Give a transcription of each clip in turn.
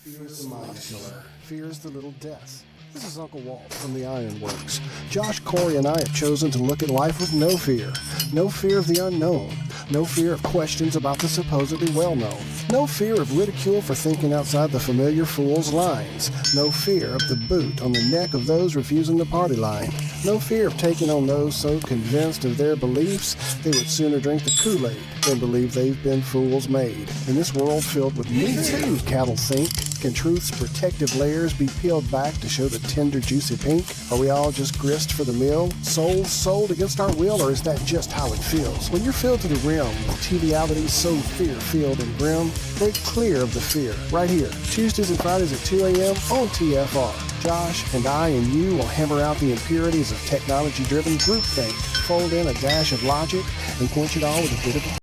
Fear is the mind killer. Fear is the little death. This is Uncle Walt from the Ironworks. Josh, Corey, and I have chosen to look at life with no fear. No fear of the unknown. No fear of questions about the supposedly well-known. No fear of ridicule for thinking outside the familiar fool's lines. No fear of the boot on the neck of those refusing the party line. No fear of taking on those so convinced of their beliefs they would sooner drink the Kool-Aid than believe they've been fools made. In this world filled with me too, cattle think, can truth's protective layers be peeled back to show the tender, juicy pink? Are we all just grist for the mill? Souls sold against our will, or is that just how it feels? When you're filled to the rim with triviality so fear-filled and grim, break clear of the fear. Right here, Tuesdays and Fridays at 2 a.m. on TFR. Josh and I and you will hammer out the impurities of technology-driven groupthink, fold in a dash of logic, and quench it all with a bit of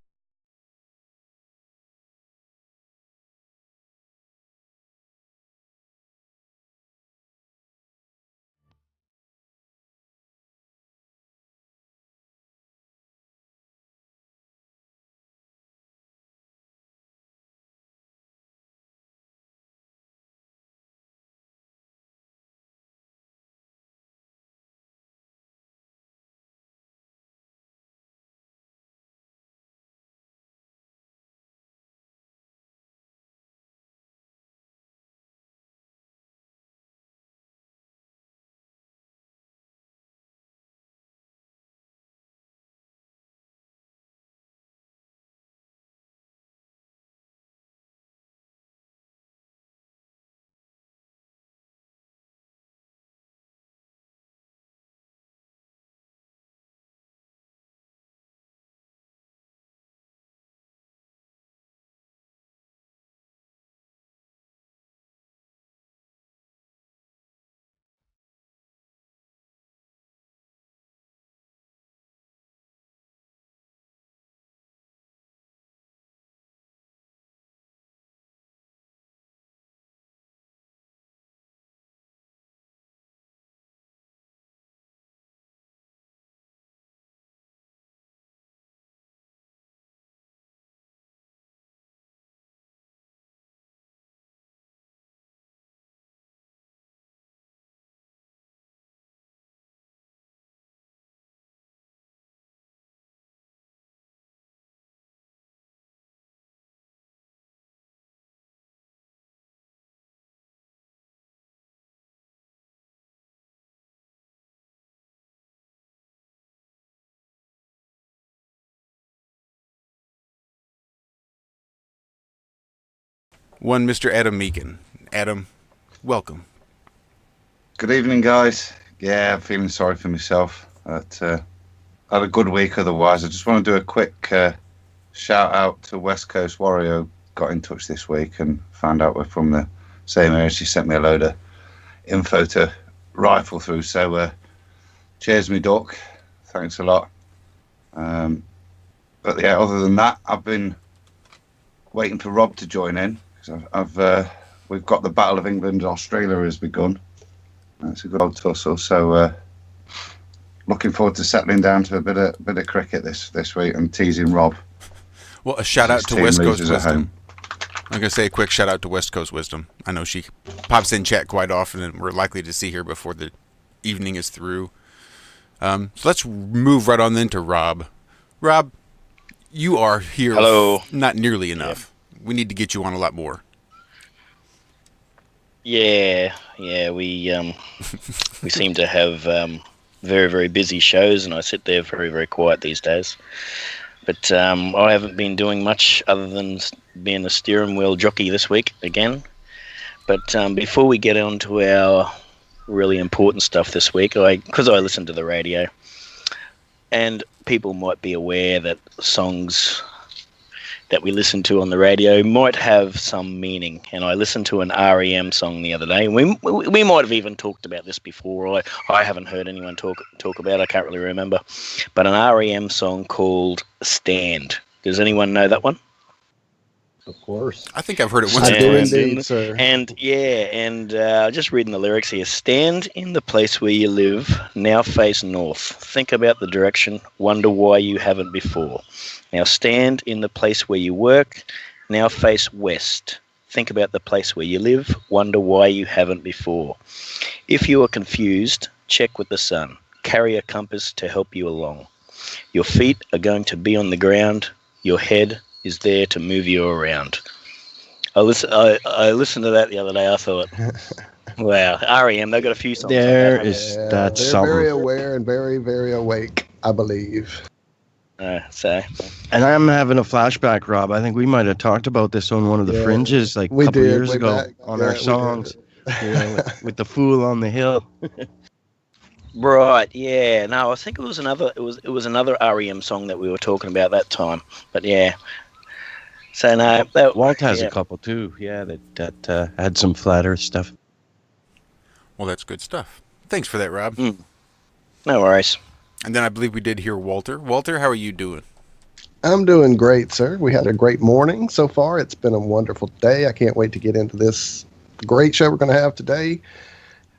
One Mr. Adam Meakin. Adam, welcome. Good evening, guys. Yeah, I'm feeling sorry for myself. But, I had a good week otherwise. I just want to do a quick shout out to West Coast Warrior. Got in touch this week and found out we're from the same area. She sent me a load of info to rifle through. So cheers, me duck. Thanks a lot. But yeah, other than that, I've been waiting for Rob to join in. We've got the Battle of England. Australia has begun. It's a good old tussle. So looking forward to settling down to a bit of cricket this week and teasing Rob. Well, a shout out to West Coast Wisdom. I'm going to say a quick shout out to West Coast Wisdom. I know she pops in chat quite often, and we're likely to see her before the evening is through. So let's move right on then to Rob. Rob, you are here. Hello. Not nearly enough. We need to get you on a lot more. Yeah, we seem to have very, very busy shows, and I sit there very, very quiet these days. But I haven't been doing much other than being a steering wheel jockey this week again. But before we get on to our really important stuff this week, because I listen to the radio, and people might be aware that songs that we listen to on the radio might have some meaning. And I listened to an REM song the other day. We might have even talked about this before. I haven't heard anyone talk about it. I can't really remember. But an REM song called Stand. Does anyone know that one? Of course. I think I've heard it once. I do indeed, sir. And just reading the lyrics here. Stand in the place where you live, now face north. Think about the direction, wonder why you haven't before. Now stand in the place where you work, now face west. think about the place where you live, wonder why you haven't before. If you are confused, check with the sun. Carry a compass to help you along. Your feet are going to be on the ground. Your head is there to move you around. I listened to that the other day. I thought, wow, REM, they've got a few songs. There like is Yeah, that's they're something. very aware and very, very awake, I believe. So, And I'm having a flashback, Rob. I think we might have talked about this on one of the Yeah, fringes like a we couple did, years way ago back. on Yeah, our we songs. did. You know, with the Fool on the Hill. right, yeah. No, I think it was another REM song that we were talking about that time. But yeah. So no, Walt has a couple too. Yeah, that had some flat Earth stuff. Well, that's good stuff. Thanks for that, Rob. No worries. And then I believe we did hear Walter. Walter, how are you doing? I'm doing great, sir. We had a great morning so far. It's been a wonderful day. I can't wait to get into this great show we're going to have today.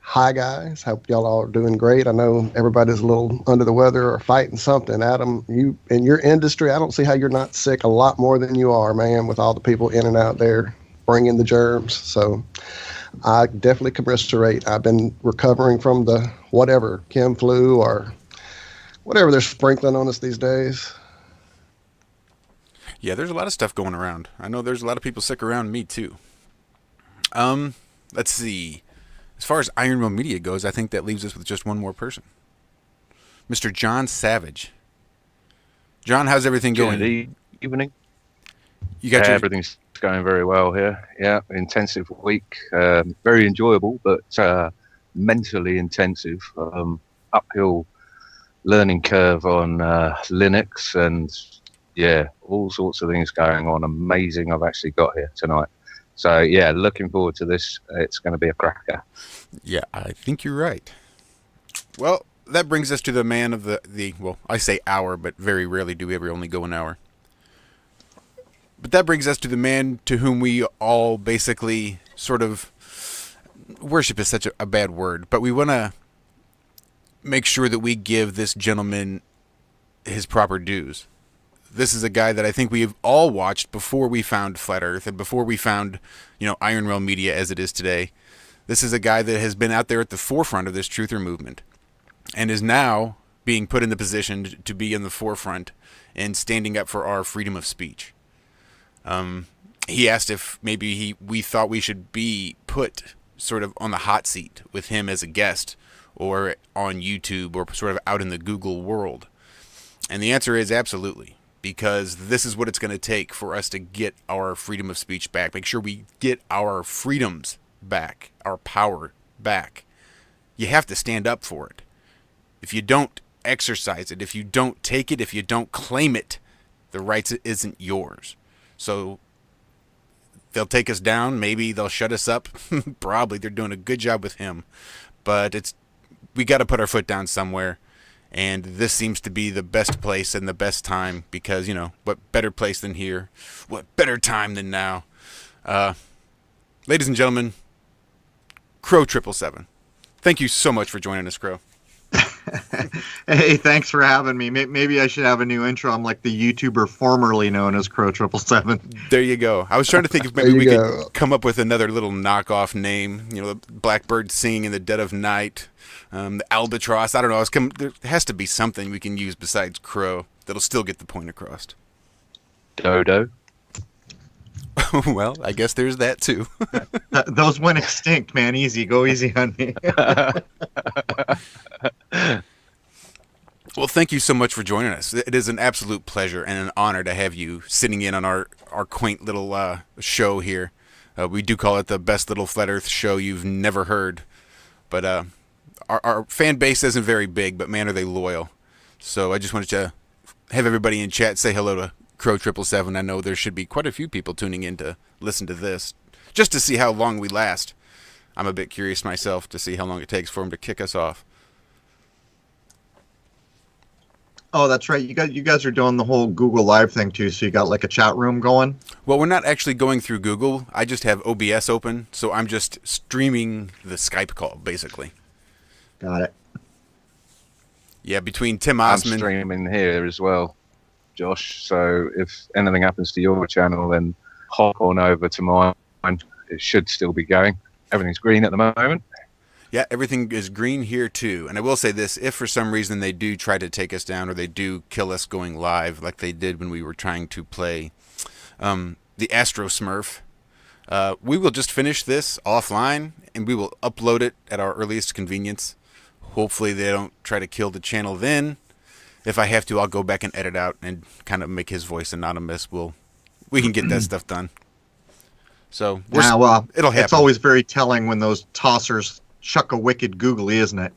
Hi, guys. Hope y'all all are doing great. I know everybody's a little under the weather or fighting something. Adam, you in your industry, I don't see how you're not sick a lot more than you are, man, with all the people in and out there bringing the germs. So I definitely commiserate. I've been recovering from the whatever, Kim flu or whatever they're sprinkling on us these days. Yeah, there's a lot of stuff going around. I know there's a lot of people sick around me, too. Let's see. As far as Iron Will Media goes, I think that leaves us with just one more person. Mr. John Savage. John, how's everything going? Good evening. You got everything's going very well here. Yeah, intensive week. Very enjoyable, but mentally intensive. Uphill learning curve on Linux and yeah, all sorts of things going on. Amazing I've actually got here tonight. So, yeah, looking forward to this. It's going to be a cracker. Yeah, I think you're right. Well, that brings us to the man of the well, I say hour, but very rarely do we ever only go an hour. But that brings us to the man to whom we all basically sort of worship is such a bad word, but we want to make sure that we give this gentleman his proper dues. This is a guy that I think we've all watched before we found Flat Earth and before we found, Iron Realm Media as it is today. This is a guy that has been out there at the forefront of this truther movement and is now being put in the position to be in the forefront and standing up for our freedom of speech. He asked if maybe we thought we should be put sort of on the hot seat with him as a guest or on YouTube or sort of out in the Google world. And the answer is absolutely. Because this is what it's going to take for us to get our freedom of speech back. Make sure we get our freedoms back, our power back. You have to stand up for it. If you don't exercise it, if you don't take it, if you don't claim it, the rights isn't yours. So they'll take us down. Maybe they'll shut us up. Probably they're doing a good job with him. But we got to put our foot down somewhere. And this seems to be the best place and the best time because, what better place than here? What better time than now? Ladies and gentlemen, Crrow777. Thank you so much for joining us, Crrow. Hey, thanks for having me. Maybe I should have a new intro. I'm like the YouTuber formerly known as Crrow777. There you go. I was trying to think if maybe we could come up with another little knockoff name. The blackbird singing in the dead of night. The albatross. I don't know. There has to be something we can use besides Crow that'll still get the point across. Dodo. Well, I guess there's that too. Those went extinct, man. Easy. Go easy on me. Well, thank you so much for joining us. It is an absolute pleasure and an honor to have you sitting in on our quaint little show here. We do call it the best little Flat Earth show you've never heard. But our fan base isn't very big, but man, are they loyal. So I just wanted to have everybody in chat say hello to Crrow777. I know there should be quite a few people tuning in to listen to this, just to see how long we last. I'm a bit curious myself to see how long it takes for him to kick us off. Oh, that's right. You guys are doing the whole Google Live thing too, so you got like a chat room going? Well, we're not actually going through Google. I just have OBS open, so I'm just streaming the Skype call, basically. Got it. Yeah, between Tim Osman... I'm streaming here as well, Josh. So if anything happens to your channel, then hop on over to mine it should still be going. Everything's green at the moment. Yeah, everything is green here too. And I will say this, if for some reason they do try to take us down or they do kill us going live like they did when we were trying to play the Astro Smurf, we will just finish this offline and we will upload it at our earliest convenience. Hopefully they don't try to kill the channel then. If I have to, I'll go back and edit out and kind of make his voice anonymous. We can get that stuff done. So well, it'll happen. It's always very telling when those tossers chuck a wicked googly, isn't it?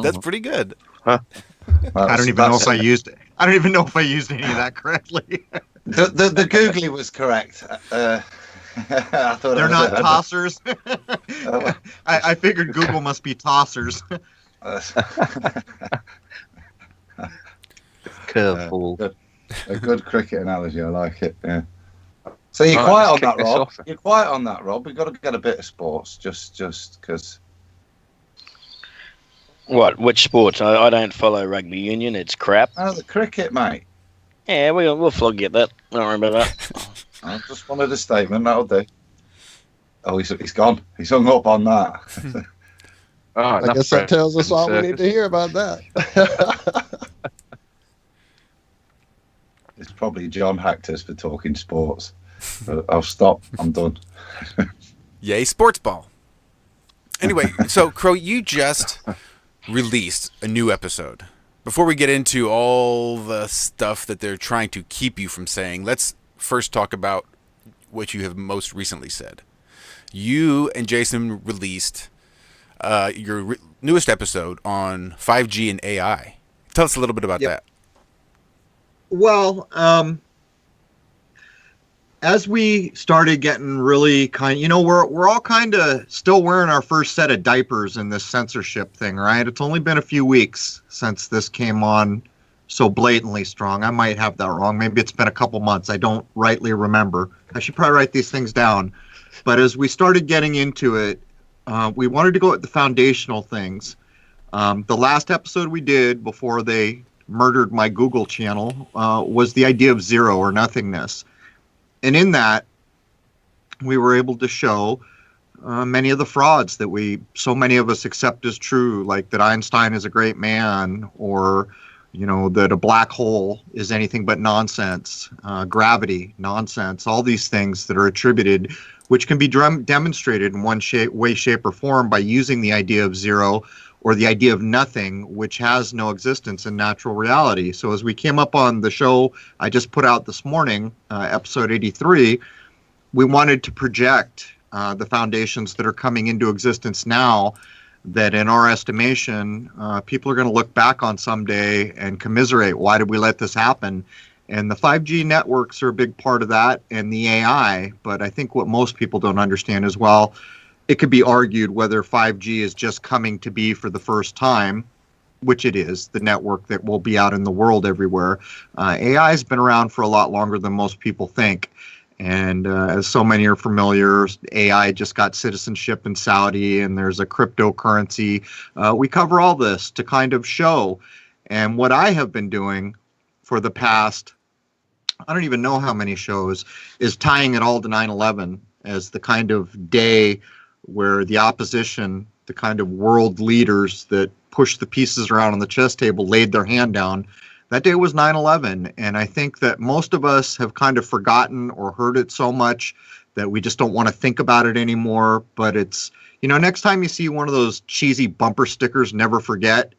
That's pretty good. I don't even know if I used it. I don't even know if I used any of that correctly. The googly was correct. I thought they're not tossers. I figured Google must be tossers. Curveball. A good cricket analogy. I like it. Yeah. So you're quiet on that, Rob. You're quiet on that, Rob. We've got to get a bit of sports, just because. What? Which sports? I don't follow rugby union. It's crap. Oh, the cricket, mate. Yeah, we'll flog you at that. Don't worry about that. I just wanted a statement. That'll do. Oh, he's gone. He's hung up on that. I guess that tells us all we need to hear about that. It's probably John hacked us for talking sports. But I'll stop. I'm done. Yay, sports ball. Anyway, so Crow, you just released a new episode. Before we get into all the stuff that they're trying to keep you from saying, let's first talk about what you have most recently said. You and Jason released your newest episode on 5G and AI. Tell us a little bit about that. Well, as we started getting really we're all kind of still wearing our first set of diapers in this censorship thing, right? It's only been a few weeks since this came on so blatantly strong. I might have that wrong. Maybe it's been a couple months. I don't rightly remember. I should probably write these things down. But as we started getting into it, we wanted to go at the foundational things. The last episode we did before they murdered my Google channel was the idea of zero or nothingness. And in that, we were able to show many of the frauds that so many of us accept as true, like that Einstein is a great man, or, that a black hole is anything but nonsense, gravity, nonsense, all these things that are attributed, which can be demonstrated in one way, shape, or form by using the idea of zero or the idea of nothing, which has no existence in natural reality. So as we came up on the show I just put out this morning, episode 83, we wanted to project the foundations that are coming into existence now that in our estimation, people are going to look back on someday and commiserate. Why did we let this happen? And the 5G networks are a big part of that, and the AI. But I think what most people don't understand as well, it could be argued whether 5G is just coming to be for the first time, which it is, the network that will be out in the world everywhere. AI has been around for a lot longer than most people think. And as so many are familiar, AI just got citizenship in Saudi, and there's a cryptocurrency. We cover all this to kind of show. And what I have been doing for the past, I don't even know how many shows, is tying it all to 9/11 as the kind of day where the opposition, the kind of world leaders that pushed the pieces around on the chess table, laid their hand down. That day was 9/11, and I think that most of us have kind of forgotten or heard it so much that we just don't want to think about it anymore. But it's, next time you see one of those cheesy bumper stickers, never forget,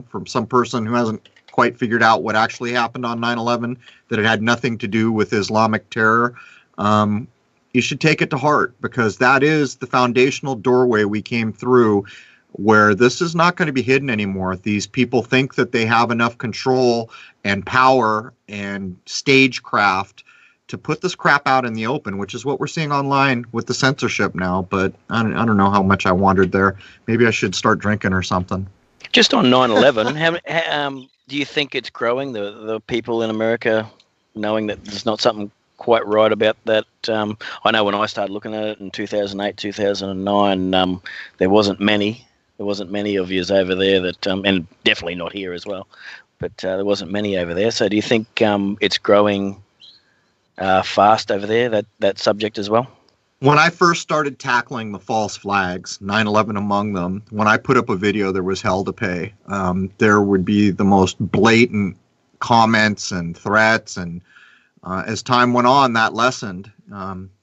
from some person who hasn't quite figured out what actually happened on 9/11, that it had nothing to do with Islamic terror, you should take it to heart, because that is the foundational doorway we came through, where this is not going to be hidden anymore. These people think that they have enough control and power and stagecraft to put this crap out in the open, which is what we're seeing online with the censorship now. But I don't know how much I wandered there. Maybe I should start drinking or something. Just on 9/11, do you think it's growing, the people in America knowing that there's not something quite right about that? I know when I started looking at it in 2008, 2009, there wasn't many of yous over there that, and definitely not here as well, but there wasn't many over there. So do you think it's growing fast over there, that subject as well? When I first started tackling the false flags, 9/11 among them, when I put up a video, there was hell to pay. There would be the most blatant comments and threats, and as time went on, that lessened.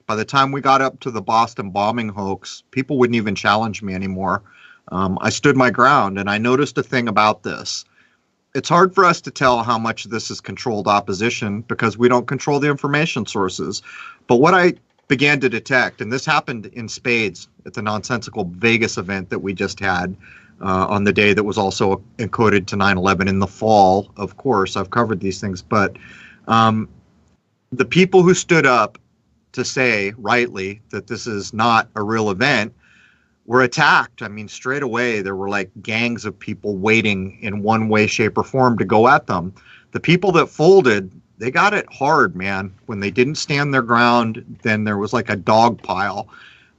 By the time we got up to the Boston bombing hoax, people wouldn't even challenge me anymore. I stood my ground, and I noticed a thing about this. It's hard for us to tell how much this is controlled opposition because we don't control the information sources. But what I began to detect, and this happened in spades at the nonsensical Vegas event that we just had on the day that was also encoded to 9/11 in the fall. Of course, I've covered these things, but the people who stood up to say rightly that this is not a real event were attacked. I mean, straight away, there were like gangs of people waiting in one way, shape, or form to go at them. The people that folded, they got it hard, man. When they didn't stand their ground, then there was like a dog pile.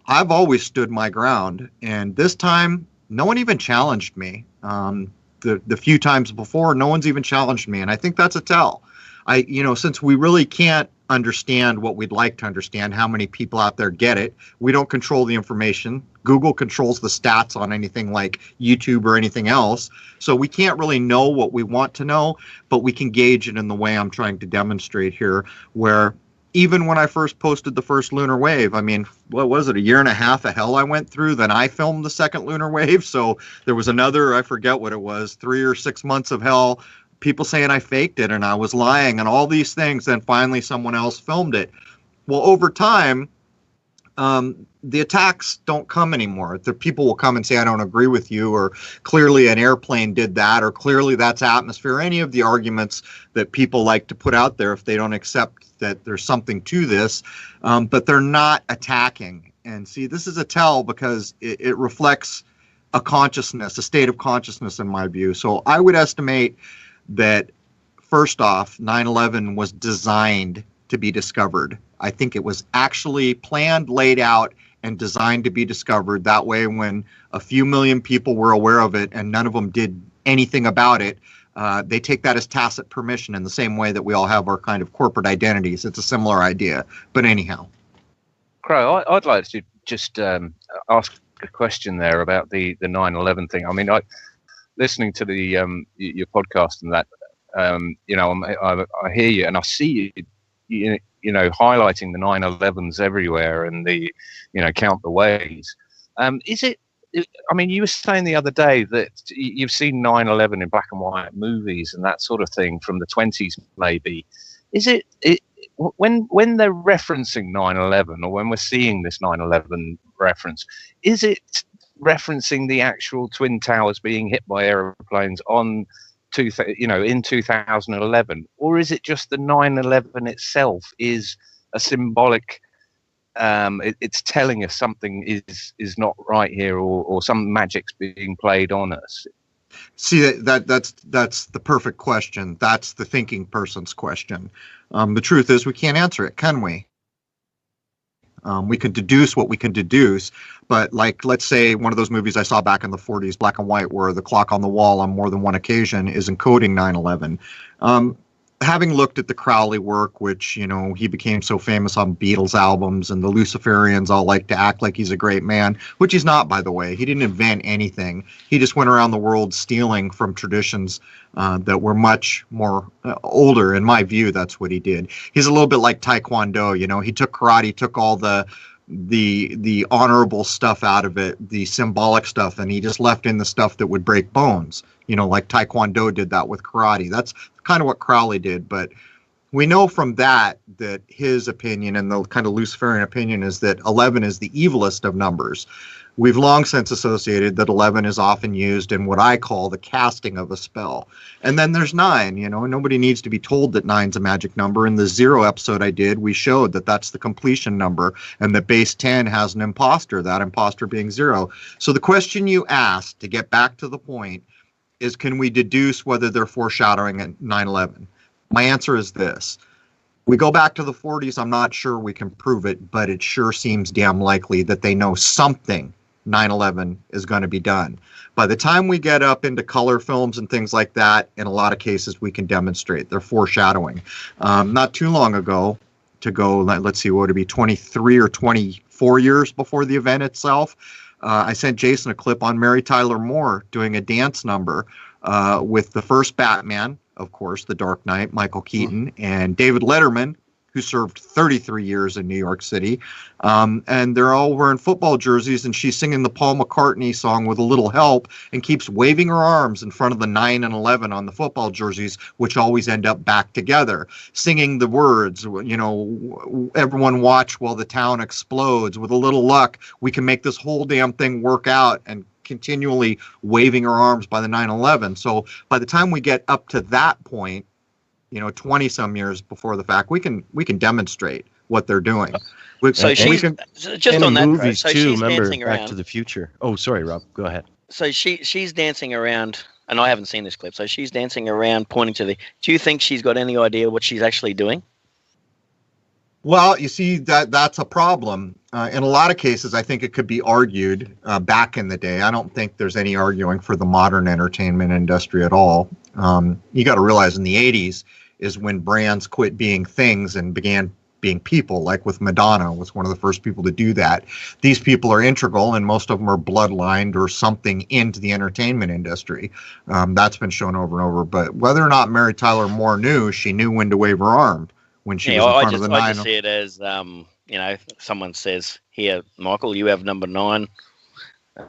I've always stood my ground, and this time, no one even challenged me. The few times before, no one's even challenged me, and I think that's a tell. Since we really can't understand what we'd like to understand, how many people out there get it, we don't control the information. Google controls the stats on anything like YouTube or anything else. So we can't really know what we want to know, but we can gauge it in the way I'm trying to demonstrate here, where even when I first posted the first lunar wave, I mean, what was it, a year and a half of hell I went through? Then I filmed the second lunar wave. So there was another, I forget what it was, 3 or 6 months of hell, people saying I faked it and I was lying and all these things. Then finally someone else filmed it. Well, over time, the attacks don't come anymore. The people will come and say, I don't agree with you, or clearly an airplane did that, or clearly that's atmosphere, any of the arguments that people like to put out there if they don't accept that there's something to this, but they're not attacking. And see, this is a tell because it reflects a consciousness, a state of consciousness in my view. So I would estimate that first off, 9/11 was designed to be discovered. I think it was actually planned, laid out, and designed to be discovered. That way, when a few million people were aware of it and none of them did anything about it, they take that as tacit permission in the same way that we all have our kind of corporate identities. It's a similar idea. But anyhow. Crow, I'd like to just ask a question there about the 9/11 thing. I mean, listening to your podcast and that, I hear you and I see you highlighting the 9/11s everywhere and the, count the ways. Is it? I mean, you were saying the other day that you've seen 9/11 in black and white movies and that sort of thing from the 20s, maybe. Is it when they're referencing 9/11 or when we're seeing this 9/11 reference? Is it referencing the actual Twin Towers being hit by aeroplanes in 2011, or is it just the 9/11 itself is a symbolic? It's telling us something is not right here, or some magic's being played on us. See, that's the perfect question. That's the thinking person's question. The truth is, we can't answer it, can we? We can deduce what we can deduce, but like, let's say one of those movies I saw back in the 40s, black and white, where the clock on the wall on more than one occasion is encoding 9/11. Having looked at the Crowley work, which, he became so famous on Beatles albums, and the Luciferians all like to act like he's a great man, which he's not, by the way. He didn't invent anything. He just went around the world stealing from traditions that were much more older. In my view, that's what he did. He's a little bit like Taekwondo. He took karate, took all the honorable stuff out of it, the symbolic stuff, and he just left in the stuff that would break bones. Like Taekwondo did that with karate. That's kind of what Crowley did. But we know from that his opinion and the kind of Luciferian opinion is that 11 is the evilest of numbers. We've long since associated that 11 is often used in what I call the casting of a spell. And then there's 9, nobody needs to be told that 9's a magic number. In the 0 episode I did, we showed that that's the completion number and that base 10 has an imposter, that imposter being 0. So the question you asked, to get back to the point, is can we deduce whether they're foreshadowing at 9/11? My answer is this. We go back to the 40s, I'm not sure we can prove it, but it sure seems damn likely that they know something 9/11 is going to be done. By the time we get up into color films and things like that, in a lot of cases we can demonstrate they're foreshadowing. Not too long ago, to go, let's see, what would it be, 23 or 24 years before the event itself. I sent Jason a clip on Mary Tyler Moore doing a dance number with the first Batman, of course, The Dark Knight, Michael Keaton, and David Letterman, who served 33 years in New York City. And they're all wearing football jerseys, and she's singing the Paul McCartney song With a Little Help and keeps waving her arms in front of the 9 and 11 on the football jerseys, which always end up back together, singing the words, you know, everyone watch while the town explodes. With a little luck, we can make this whole damn thing work out, and continually waving her arms by the 9/11. So by the time we get up to that point, you know, 20 some years before the fact, we can demonstrate what they're doing. So she's just on that movies so too. she's Remember dancing Back around. to the Future. Oh, sorry, Rob. Go ahead. So she's dancing around, and I haven't seen this clip. So she's dancing around, pointing to the. Do you think she's got any idea what she's actually doing? Well, you see, that's a problem. In a lot of cases, I think it could be argued back in the day. I don't think there's any arguing for the modern entertainment industry at all. You got to realize in the 80s is when brands quit being things and began being people, like with Madonna was one of the first people to do that. These people are integral, and most of them are bloodlined or something into the entertainment industry. That's been shown over and over. But whether or not Mary Tyler Moore knew, she knew when to wave her arm when she was in front of the 9. I just see it as, you know, someone says, here, Michael, you have number 9.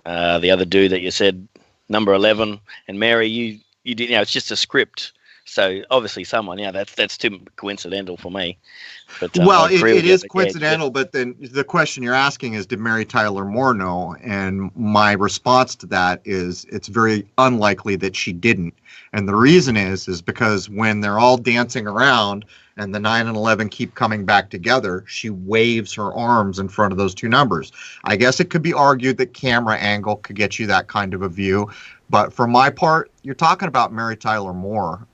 The other dude that you said, number 11. And Mary, you did, you know, it's just a script. So obviously someone, yeah, that's too coincidental for me. But well, it is coincidental, but then the question you're asking is, did Mary Tyler Moore know? And my response to that is, it's very unlikely that she didn't. And the reason is because when they're all dancing around and the 9 and 11 keep coming back together, she waves her arms in front of those two numbers. I guess it could be argued that camera angle could get you that kind of a view. But for my part, you're talking about Mary Tyler Moore,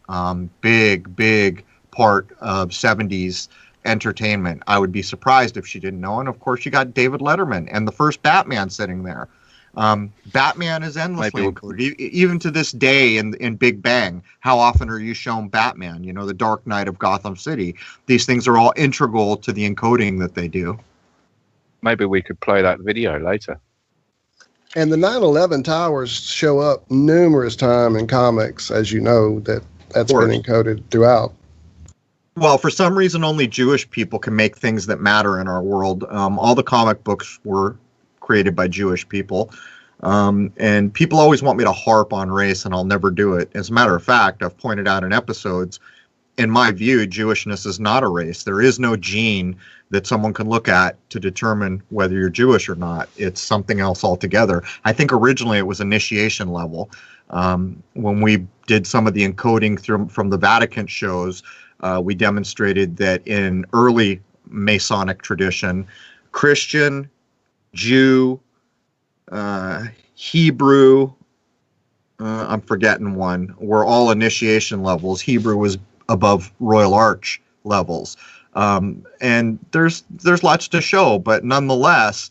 big part of 70s entertainment. I would be surprised if she didn't know. And of course, you got David Letterman and the first Batman sitting there. Batman is endlessly included. Even to this day in Big Bang, how often are you shown Batman? You know, the Dark Knight of Gotham City. These things are all integral to the encoding that they do. Maybe we could play that video later. And the 9/11 towers show up numerous times in comics, as you know, that's been encoded throughout. Well, for some reason, only Jewish people can make things that matter in our world. All the comic books were created by Jewish people. And people always want me to harp on race, and I'll never do it. As a matter of fact, I've pointed out in episodes, in my view, Jewishness is not a race. There is no gene that someone can look at to determine whether you're Jewish or not. It's something else altogether. I think originally it was initiation level. When we did some of the encoding from the Vatican shows, we demonstrated that in early Masonic tradition, Christian, Jew, Hebrew, I'm forgetting one, were all initiation levels. Hebrew was above Royal Arch levels. And there's lots to show, but nonetheless,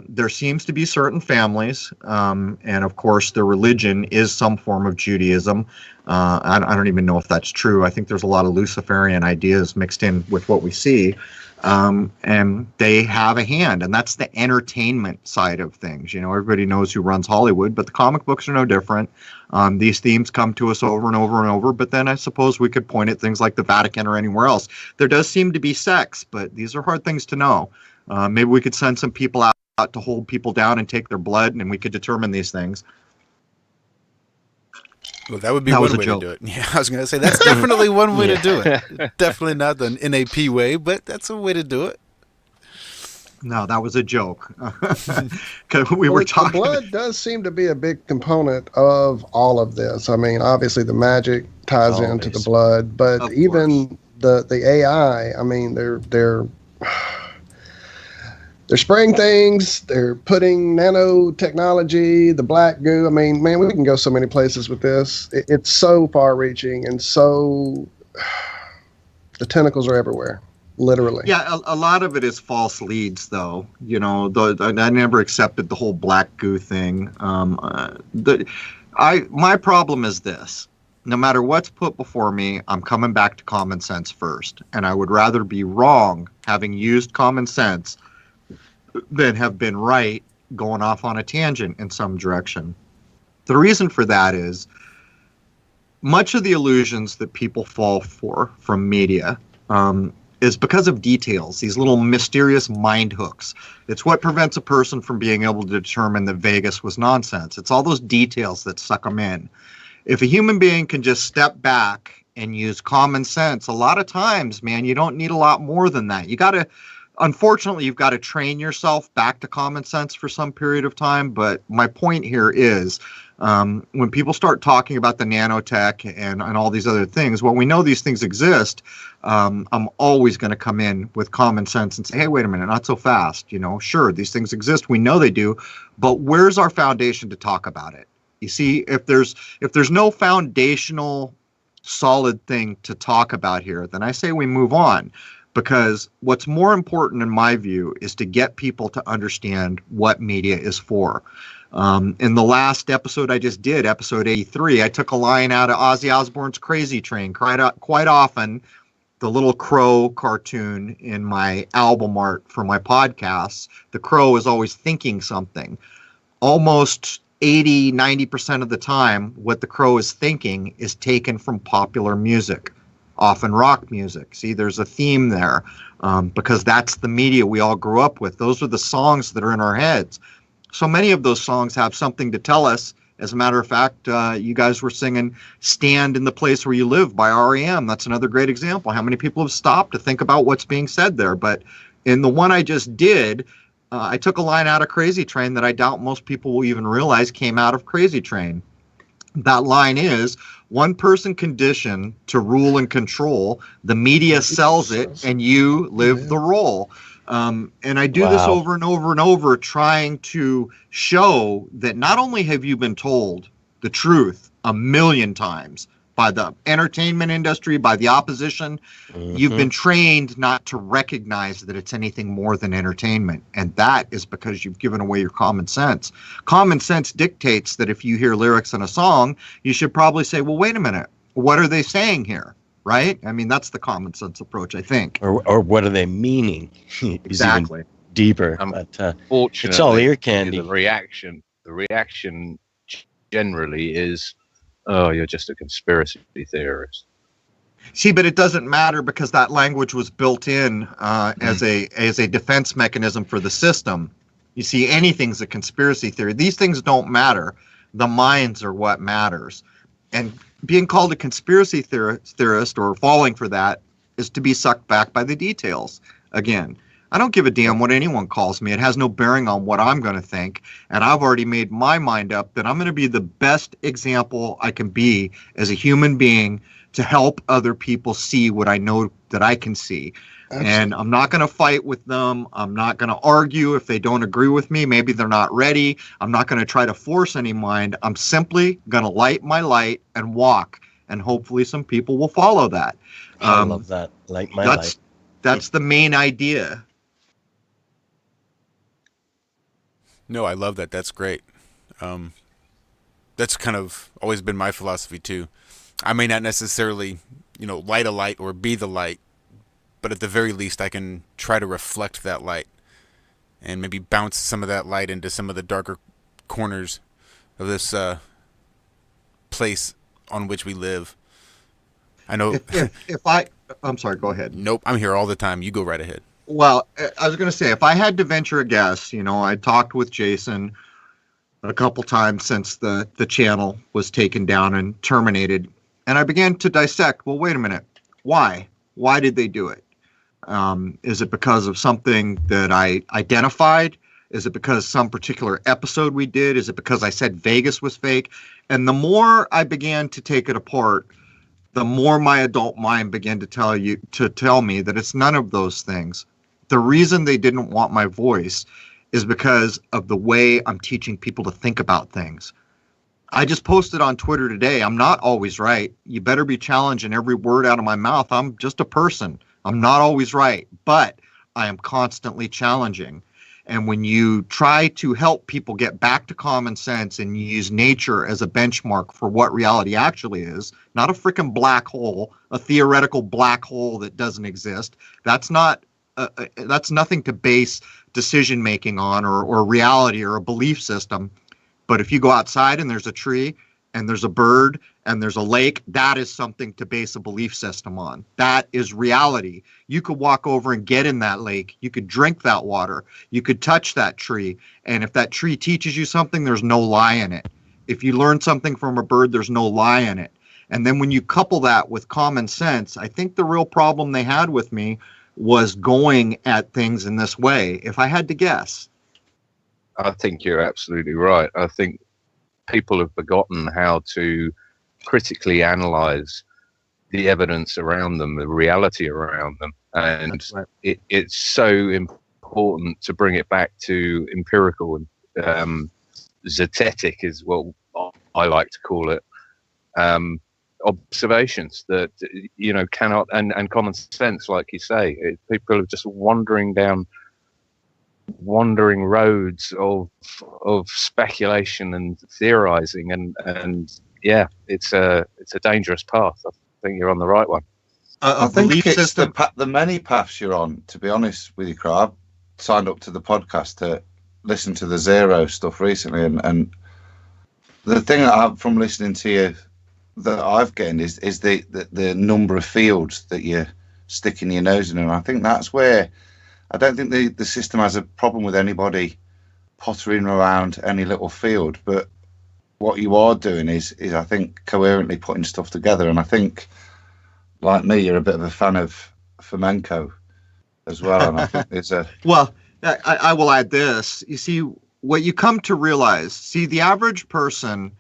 there seems to be certain families, and of course their religion is some form of Judaism. I don't even know if that's true. I think there's a lot of Luciferian ideas mixed in with what we see. And they have a hand, and that's the entertainment side of things. You know, everybody knows who runs Hollywood, but the comic books are no different. These themes come to us over and over and over, but then I suppose we could point at things like the Vatican or anywhere else. There does seem to be sex, but these are hard things to know. Maybe we could send some people out to hold people down and take their blood, and we could determine these things. Well, that would be one way to do it. Yeah, I was going to say, that's definitely one way to do it. Definitely not the NAP way, but that's a way to do it. No, that was a joke. Because we were talking. The blood does seem to be a big component of all of this. I mean, obviously the magic ties into the blood, but even the AI, I mean, they're spraying things. They're putting nanotechnology, the black goo. I mean, man, we can go so many places with this. It's so far-reaching, and so the tentacles are everywhere, literally. Yeah, a lot of it is false leads, though. You know, I never accepted the whole black goo thing. My problem is this. no matter what's put before me, I'm coming back to common sense first. And I would rather be wrong having used common sense than have been right going off on a tangent in some direction. The reason for that is much of the illusions that people fall for from media is because of details, these little mysterious mind hooks. It's what prevents a person from being able to determine that Vegas was nonsense. It's all those details that suck them in. If a human being can just step back and use common sense, a lot of times, man, you don't need a lot more than that. Unfortunately, you've got to train yourself back to common sense for some period of time. But my point here is when people start talking about the nanotech and all these other things, well, we know these things exist. I'm always going to come in with common sense and say, hey, wait a minute, not so fast. Sure, these things exist. We know they do. But where's our foundation to talk about it? You see, if there's no foundational solid thing to talk about here, then I say we move on. Because what's more important, in my view, is to get people to understand what media is for. In the last episode I just did, episode 83, I took a line out of Ozzy Osbourne's Crazy Train. Quite often, the little crow cartoon in my album art for my podcasts, the crow is always thinking something. Almost 80-90% of the time, what the crow is thinking is taken from popular music. Often rock music. See, there's a theme there because that's the media we all grew up with. Those are the songs that are in our heads. So many of those songs have something to tell us. As a matter of fact, you guys were singing Stand in the Place Where You Live by REM. That's another great example. How many people have stopped to think about what's being said there? But in the one I just did, I took a line out of Crazy Train that I doubt most people will even realize came out of Crazy Train. That line is, one person conditioned to rule and control, the media sells it, and you live the role. And I do this over and over and over, trying to show that not only have you been told the truth 1,000,000 times by the entertainment industry, by the opposition, you've been trained not to recognize that it's anything more than entertainment. And that is because you've given away your common sense. Common sense dictates that if you hear lyrics in a song, you should probably say, well, wait a minute, what are they saying here? Right? I mean, that's the common sense approach, I think. Or what are they meaning? Exactly. Deeper. But it's all ear candy. The reaction generally is, oh, you're just a conspiracy theorist. See, but it doesn't matter because that language was built in as a defense mechanism for the system. You see, anything's a conspiracy theory. These things don't matter. The minds are what matters. And being called a conspiracy theorist or falling for that is to be sucked back by the details. Again, I don't give a damn what anyone calls me. It has no bearing on what I'm going to think. And I've already made my mind up that I'm going to be the best example I can be as a human being to help other people see what I know that I can see. Absolutely. And I'm not going to fight with them. I'm not going to argue if they don't agree with me. Maybe they're not ready. I'm not going to try to force any mind. I'm simply going to light my light and walk. And hopefully some people will follow that. I love that. Light my light. That's the main idea. No, I love that. That's great. That's kind of always been my philosophy too. I may not necessarily, light a light or be the light, but at the very least I can try to reflect that light and maybe bounce some of that light into some of the darker corners of this place on which we live. I know. I'm sorry, go ahead. Nope, I'm here all the time. You go right ahead. Well, I was going to say, if I had to venture a guess, I talked with Jason a couple times since the channel was taken down and terminated. And I began to dissect, well, wait a minute. Why? Why did they do it? Is it because of something that I identified? Is it because some particular episode we did? Is it because I said Vegas was fake? And the more I began to take it apart, the more my adult mind began to tell me that it's none of those things. The reason they didn't want my voice is because of the way I'm teaching people to think about things. I just posted on Twitter today, I'm not always right. You better be challenging every word out of my mouth. I'm just a person. I'm not always right, but I am constantly challenging. And when you try to help people get back to common sense and you use nature as a benchmark for what reality actually is, not a freaking black hole, a theoretical black hole that doesn't exist, that's nothing to base decision making on, or reality or a belief system. But if you go outside and there's a tree and there's a bird and there's a lake, that is something to base a belief system on. That is reality. You could walk over and get in that lake. You could drink that water. You could touch that tree. And if that tree teaches you something, there's no lie in it. If you learn something from a bird, there's no lie in it. And then when you couple that with common sense, I think the real problem they had with me was going at things in this way, if I had to guess. I think you're absolutely right. I think people have forgotten how to critically analyze the evidence around them, the reality around them. And right. It's so important to bring it back to empirical and zetetic is what I like to call it. Observations that, cannot, and common sense, like you say. People are just wandering down roads of speculation and theorizing, and it's a dangerous path. I think you're on the right one. I think it's the many paths you're on, to be honest with you, Crrow. I've signed up to the podcast to listen to the Zero stuff recently, and the thing that I've, from listening to you, that I've gained is the number of fields that you're sticking your nose in, and I think that's where I don't think the system has a problem with anybody pottering around any little field, but what you are doing is I think coherently putting stuff together. And I think, like me, you're a bit of a fan of flamenco as well. And I think there's a well, I will add this. You see, what you come to realize, the average person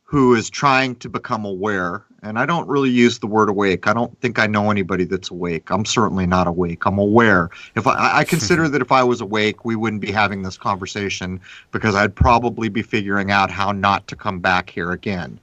who is trying to become aware, and I don't really use the word awake. I don't think I know anybody that's awake. I'm certainly not awake. I'm aware. If I consider that if I was awake, we wouldn't be having this conversation, because I'd probably be figuring out how not to come back here again.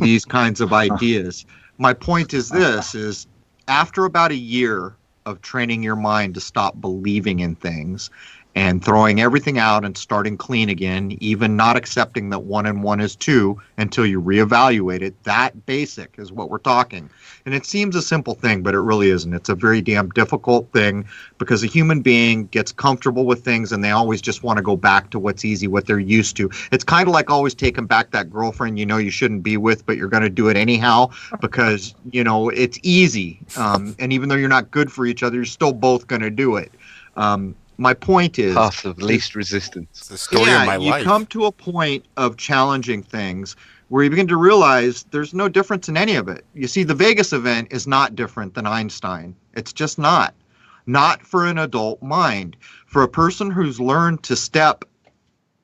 These kinds of ideas. My point is this, is after about a year of training your mind to stop believing in things and throwing everything out and starting clean again, even not accepting that 1 and 1 is 2 until you reevaluate it. That basic is what we're talking. And it seems a simple thing, but it really isn't. It's a very damn difficult thing, because a human being gets comfortable with things and they always just want to go back to what's easy, what they're used to. It's kind of like always taking back that girlfriend you shouldn't be with, but you're going to do it anyhow because, it's easy. And even though you're not good for each other, you're still both going to do it. My point is, path of least resistance. It's the story of my life. You come to a point of challenging things where you begin to realize there's no difference in any of it. You see, the Vegas event is not different than Einstein. It's just not. Not for an adult mind. For a person who's learned to step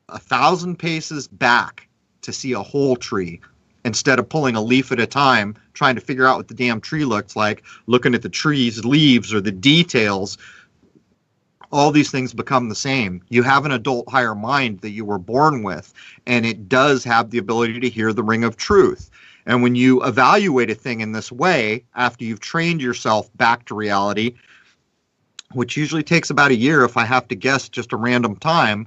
1,000 paces back to see a whole tree, instead of pulling a leaf at a time, trying to figure out what the damn tree looks like, looking at the tree's leaves or the details, all these things become the same. You have an adult higher mind that you were born with, and it does have the ability to hear the ring of truth. And when you evaluate a thing in this way, after you've trained yourself back to reality, which usually takes about a year, if I have to guess just a random time,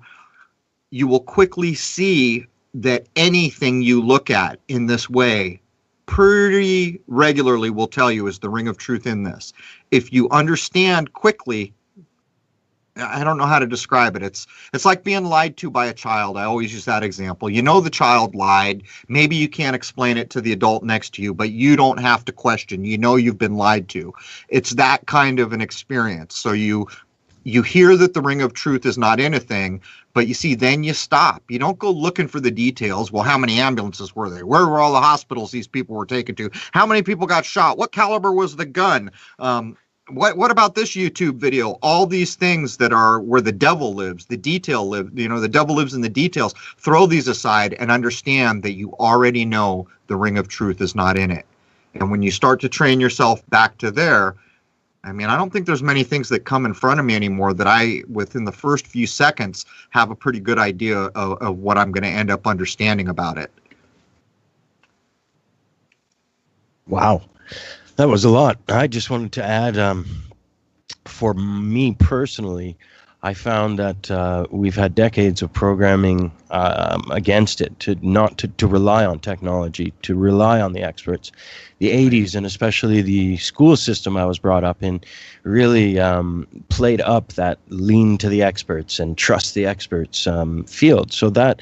you will quickly see that anything you look at in this way pretty regularly will tell you is the ring of truth in this. If you understand quickly, I don't know how to describe it. It's like being lied to by a child. I always use that example. The child lied. Maybe you can't explain it to the adult next to you, but you don't have to question. You've been lied to. It's that kind of an experience. So you hear that the ring of truth is not in a thing, but then you stop. You don't go looking for the details. Well, how many ambulances were there? Where were all the hospitals these people were taken to? How many people got shot? What caliber was the gun? What about this YouTube video? All these things that are where the devil lives, the detail lives, the devil lives in the details. Throw these aside and understand that you already know the ring of truth is not in it. And when you start to train yourself back to there, I don't think there's many things that come in front of me anymore that within the first few seconds, have a pretty good idea of what I'm going to end up understanding about it. Wow. That was a lot. I just wanted to add, for me personally, I found that we've had decades of programming against it, to rely on technology, to rely on the experts. The 80s, and especially the school system I was brought up in, really played up that lean to the experts and trust the experts field. So that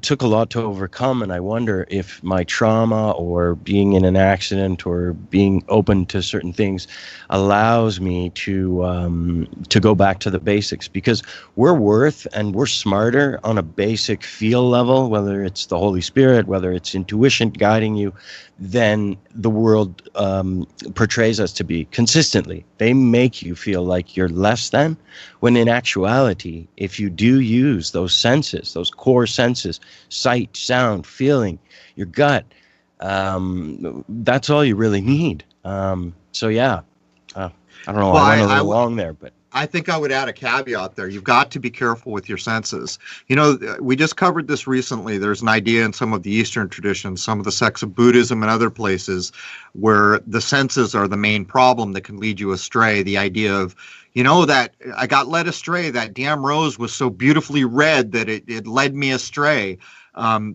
took a lot to overcome, and I wonder if my trauma or being in an accident or being open to certain things allows me to go back to the basics, because we're smarter on a basic feel level, whether it's the Holy Spirit, whether it's intuition guiding you, than the world portrays us to be consistently. They make you feel like you're less than, when in actuality, if you do use those senses, those core senses, sight, sound, feeling, your gut, that's all you really need. So yeah, I don't know, I went a little long there, but I think I would add a caveat there. You've got to be careful with your senses. You know, we just covered this recently. There's an idea in some of the Eastern traditions, some of the sects of Buddhism and other places, where the senses are the main problem that can lead you astray. The idea of, you know, that I got led astray, that damn rose was so beautifully red that it led me astray.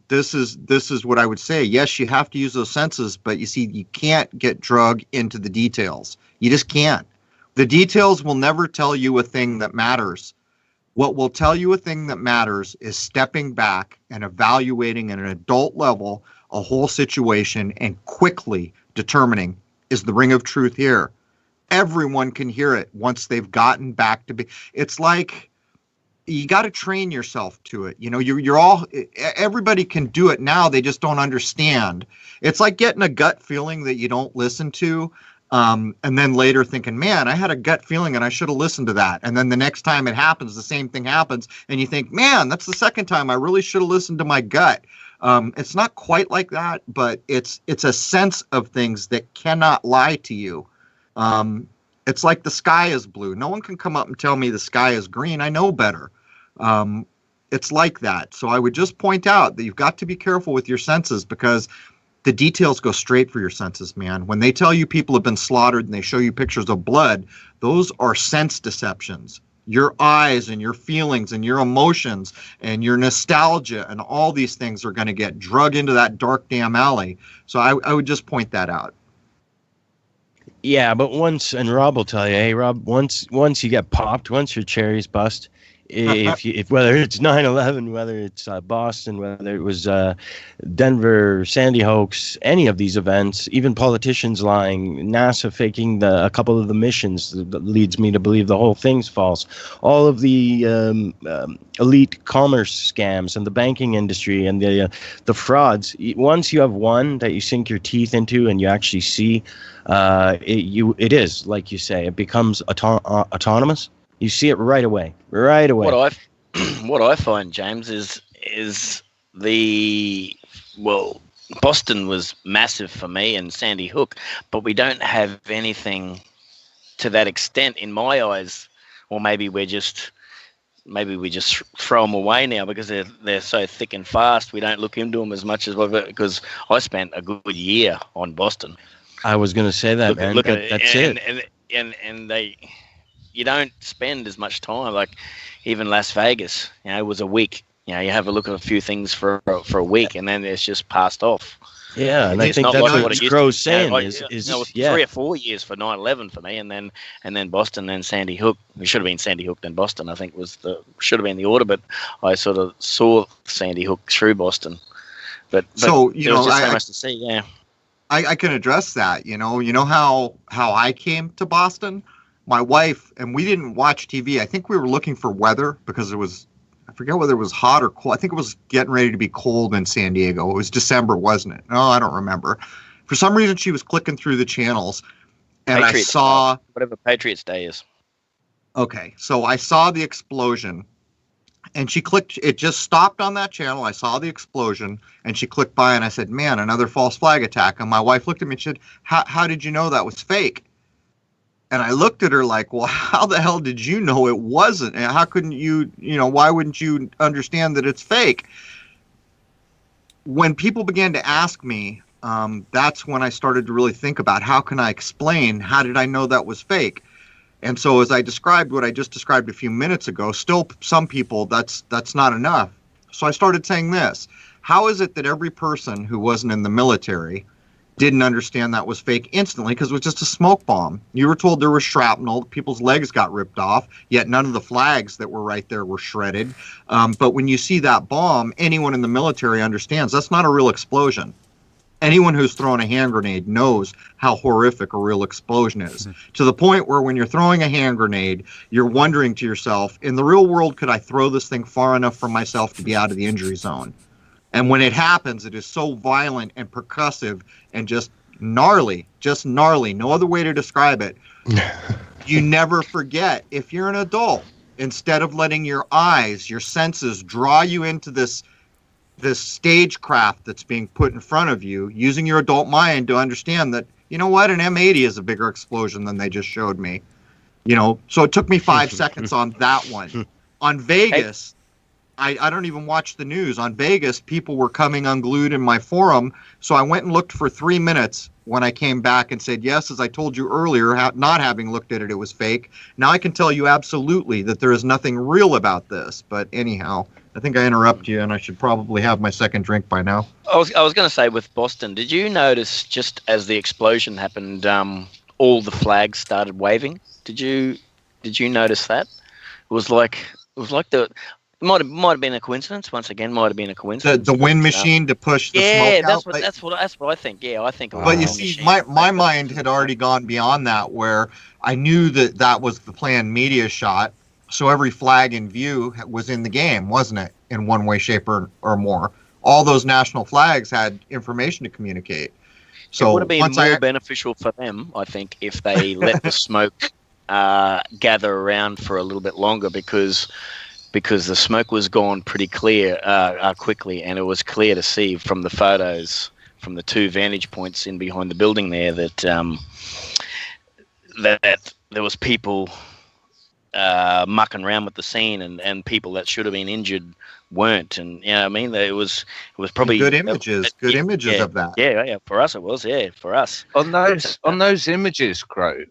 This is what I would say. Yes, you have to use those senses, but you see, you can't get drug into the details. You just can't. The details will never tell you a thing that matters. What will tell you a thing that matters is stepping back and evaluating at an adult level a whole situation and quickly determining, is the ring of truth here? Everyone can hear it once they've gotten back to be. It's like, you got to train yourself to it. You know, you're all, everybody can do it now. They just don't understand. It's like getting a gut feeling that you don't listen to. And then later thinking, man, I had a gut feeling and I should have listened to that. And then the next time it happens, the same thing happens. And you think, man, that's the second time I really should have listened to my gut. It's not quite like that, but it's a sense of things that cannot lie to you. It's like the sky is blue. No one can come up and tell me the sky is green. I know better. It's like that. So I would just point out that you've got to be careful with your senses, because the details go straight for your senses, man. When they tell you people have been slaughtered and they show you pictures of blood, those are sense deceptions. Your eyes and your feelings and your emotions and your nostalgia and all these things are going to get drug into that dark damn alley. So I would just point that out. Yeah, but once, and Rob will tell you, hey, Rob, once you get popped, once your cherries bust, if whether it's 9/11, whether it's Boston, whether it was Denver, Sandy Hoax, any of these events, even politicians lying, NASA faking a couple of the missions, that leads me to believe the whole thing's false. All of the elite commerce scams and the banking industry and the frauds. Once you have one that you sink your teeth into and you actually see, it is, like you say, it becomes autonomous. You see it right away. Right away. What I find, James, is Boston was massive for me and Sandy Hook, but we don't have anything to that extent in my eyes. Or maybe we just throw them away now because they're so thick and fast. We don't look into them as much as because I spent a good year on Boston. I was going to say that, man. That's it. And they. You don't spend as much time, like even Las Vegas, it was a week. You have a look at a few things for a week and then it's just passed off. Yeah, and I think that's what Crrow's saying is 3 or 4 years for 9/11 for me, and then Boston, then Sandy Hook. It should have been Sandy Hook, then Boston. I think should have been the order, but I sort of saw Sandy Hook through Boston. But so there was just so much to see. Yeah, I can address that. You know how I came to Boston. My wife, and we didn't watch TV. I think we were looking for weather because it was, I forget whether it was hot or cold. I think it was getting ready to be cold in San Diego. It was December, wasn't it? No, I don't remember. For some reason, she was clicking through the channels, and I saw whatever Patriots Day is. Okay, so I saw the explosion, and she clicked. It just stopped on that channel. I saw the explosion, and she clicked by, and I said, "Man, another false flag attack." And my wife looked at me and said, "How did you know that was fake?" And I looked at her like, well, how the hell did you know it wasn't? And how couldn't you, why wouldn't you understand that it's fake? When people began to ask me, that's when I started to really think about how can I explain, how did I know that was fake? And so as I described what I just described a few minutes ago, still some people, that's not enough. So I started saying this. How is it that every person who wasn't in the military didn't understand that was fake instantly because it was just a smoke bomb? You were told there was shrapnel, people's legs got ripped off, yet none of the flags that were right there were shredded. But when you see that bomb, anyone in the military understands that's not a real explosion. Anyone who's thrown a hand grenade knows how horrific a real explosion is. To the point where when you're throwing a hand grenade, you're wondering to yourself, in the real world, could I throw this thing far enough from myself to be out of the injury zone? And when it happens, it is so violent and percussive and just gnarly, no other way to describe it. You never forget, if you're an adult, instead of letting your eyes, your senses draw you into this stagecraft that's being put in front of you, using your adult mind to understand that, you know what, an M80 is a bigger explosion than they just showed me. You know, so it took me 5 seconds on that one. On Vegas, I don't even watch the news. On Vegas, people were coming unglued in my forum, so I went and looked for 3 minutes when I came back and said, yes, as I told you earlier, not having looked at it, it was fake. Now I can tell you absolutely that there is nothing real about this. But anyhow, I think I interrupt you, and I should probably have my second drink by now. I was going to say, with Boston, did you notice just as the explosion happened, all the flags started waving? Did you notice that? It was like the. It might have been a coincidence. Once again, might have been a coincidence. The wind machine to push the smoke out. Yeah, that's what I think. Yeah, I think. But you see, my mind had already gone beyond that, where I knew that was the planned media shot. So every flag in view was in the game, wasn't it? In one way, shape, or more. All those national flags had information to communicate. So it would have been more beneficial for them, I think, if they let the smoke gather around for a little bit longer, because the smoke was gone pretty clear quickly, and it was clear to see from the photos from the 2 vantage points in behind the building there that that there was people mucking around with the scene, and people that should have been injured weren't. And I mean, it was probably good images of that. Yeah, for us it was. Yeah, for us on those images, Crow.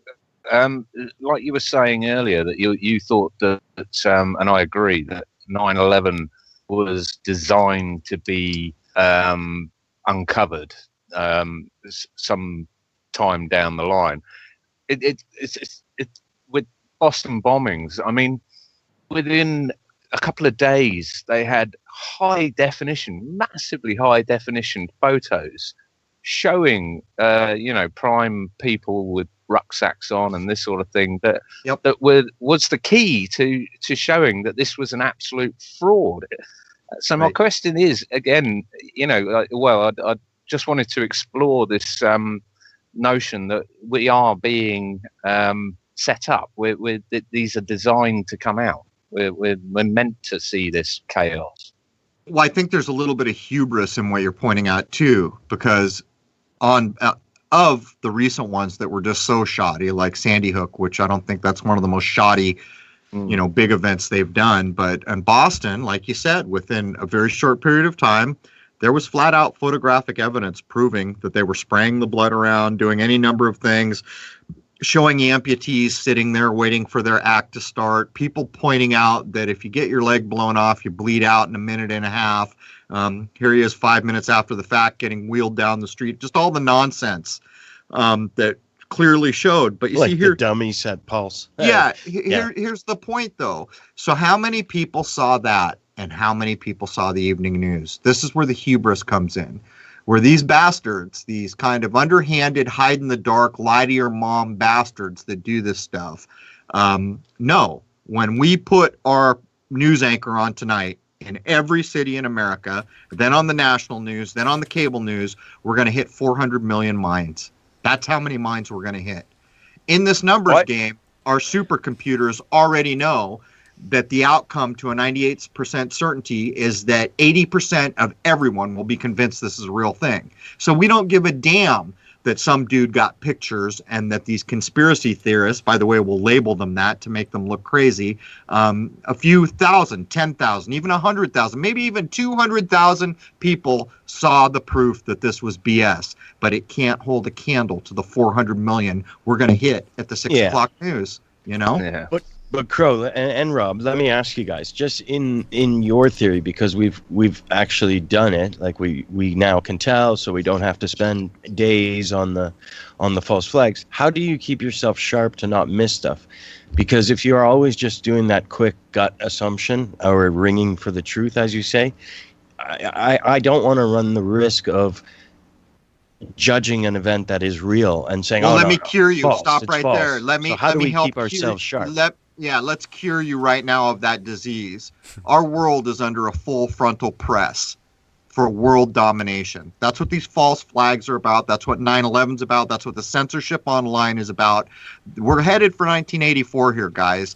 Like you were saying earlier, that you thought that and I agree, that 9/11 was designed to be uncovered some time down the line. It's with Boston bombings. I mean, within a couple of days, they had massively high definition photos showing, prime people with rucksacks on and this sort of thing that was the key to showing that this was an absolute fraud. So my question is, again, I just wanted to explore this notion that we are being set up. These are designed to come out. We're meant to see this chaos. Well, I think there's a little bit of hubris in what you're pointing out too, because of the recent ones that were just so shoddy, like Sandy Hook, which I don't think that's one of the most shoddy, big events they've done. But in Boston, like you said, within a very short period of time, there was flat out photographic evidence proving that they were spraying the blood around, doing any number of things, showing amputees sitting there waiting for their act to start, people pointing out that if you get your leg blown off, you bleed out in a minute and a half. Here he is 5 minutes after the fact getting wheeled down the street. Just all the nonsense that clearly showed. But you see here, the dummies at Pulse. Here's the point, though. So how many people saw that, and how many people saw the evening news? This is where the hubris comes in, where these bastards, these kind of underhanded, hide-in-the-dark, lie-to-your-mom bastards that do this stuff, no. When we put our news anchor on tonight, in every city in America, then on the national news, then on the cable news, we're going to hit 400 million minds. That's how many minds we're going to hit. In this numbers game, our supercomputers already know that the outcome to a 98% certainty is that 80% of everyone will be convinced this is a real thing. So we don't give a damn that some dude got pictures, and that these conspiracy theorists, by the way, we'll label them that to make them look crazy, a few thousand, 10,000, even 100,000, maybe even 200,000 people saw the proof that this was BS, but it can't hold a candle to the 400 million we're going to hit at the 6 o'clock news. You know? Yeah. But Crow and Rob, let me ask you guys, just in your theory, because we've actually done it, like we now can tell, so we don't have to spend days on the false flags. How do you keep yourself sharp to not miss stuff? Because if you're always just doing that quick gut assumption or ringing for the truth, as you say, I don't want to run the risk of judging an event that is real and saying, well, "Oh, let no, me cure you. false, Stop it's right false." there. Let me. So how let do me we help keep ourselves cure, sharp? Let's cure you right now of that disease. Our world is under a full frontal press for world domination. That's what these false flags are about. That's what 9/11's about. That's what the censorship online is about. We're headed for 1984 here, guys.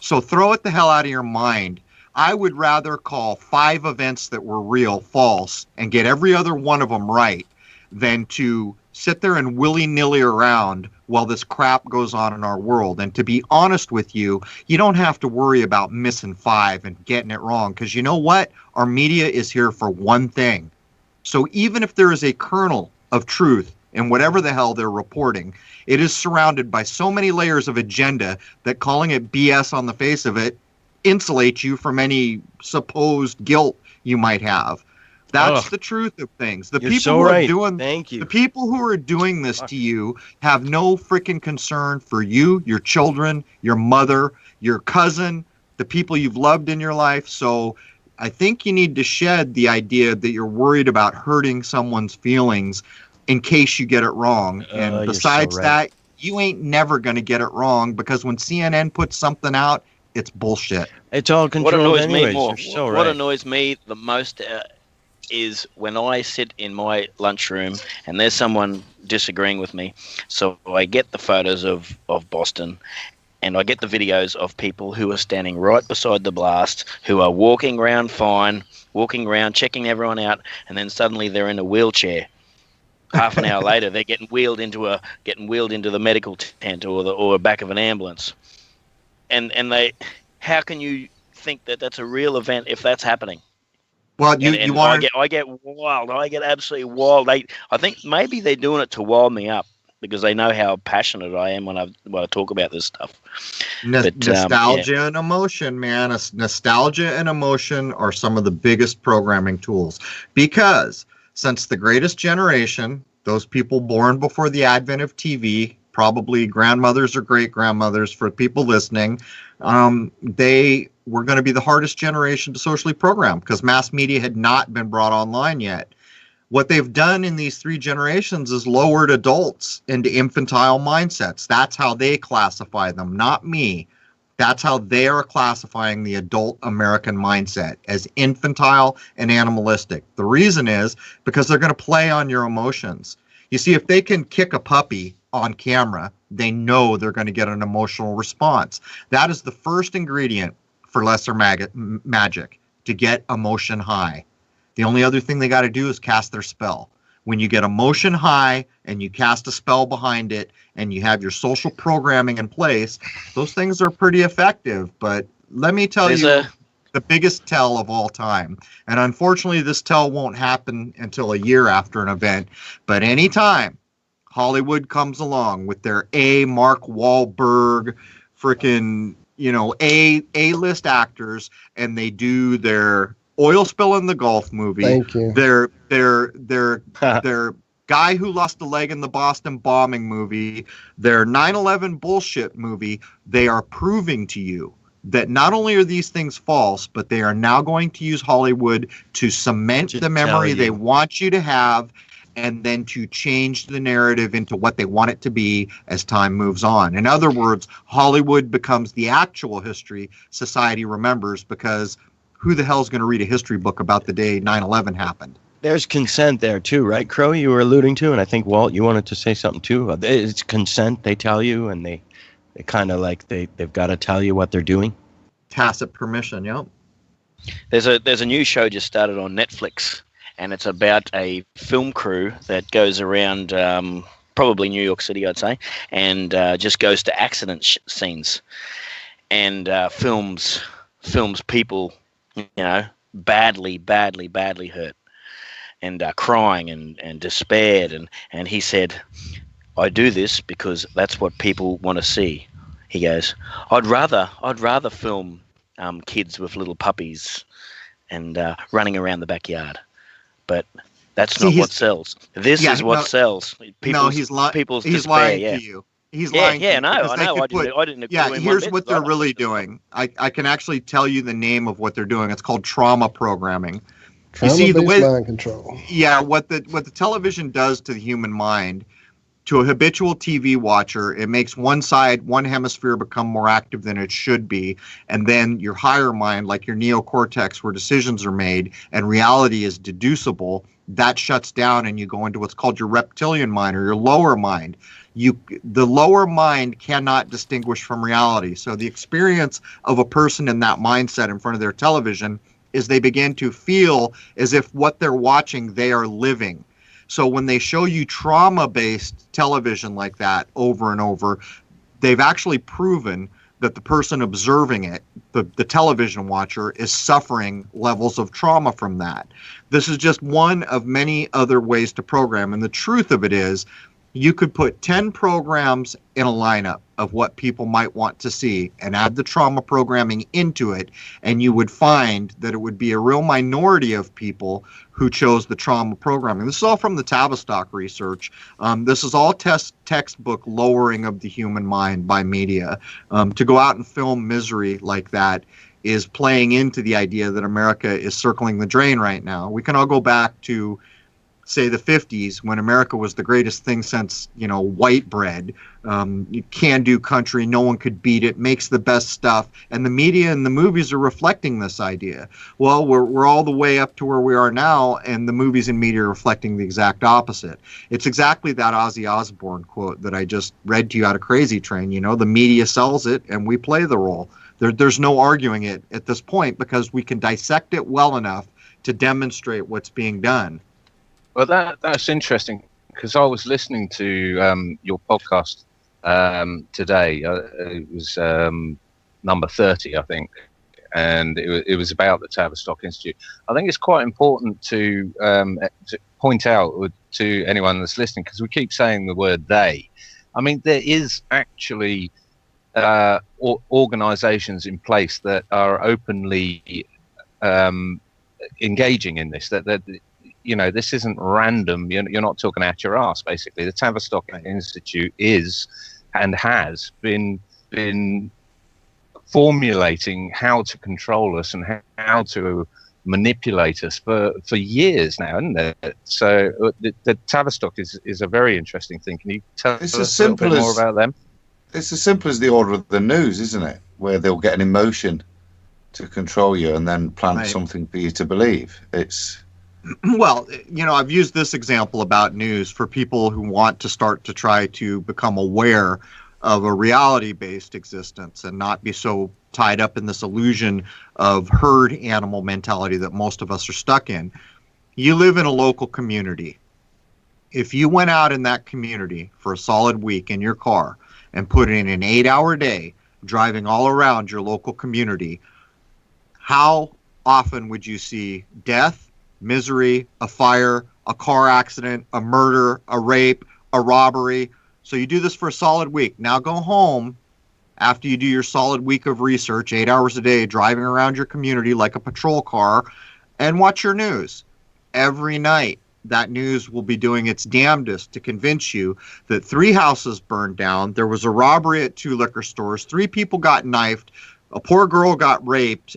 So throw it the hell out of your mind. I would rather call 5 events that were real false and get every other one of them right than to sit there and willy-nilly around while this crap goes on in our world. And to be honest with you, you don't have to worry about missing 5 and getting it wrong, because you know what? Our media is here for one thing. So even if there is a kernel of truth in whatever the hell they're reporting, it is surrounded by so many layers of agenda that calling it BS on the face of it insulates you from any supposed guilt you might have. That's the truth of things. The people who are doing the people who are doing this to you have no freaking concern for you, your children, your mother, your cousin, the people you've loved in your life. So I think you need to shed the idea that you're worried about hurting someone's feelings in case you get it wrong. And besides that, you ain't never going to get it wrong, because when CNN puts something out, it's bullshit. It's all controlled anyways. What annoys me the most is when I sit in my lunchroom and there's someone disagreeing with me. So I get the photos of Boston, and I get the videos of people who are standing right beside the blast, who are walking around fine, walking around, checking everyone out, and then suddenly they're in a wheelchair. Half an hour later, they're getting wheeled into the medical tent or the back of an ambulance. And they, how can you think that that's a real event if that's happening? Well, you want I get wild. I get absolutely wild. I think maybe they're doing it to wild me up, because they know how passionate I am when I talk about this stuff. Nostalgia and emotion, man. Nostalgia and emotion are some of the biggest programming tools, because since the greatest generation, those people born before the advent of TV, probably grandmothers or great-grandmothers for people listening, they were going to be the hardest generation to socially program, because mass media had not been brought online yet. What they've done in these 3 generations is lowered adults into infantile mindsets. That's how they classify them, not me. That's how they are classifying the adult American mindset, as infantile and animalistic. The reason is because they're going to play on your emotions. You see, if they can kick a puppy on camera, they know they're going to get an emotional response. That is the first ingredient for lesser magic, to get emotion high. The only other thing they got to do is cast their spell. When you get emotion high and you cast a spell behind it and you have your social programming in place, those things are pretty effective. But let me tell you, the biggest tell of all time, and unfortunately this tell won't happen until a year after an event, but anytime Hollywood comes along with their Mark Wahlberg, freaking, A-list actors, and they do their oil spill in the Gulf movie. Thank you. Their guy who lost a leg in the Boston bombing movie, their 9/11 bullshit movie, they are proving to you that not only are these things false, but they are now going to use Hollywood to cement the memory they want you to have, and then to change the narrative into what they want it to be as time moves on. In other words, Hollywood becomes the actual history society remembers, because who the hell is going to read a history book about the day 9/11 happened? There's consent there too, right, Crow? You were alluding to, and I think, Walt, you wanted to say something too. It's consent. They tell you, and they kind of like they've got to tell you what they're doing. Tacit permission, yep. There's a new show just started on Netflix, and it's about a film crew that goes around probably New York City, I'd say, and just goes to accident scenes and films people, badly hurt and crying and despaired. And he said, I do this because that's what people want to see. He goes, I'd rather film kids with little puppies and running around the backyard, but that's not what sells. This is what sells. He's lying to you. He's lying to you. I know. I didn't agree. Yeah, here's what they're really doing. I can actually tell you the name of what they're doing. It's called trauma programming. Trauma-based mind control. Yeah, what the television does to the human mind, to a habitual TV watcher, it makes one hemisphere become more active than it should be, and then your higher mind, like your neocortex, where decisions are made and reality is deducible, that shuts down, and you go into what's called your reptilian mind or your lower mind. The lower mind cannot distinguish from reality. So the experience of a person in that mindset in front of their television is they begin to feel as if what they're watching, they are living. So when they show you trauma-based television like that over and over, they've actually proven that the person observing it, the television watcher, is suffering levels of trauma from that. This is just one of many other ways to program. And the truth of it is, you could put 10 programs in a lineup of what people might want to see and add the trauma programming into it, and you would find that it would be a real minority of people who chose the trauma programming. This is all from the Tavistock research. This is all textbook lowering of the human mind by media. To go out and film misery like that is playing into the idea that America is circling the drain right now. We can all go back to, say, the 50s, when America was the greatest thing since, white bread. Can-do country, no one could beat it, makes the best stuff, and the media and the movies are reflecting this idea. Well, we're all the way up to where we are now, and the movies and media are reflecting the exact opposite. It's exactly that Ozzy Osbourne quote that I just read to you out of Crazy Train. The media sells it, and we play the role. There's no arguing it at this point, because we can dissect it well enough to demonstrate what's being done. Well, that's interesting, because I was listening to your podcast today. It was number 30, I think, and it was about the Tavistock Institute. I think it's quite important to point out to anyone that's listening, because we keep saying the word they. I mean, there is actually organizations in place that are openly engaging in this, that this isn't random. You're not talking out your ass, basically. The Tavistock Institute is and has been formulating how to control us and how to manipulate us for years now, isn't it? So the Tavistock is a very interesting thing. Can you tell us a little bit more about them? It's as simple as the order of the news, isn't it? Where they'll get an emotion to control you and then plant something for you to believe. Well, I've used this example about news for people who want to start to try to become aware of a reality-based existence and not be so tied up in this illusion of herd animal mentality that most of us are stuck in. You live in a local community. If you went out in that community for a solid week in your car and put in an 8-hour day driving all around your local community, how often would you see death, misery, a fire, a car accident, a murder, a rape, a robbery? So you do this for a solid week. Now go home after you do your solid week of research, 8 hours a day, driving around your community like a patrol car, and watch your news. Every night, that news will be doing its damnedest to convince you that 3 houses burned down, there was a robbery at 2 liquor stores, 3 people got knifed, a poor girl got raped,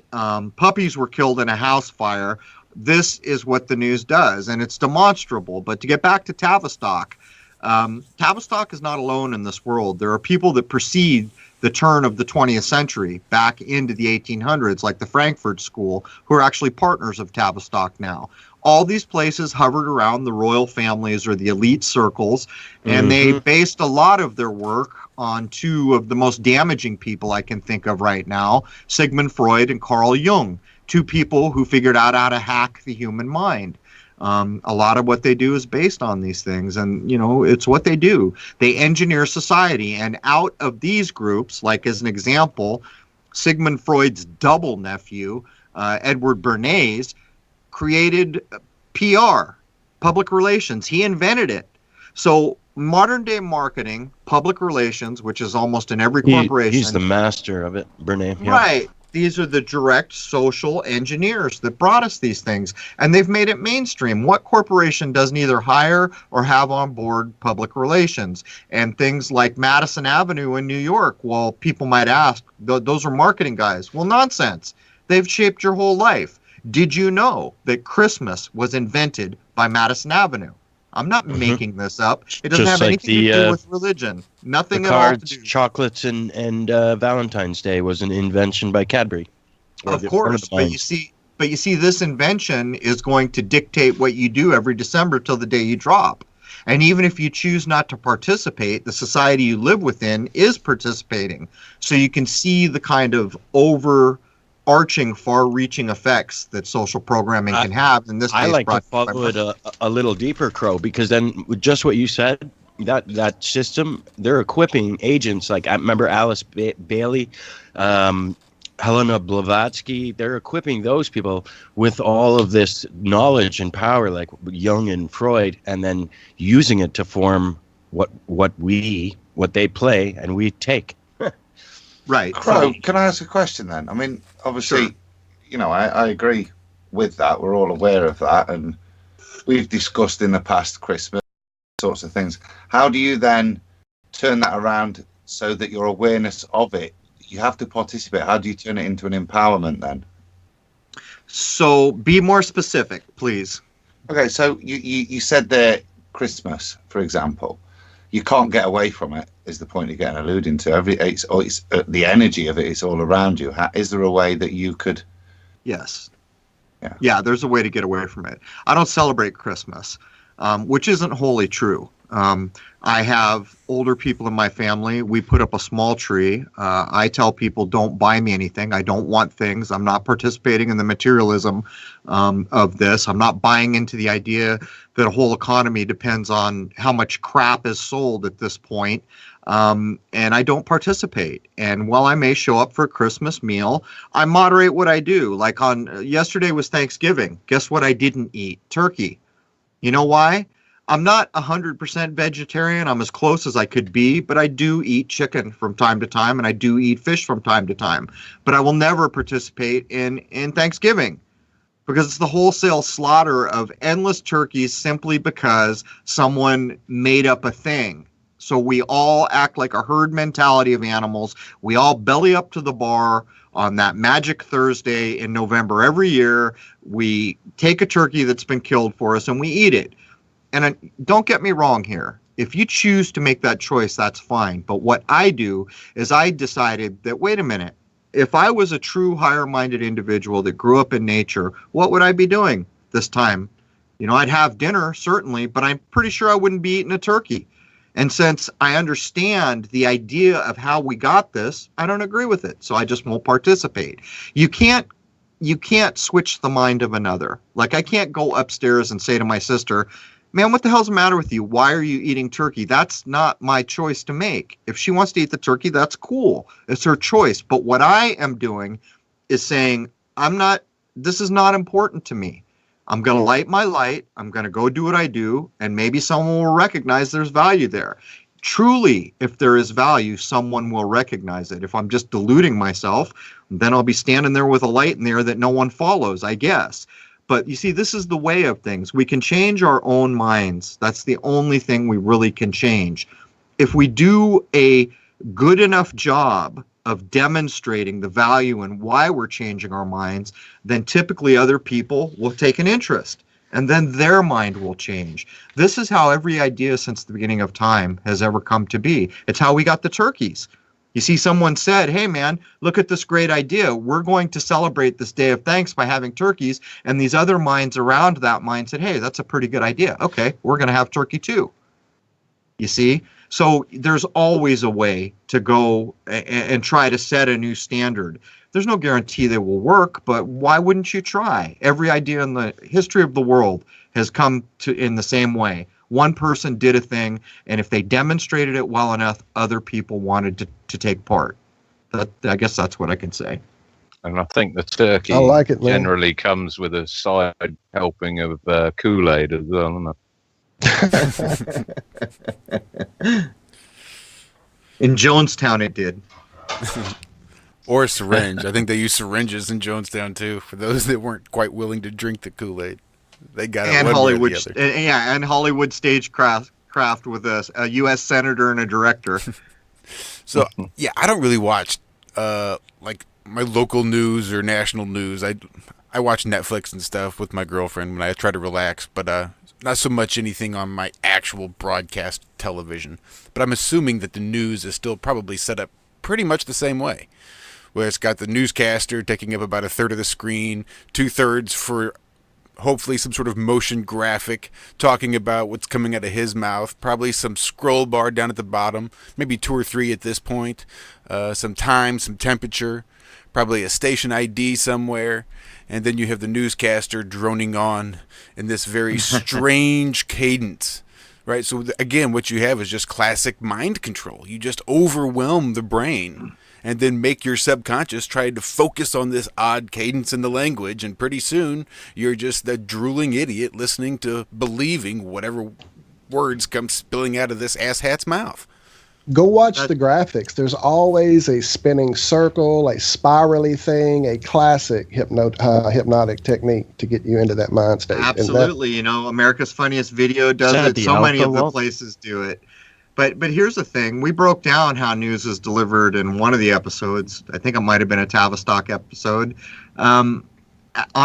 puppies were killed in a house fire. This is what the news does, and it's demonstrable. But to get back to Tavistock, Tavistock is not alone in this world. There are people that precede the turn of the 20th century back into the 1800s, like the Frankfurt School, who are actually partners of Tavistock now. All these places hovered around the royal families or the elite circles, and they based a lot of their work on 2 of the most damaging people I can think of right now, Sigmund Freud and Carl Jung, 2 people who figured out how to hack the human mind. A lot of what they do is based on these things, and it's what they do. They engineer society, and out of these groups, like as an example, Sigmund Freud's double nephew, Edward Bernays, created PR, public relations. He invented it. So modern day marketing, public relations, which is almost in every corporation. He's the master of it, Bernay. Yeah. Right. These are the direct social engineers that brought us these things, and they've made it mainstream. What corporation doesn't either hire or have on board public relations? And things like Madison Avenue in New York, well, people might ask, those are marketing guys. Well, nonsense. They've shaped your whole life. Did you know that Christmas was invented by Madison Avenue? I'm not making this up. It doesn't Just have like anything to do with religion. Nothing the at all cards, to do. chocolates, and Valentine's Day was an invention by Cadbury. Of course, but you see, this invention is going to dictate what you do every December till the day you drop. And even if you choose not to participate, the society you live within is participating. So you can see the kind of overarching, far-reaching effects that social programming can have. In this case, I like to follow it a little deeper, Crow, because then with just what you said, that system, they're equipping agents like, I remember Alice Bailey, Helena Blavatsky, they're equipping those people with all of this knowledge and power, like Jung and Freud, and then using it to form what they play and we take. Right. Crow, can I ask a question then? I mean, obviously, Sure. I agree with that. We're all aware of that, and we've discussed in the past Christmas sorts of things. How do you then turn that around so that your awareness of it, you have to participate? How do you turn it into an empowerment then? So be more specific, please. Okay, so you said there Christmas, for example. You can't get away from it, is the point you're getting alluding to. It's the energy of it is all around you. Is there a way that you could? Yes. Yeah. Yeah, there's a way to get away from it. I don't celebrate Christmas, which isn't wholly true. I have older people in my family. We put up a small tree. I tell people, don't buy me anything. I don't want things. I'm not participating in the materialism of this. I'm not buying into the idea that a whole economy depends on how much crap is sold at this point. And I don't participate. And while I may show up for a Christmas meal, I moderate what I do. Like yesterday was Thanksgiving. Guess what I didn't eat? Turkey. You know why? I'm not 100% vegetarian. I'm as close as I could be, but I do eat chicken from time to time, and I do eat fish from time to time. But I will never participate in Thanksgiving because it's the wholesale slaughter of endless turkeys simply because someone made up a thing. So we all act like a herd mentality of animals. We all belly up to the bar on that magic Thursday in November every year. We take a turkey that's been killed for us and we eat it. And don't get me wrong here. If you choose to make that choice, that's fine. But what I do is I decided that, wait a minute, if I was a true higher-minded individual that grew up in nature, what would I be doing this time? You know, I'd have dinner, certainly, but I'm pretty sure I wouldn't be eating a turkey. And since I understand the idea of how we got this, I don't agree with it. So I just won't participate. You can't switch the mind of another. Like, I can't go upstairs and say to my sister, man, what the hell's the matter with you? Why are you eating turkey? That's not my choice to make. If she wants to eat the turkey, that's cool. It's her choice. But what I am doing is saying, this is not important to me. I'm going to light my light. I'm going to go do what I do. And maybe someone will recognize there's value there. Truly, if there is value, someone will recognize it. If I'm just deluding myself, then I'll be standing there with a light in there that no one follows, I guess. But you see, this is the way of things. We can change our own minds. That's the only thing we really can change. If we do a good enough job of demonstrating the value and why we're changing our minds, then typically other people will take an interest, and then their mind will change. This is how every idea since the beginning of time has ever come to be. It's how we got the turkeys. You see, someone said, hey, man, look at this great idea. We're going to celebrate this day of thanks by having turkeys. And these other minds around that mind said, hey, that's a pretty good idea. Okay, we're going to have turkey too. You see? So there's always a way to go and try to set a new standard. There's no guarantee they will work, but why wouldn't you try? Every idea in the history of the world has come to in the same way. One person did a thing, and if they demonstrated it well enough, other people wanted to take part. I guess that's what I can say. And I think the turkey I like it, man. generally comes with a side helping of Kool-Aid as well, doesn't it? In Jonestown, it did. Or a syringe. I think they use syringes in Jonestown too. For those that weren't quite willing to drink the Kool-Aid, they got it one Hollywood, way or the other. and Hollywood stagecraft with a U.S. senator and a director. So yeah, I don't really watch like my local news or national news. I watch Netflix and stuff with my girlfriend when I try to relax, but not so much anything on my actual broadcast television. But I'm assuming that the news is still probably set up pretty much the same way, where it's got the newscaster taking up about a third of the screen, 2/3 for hopefully some sort of motion graphic talking about what's coming out of his mouth, probably some scroll bar down at the bottom, maybe 2 or 3 at this point, some time, some temperature, probably a station ID somewhere, and then you have the newscaster droning on in this very strange cadence. Right, so again, what you have is just classic mind control. You just overwhelm the brain and then make your subconscious try to focus on this odd cadence in the language, and pretty soon you're just the drooling idiot listening to believing whatever words come spilling out of this asshat's mouth. Go watch the graphics. There's always a spinning circle, a spirally thing, a classic hypnotic technique to get you into that mind state. Absolutely. America's Funniest Video does it. So many of the places do it. But here's the thing. We broke down how news is delivered in one of the episodes. I think it might have been a Tavistock episode. On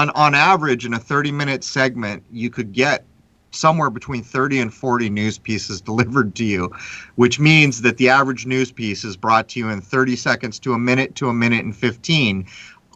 average, in a 30-minute segment, you could get somewhere between 30 and 40 news pieces delivered to you, which means that the average news piece is brought to you in 30 seconds to a minute and 15.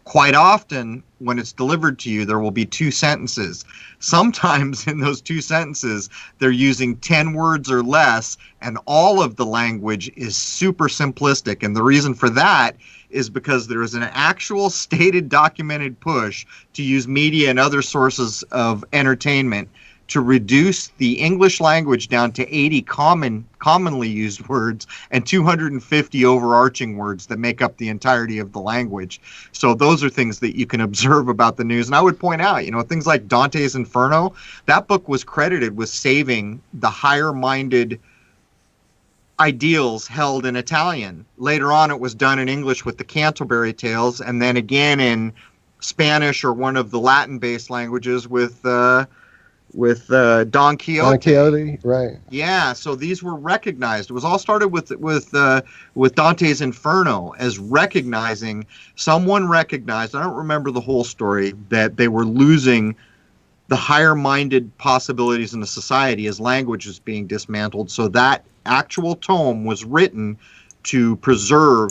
Quite often, when it's delivered to you, there will be 2 sentences. Sometimes in those 2 sentences, they're using 10 words or less, and all of the language is super simplistic. And the reason for that is because there is an actual stated documented push to use media and other sources of entertainment to reduce the English language down to 80 commonly used words and 250 overarching words that make up the entirety of the language. So those are things that you can observe about the news. And I would point out, things like Dante's Inferno, that book was credited with saving the higher-minded ideals held in Italian. Later on, it was done in English with the Canterbury Tales, and then again in Spanish or one of the Latin-based languages with Don Quixote. Don Quixote, right? Yeah, so these were recognized. It was all started with Dante's Inferno as recognizing. Someone recognized. I don't remember the whole story, that they were losing the higher-minded possibilities in the society as language was being dismantled. So that actual tome was written to preserve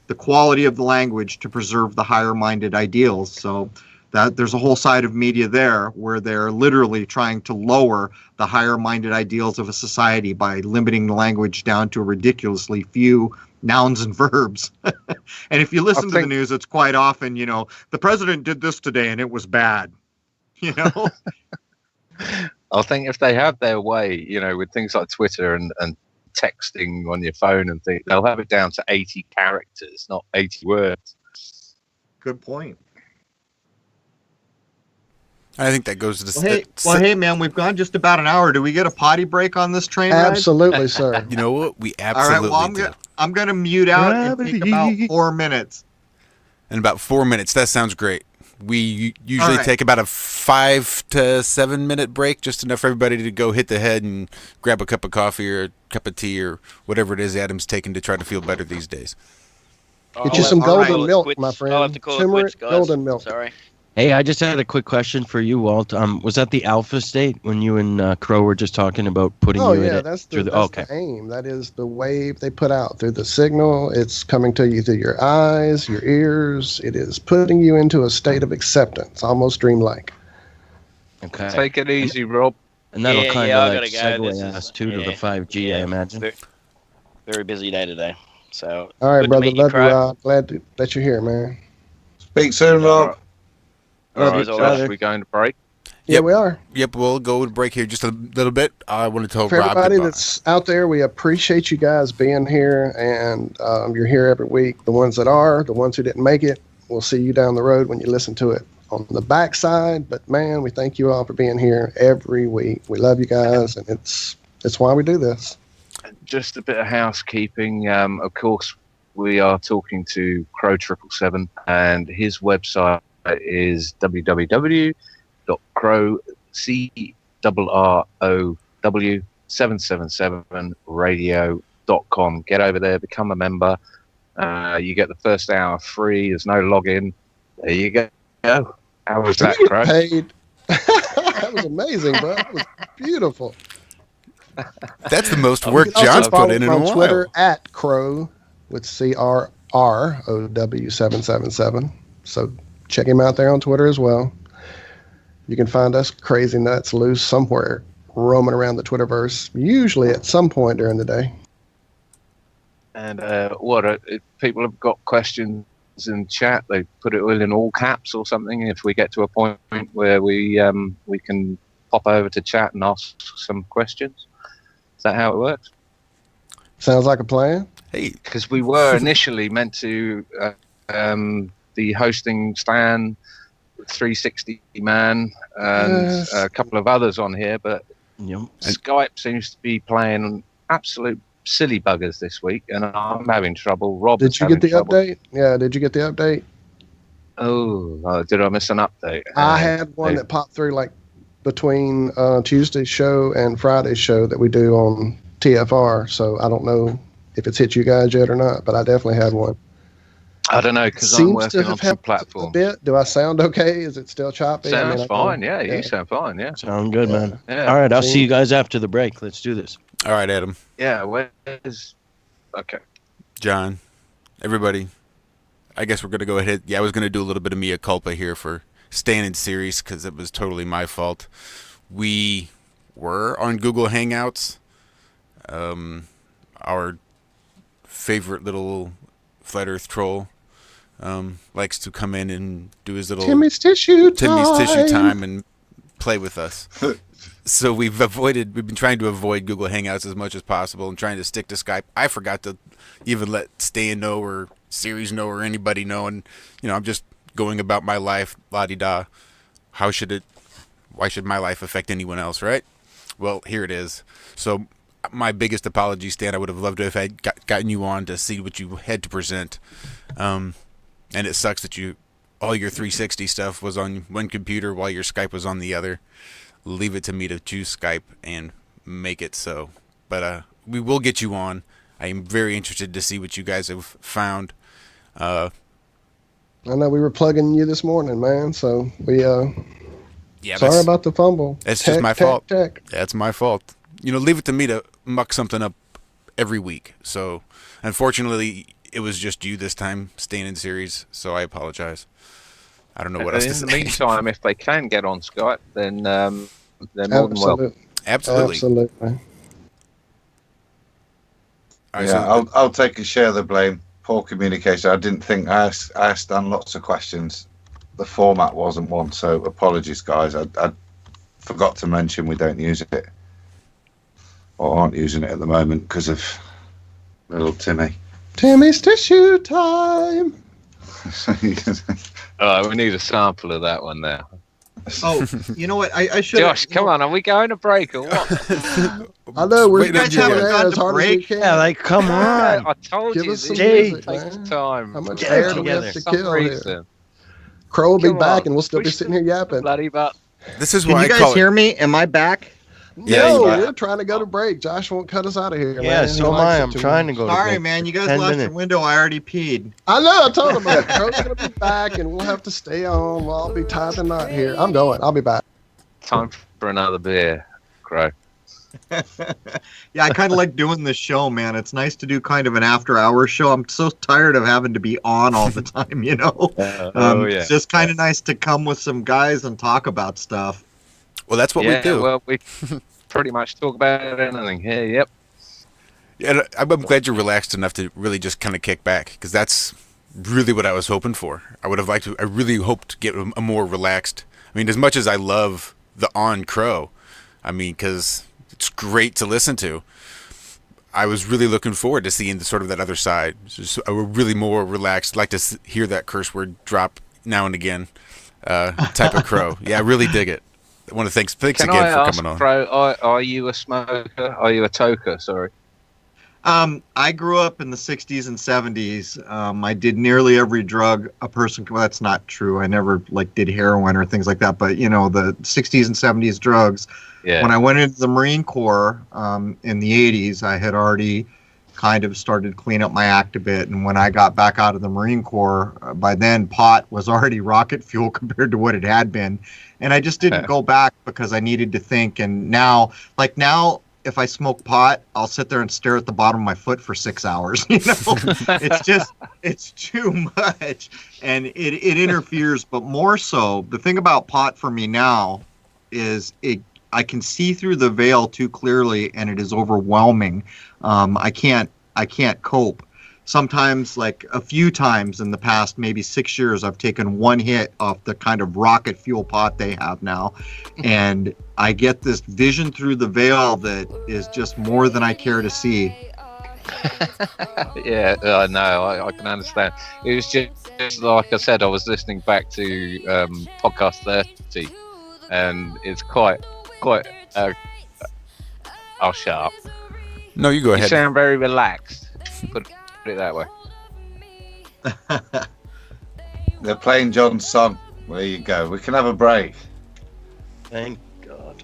the quality of the language, to preserve the higher-minded ideals. So that there's a whole side of media there where they're literally trying to lower the higher-minded ideals of a society by limiting the language down to ridiculously few nouns and verbs. And if you listen to the news, it's quite often, the president did this today and it was bad. I think if they have their way, with things like Twitter and texting on your phone and things, they'll have it down to 80 characters, not 80 words. Good point. I think that goes to the... Hey, man, we've gone just about an hour. Do we get a potty break on this train ride? Absolutely, sir. You know what? We absolutely All right, well, I'm going to mute out and take about 4 minutes. In about 4 minutes. That sounds great. We usually take about a 5 to 7 minute break, just enough for everybody to go hit the head and grab a cup of coffee or a cup of tea or whatever it is Adam's taking to try to feel better these days. Get you some golden milk, my friend. I'll have to call Turmeric, it quits, guys. golden milk. Sorry. Hey, I just had a quick question for you, Walt. Was that the alpha state when you and Crrow were just talking about putting you in it? That's the aim. That is the wave they put out through the signal. It's coming to you through your eyes, your ears. It is putting you into a state of acceptance, almost dreamlike. Okay. Take it easy, Rob. And that'll kind of like segue us to the 5G, I imagine. Very busy day today. So. All right, good brother. to meet you, Love you, Crrow. Rob. Glad that you're here, man. Speak soon, Rob. All right, Josh, we going to break? Yeah, we are. Yep, we'll go to break here just a little bit. I want to tell For Rob everybody goodbye. that's out there, we appreciate you guys being here, and you're here every week. The ones that are, the ones who didn't make it, we'll see you down the road when you listen to it on the backside. But man, we thank you all for being here every week. We love you guys, and it's why we do this. Just a bit of housekeeping. Of course, we are talking to Crrow777, and his website is www.Crrow777radio.com. Get over there, become a member. You get the first hour free. There's no login. There you go. How was that, Crow? Paid. That was amazing, bro. That was beautiful. That's the most work John's put in a while. Twitter at Crrow with CRROW777. So check him out there on Twitter as well. You can find us crazy nuts loose somewhere roaming around the Twitterverse, usually at some point during the day. And if people have got questions in chat, they put it all in all caps or something. If we get to a point where we can pop over to chat and ask some questions. Is that how it works? Sounds like a plan. Hey, because we were initially meant to be hosting Stan, 360 Man, and a couple of others on here, but Skype seems to be playing absolute silly buggers this week, and I'm having trouble. Rob, did you get the update? Yeah, did you get the update? Oh, did I miss an update? I had one that popped through like between Tuesday's show and Friday's show that we do on TFR, so I don't know if it's hit you guys yet or not, but I definitely had one. I don't know, because I'm working on some platform. A bit. Do I sound okay? Is it still choppy? Sounds fine, yeah. You sound fine, yeah. Sound good, man. Yeah. All right, I'll see you guys after the break. Let's do this. All right, Adam. Yeah, where's... Okay. John, everybody, I guess we're going to go ahead. Yeah, I was going to do a little bit of mea culpa here for staying in series because it was totally my fault. We were on Google Hangouts. Our favorite little Flat Earth troll likes to come in and do his little Timmy's tissue time and play with us. So we've been trying to avoid Google Hangouts as much as possible and trying to stick to Skype. I forgot to even let Stan know or Series know or anybody know, and I'm just going about my life, la-di-da. Why should my life affect anyone else, right? Well, here it is. So my biggest apology, Stan. I would have loved to have gotten you on to see what you had to present. And it sucks that all your 360 stuff was on one computer while your Skype was on the other. Leave it to me to choose Skype and make it so. But we will get you on. I am very interested to see what you guys have found. I know we were plugging you this morning, man. So we sorry about the fumble. That's just my fault. That's my fault. Leave it to me to muck something up every week. So unfortunately, it was just you this time staying in series. So I apologize. I don't know what else to say. In the meantime, if they can get on Skype, then they're more than welcome. Absolutely. Right, yeah, I'll take a share of the blame. Poor communication. I didn't think I asked Dan lots of questions. The format wasn't one, so apologies, guys. I forgot to mention we don't use it, or aren't using it at the moment because of little Timmy. Timmy's tissue time. We need a sample of that one now. Oh, you know what? I should. Josh, come on. Are we going to break or what? I know we're you guys haven't gone to break. Yeah, come on. I told Give you. us some It music, takes man. time. How much Get air it do we have to For some kill here? reason. Crow will be Come back, on, and we'll still be push sitting here yapping. Bloody butt. This is Can why you I guys call hear me? Am I back? Yeah, No, you- we're trying to go to break. Josh won't cut us out of here. Yeah, man. so He am likes I. it I'm too trying much. to go to Sorry, break. man. You guys 10 left minutes. your window. I already peed. I know. I told him that. Crow's going to be back, and we'll have to stay on. We'll all be tied the knot here. I'm going. I'll be back. Time for another beer, Crow. Yeah, I kind of like doing this show, man. It's nice to do kind of an after-hours show. I'm so tired of having to be on all the time, It's just kind of nice to come with some guys and talk about stuff. Well, that's what we do. Well, we pretty much talk about anything here. Yep. Yeah, I'm glad you're relaxed enough to really just kind of kick back, because that's really what I was hoping for. I really hoped to get a more relaxed. I mean, as much as I love the On Crow, because it's great to listen to, I was really looking forward to seeing that other side. Just really more relaxed. Like to hear that curse word drop now and again. type of crow. Yeah, I really dig it. I want to thanks Can again I for ask, coming on. Crow, are you a smoker? Are you a toker? Sorry. I grew up in the 60s and 70s. I did nearly every drug a person. Well, that's not true. I never did heroin or things like that. But the 60s and 70s drugs. Yeah. When I went into the Marine Corps in the 80s, I had already kind of started to clean up my act a bit. And when I got back out of the Marine Corps, by then pot was already rocket fuel compared to what it had been. And I just didn't go back because I needed to think. And now, if I smoke pot, I'll sit there and stare at the bottom of my foot for 6 hours. It's too much, and it interferes. But more so, the thing about pot for me now is I can see through the veil too clearly, and it is overwhelming. I can't cope. Sometimes, a few times in the past, maybe 6 years, I've taken one hit off the kind of rocket fuel pot they have now. And I get this vision through the veil that is just more than I care to see. Yeah, I know. I can understand. It was just like I said, I was listening back to podcast 30, and it's quite. I'll shut up. No, you go You ahead. sound very relaxed. Put it that way. They're playing John's song. There you go. We can have a break. Thank God.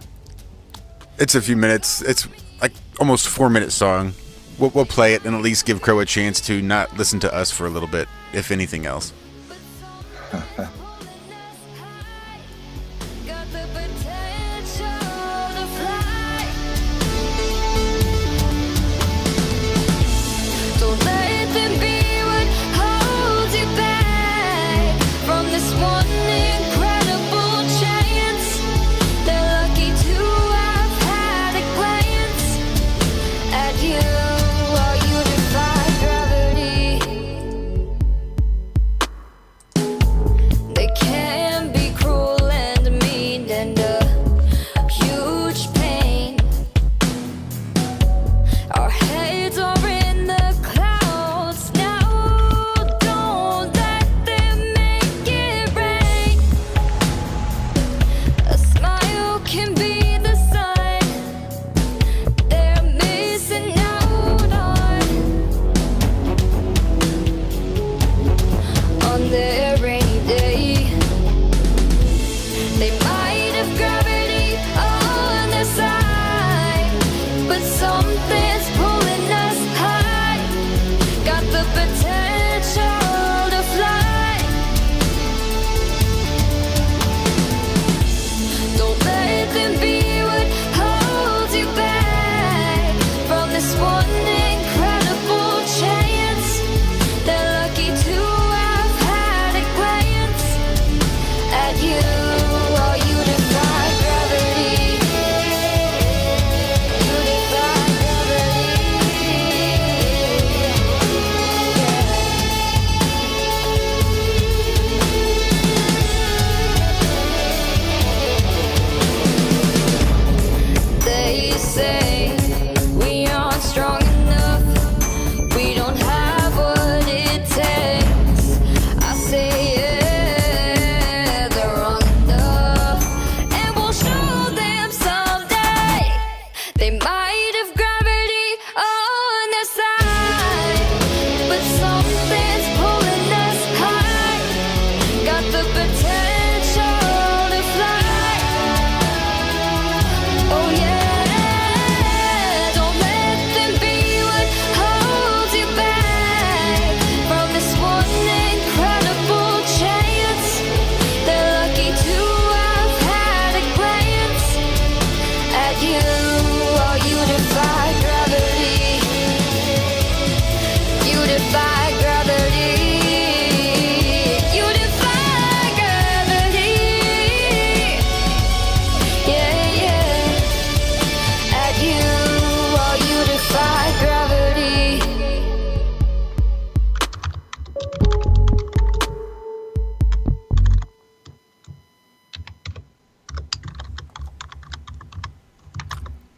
It's a few minutes. It's like almost 4-minute song. We'll play it and at least give Crow a chance to not listen to us for a little bit, if anything else.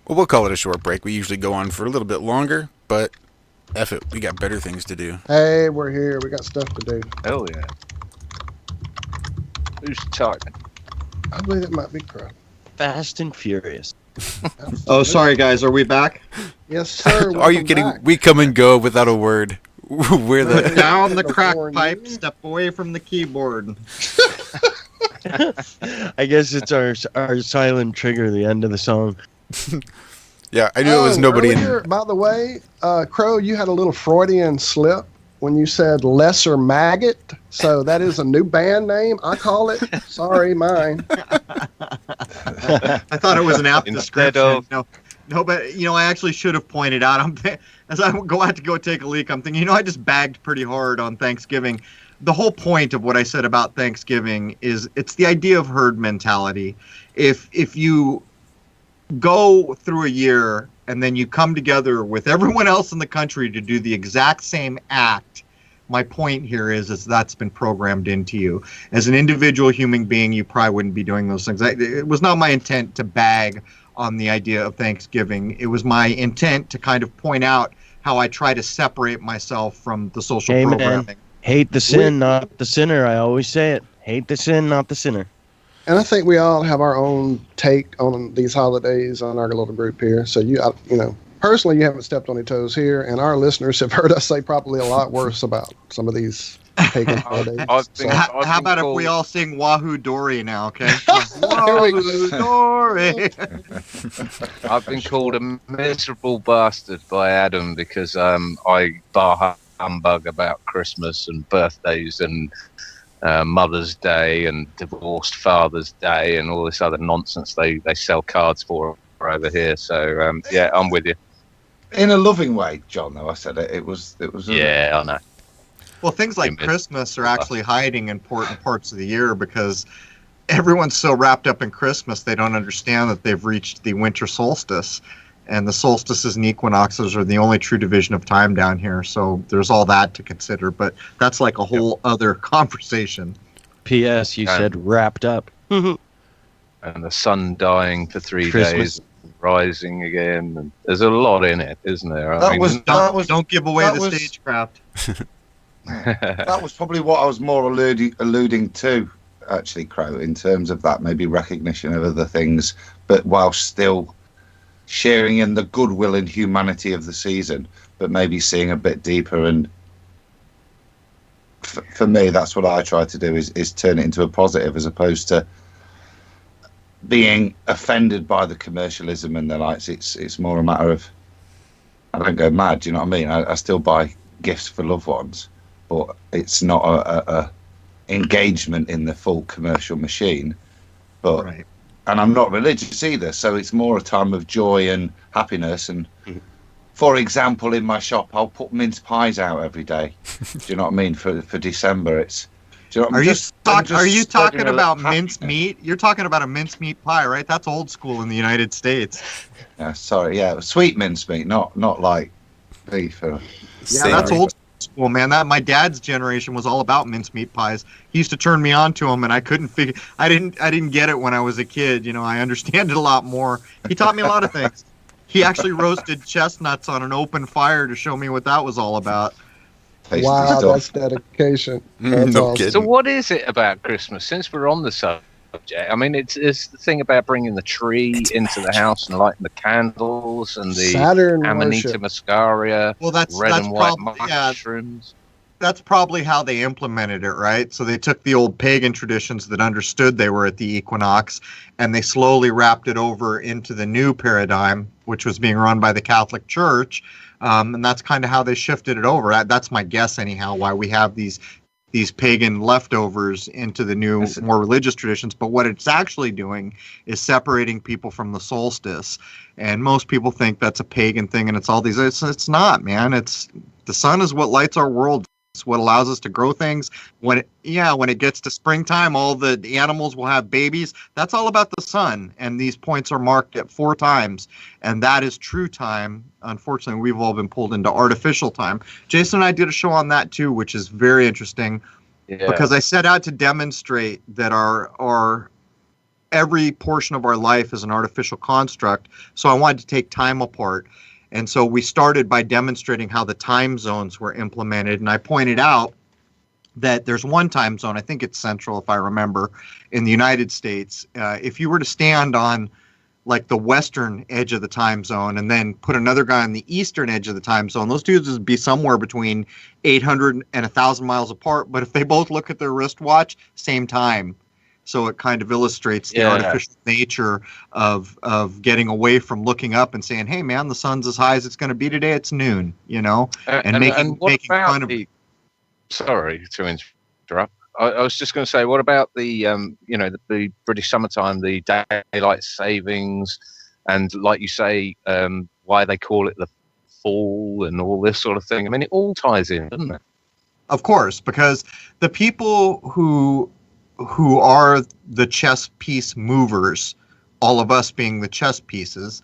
Well, we'll call it a short break. We usually go on for a little bit longer, but F it, we got better things to do. Hey, we're here. We got stuff to do. Oh, yeah. Who's typing? I believe it might be Crrow. Fast and Furious. Oh, sorry guys, are we back? Yes, sir. Are you welcome kidding? back. We come and go without a word. We're Put the down the crack Warn pipe, you. step away from the keyboard. I guess it's our silent trigger, the end of the song. yeah. I knew it was nobody earlier, in. By the way, Crrow, you had a little Freudian slip when you said Lesser Maggot. So that is a new band name. I call it. Sorry, mine. I thought it was an apt Instead description. of- No, but I actually should have pointed out. As I go out to go take a leak, I'm thinking, I just bagged pretty hard on Thanksgiving. The whole point of what I said about Thanksgiving is it's the idea of herd mentality. If you go through a year and then you come together with everyone else in the country to do the exact same act, my point here is that's been programmed into you. As an individual human being, you probably wouldn't be doing those things. It was not my intent to bag on the idea of Thanksgiving. It was my intent to kind of point out how I try to separate myself from the social Amen. programming. Hate the sin, not the sinner. I always say it. Hate the sin, not the sinner. And I think we all have our own take on these holidays on our little group here. So personally, you haven't stepped on any toes here, and our listeners have heard us say probably a lot worse about some of these pagan holidays. How about if we all sing Wahoo Dory now, okay? Here we go. Wahoo Dory. I've been called a miserable bastard by Adam because I bar humbug about Christmas and birthdays and Mother's Day and Divorced Father's Day and all this other nonsense they sell cards for over here. So yeah, I'm with you. In a loving way, John. Though I said it was. Yeah, I know. Well, things like Christmas are actually hiding important parts of the year because everyone's so wrapped up in Christmas they don't understand that they've reached the winter solstice. And the solstices and equinoxes are the only true division of time down here. So there's all that to consider. But that's like a whole other conversation. P.S. You said wrapped up. And the sun dying for 3 Christmas. days, rising again. And there's a lot in it, isn't there? Don't give away the stagecraft. That was probably what I was more alluding to, actually, Crrow, in terms of that maybe recognition of other things, but while still sharing in the goodwill and humanity of the season, but maybe seeing a bit deeper. And for me, that's what I try to do is turn it into a positive as opposed to being offended by the commercialism and the lights. It's more a matter of, I don't go mad, do you know what I mean? I still buy gifts for loved ones, but it's not a engagement in the full commercial machine. But Right. And I'm not religious either, so it's more a time of joy and happiness. And for example, in my shop, I'll put mince pies out every day. Do you know what I mean? For December, it's. Do you know what Are you talking about happiness. mince meat? You're talking about a mince meat pie, right? That's old school in the United States. Yeah, sorry, yeah, sweet mince meat, not like beef. Yeah, that's old school, man. That my dad's generation was all about mincemeat pies. He used to turn me on to them, and I couldn't figure. I didn't get it when I was a kid. I understand it a lot more. He taught me a lot of things. He actually roasted chestnuts on an open fire to show me what that was all about. Tasty Wow, stuff. that's dedication. That's No awesome. kidding. So what is it about Christmas? Since we're on the subject, I mean, it's the thing about bringing the tree into the house and lighting the candles and the Saturn Amanita worship. muscaria, Well, that's red and white probably mushrooms. that's probably how they implemented it, right? So they took the old pagan traditions that understood they were at the equinox, and they slowly wrapped it over into the new paradigm, which was being run by the Catholic Church, and that's kind of how they shifted it over. That's my guess, anyhow, why we have these pagan leftovers into the new, more religious traditions. But what it's actually doing is separating people from the solstice. And most people think that's a pagan thing, and it's all these. It's not, man. It's the sun is what lights our world. It's what allows us to grow things. When it gets to springtime, all the animals will have babies. That's all about the sun. And these points are marked at 4 times, and that is true time. Unfortunately, we've all been pulled into artificial time. Jason and I did a show on that too, which is very interesting, because I set out to demonstrate that our every portion of our life is an artificial construct. So I wanted to take time apart. And so we started by demonstrating how the time zones were implemented. And I pointed out that there's one time zone, I think it's central if I remember, in the United States. If you were to stand on like the western edge of the time zone and then put another guy on the eastern edge of the time zone, those dudes would be somewhere between 800 and 1,000 miles apart. But if they both look at their wristwatch, same time. So it kind of illustrates the artificial nature of getting away from looking up and saying, hey, man, the sun's as high as it's going to be today. It's noon, you know, and making fun of it. Sorry to interrupt. I was just going to say, what about the the British summertime, the daylight savings, and like you say, why they call it the fall and all this sort of thing? I mean, it all ties in, doesn't it? Of course, because the people who are the chess piece movers, all of us being the chess pieces,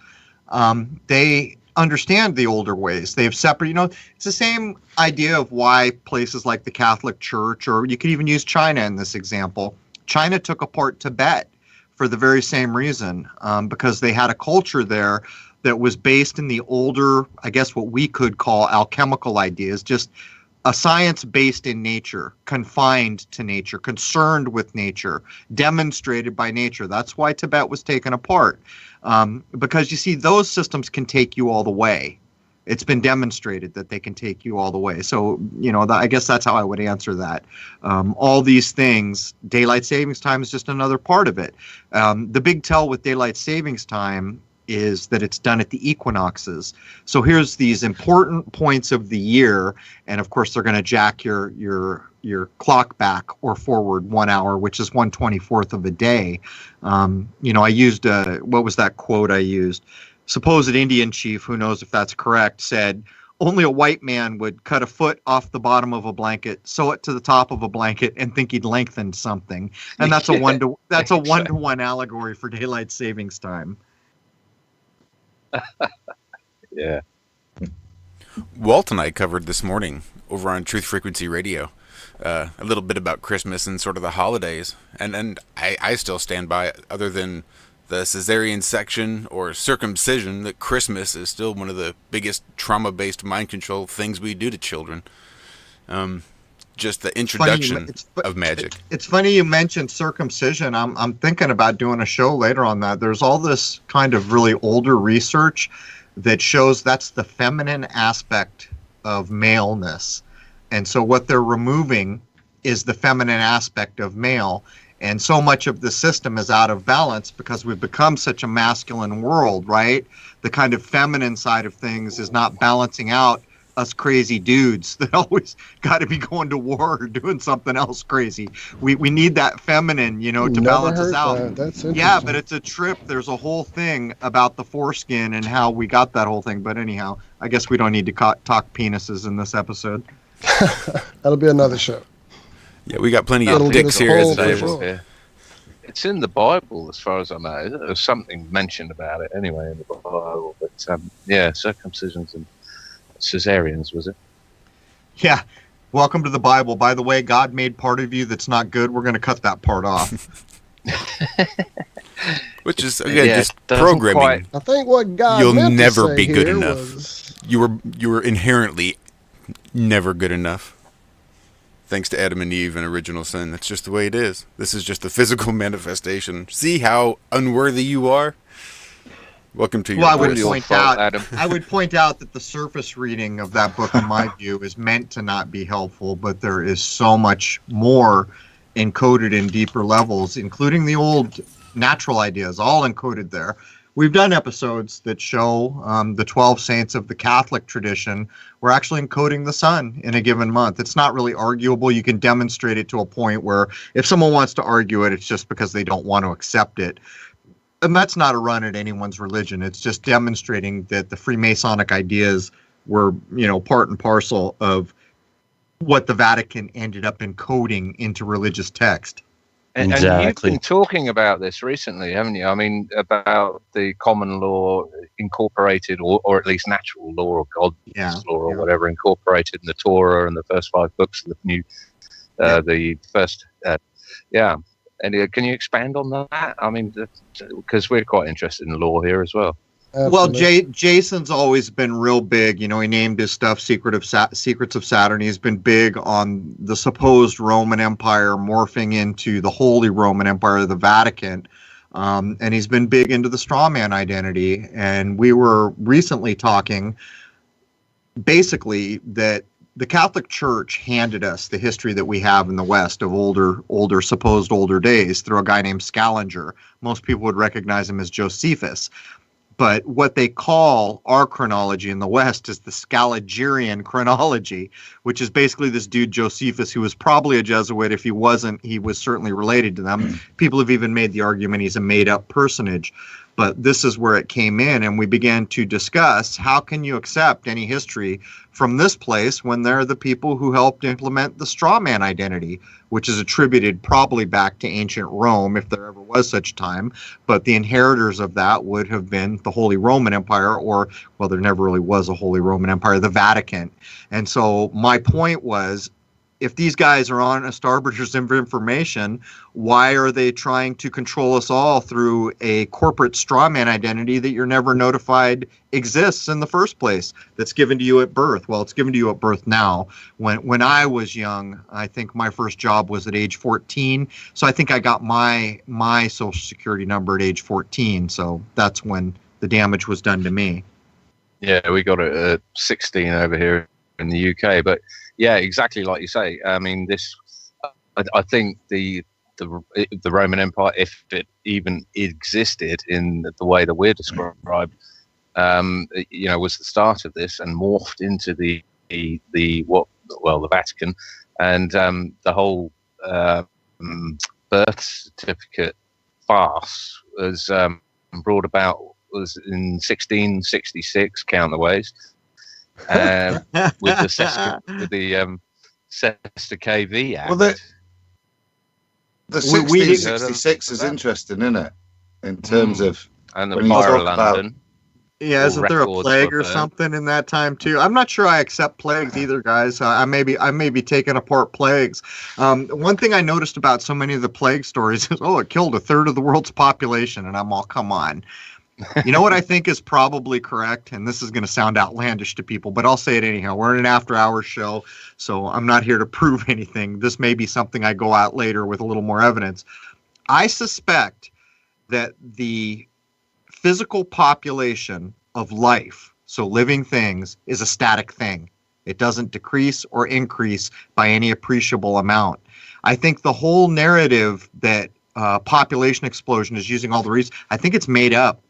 they understand the older ways. They've separate, it's the same idea of why places like the Catholic Church, or you could even use China in this example. China took apart Tibet for the very same reason, because they had a culture there that was based in the older, I guess what we could call alchemical ideas, just a science based in nature, confined to nature, concerned with nature, demonstrated by nature. That's why Tibet was taken apart. Because you see, those systems can take you all the way. It's been demonstrated that they can take you all the way. So, I guess that's how I would answer that. All these things, daylight savings time is just another part of it. The big tell with daylight savings time is that it's done at the equinoxes. So here's these important points of the year, and of course they're going to jack your clock back or forward 1 hour, which is 1/24th of a day. I used what was that quote I used? Supposed Indian chief, who knows if that's correct, said only a white man would cut a foot off the bottom of a blanket, sew it to the top of a blanket, and think he'd lengthened something. And that's a one-to-one allegory for daylight savings time. Yeah. Walt and I covered this morning over on Truth Frequency Radio a little bit about Christmas and sort of the holidays, and I still stand by it, other than the cesarean section or circumcision, that Christmas is still one of the biggest trauma-based mind control things we do to children. Just the introduction of magic. It's funny you mentioned circumcision. I'm thinking about doing a show later on that. There's all this kind of really older research that shows that's the feminine aspect of maleness. And so what they're removing is the feminine aspect of male. And so much of the system is out of balance because we've become such a masculine world, right? The kind of feminine side of things is not balancing out us crazy dudes that always got to be going to war or doing something else crazy. We need that feminine, to balance us out. That's yeah, but it's a trip. There's a whole thing about the foreskin and how we got that whole thing. But anyhow, I guess we don't need to talk penises in this episode. That'll be another show. Yeah, we got plenty of dicks here as a table. Yeah. It's in the Bible, as far as I know. There's something mentioned about it anyway in the Bible. But circumcisions and cesareans, was it? Yeah. Welcome to the Bible. By the way, God made part of you that's not good. We're going to cut that part off. Which is, again, just programming. I think what God You'll meant never to say be good here enough. was... You were inherently never good enough. Thanks to Adam and Eve and original sin. That's just the way it is. This is just the physical manifestation. See how unworthy you are? Welcome to your I would point out that the surface reading of that book, in my view, is meant to not be helpful, but there is so much more encoded in deeper levels, including the old natural ideas, all encoded there. We've done episodes that show the 12 saints of the Catholic tradition were actually encoding the sun in a given month. It's not really arguable. You can demonstrate it to a point where if someone wants to argue it, it's just because they don't want to accept it. And that's not a run at anyone's religion. It's just demonstrating that the Freemasonic ideas were, part and parcel of what the Vatican ended up encoding into religious text. And you've been talking about this recently, haven't you? I mean, about the common law incorporated, or at least natural law, or God's law, or whatever, incorporated in the Torah and the first 5 books of the new, the first, And can you expand on that? I mean, because we're quite interested in law here as well. Well, Absolutely. Jason's always been real big. He named his stuff Secrets of Saturn. He's been big on the supposed Roman Empire morphing into the Holy Roman Empire, the Vatican. And he's been big into the strawman identity. And we were recently talking basically that the Catholic Church handed us the history that we have in the West of supposed older days through a guy named Scaliger. Most people would recognize him as Josephus. But what they call our chronology in the West is the Scaligerian chronology, which is basically this dude Josephus, who was probably a Jesuit. If he wasn't, he was certainly related to them. People have even made the argument he's a made-up personage. But this is where it came in, and we began to discuss how can you accept any history from this place when they're the people who helped implement the straw man identity, which is attributed probably back to ancient Rome, if there ever was such time. But the inheritors of that would have been the Holy Roman Empire, or, well, there never really was a Holy Roman Empire, the Vatican. And so my point was, if these guys are honest arbiters of information, why are they trying to control us all through a corporate strawman identity that you're never notified exists in the first place, that's given to you at birth? Well, it's given to you at birth now. When I was young, I think my first job was at age 14. So I think I got my social security number at age 14. So that's when the damage was done to me. Yeah, we got it at 16 over here in the UK. But yeah, exactly like you say. I mean, I think the Roman Empire, if it even existed in the way that we're described, was the start of this and morphed into the Vatican, and the whole birth certificate farce was brought about was in 1666, count the ways. With the Sesta KV Act. Well, the 1666 is interesting, isn't it? In terms of and the when you Fire of talk about- London. Yeah, isn't there a records plague were or burnt. something in that time too? I'm not sure I accept plagues either, guys. I may be taking apart plagues. One thing I noticed about so many of the plague stories is, it killed a third of the world's population, and I'm all, come on. You know what I think is probably correct, and this is going to sound outlandish to people, but I'll say it anyhow. We're in an after-hours show, so I'm not here to prove anything. This may be something I go out later with a little more evidence. I suspect that the physical population of life, so living things, is a static thing. It doesn't decrease or increase by any appreciable amount. I think the whole narrative that population explosion is using all the reasons, I think it's made up.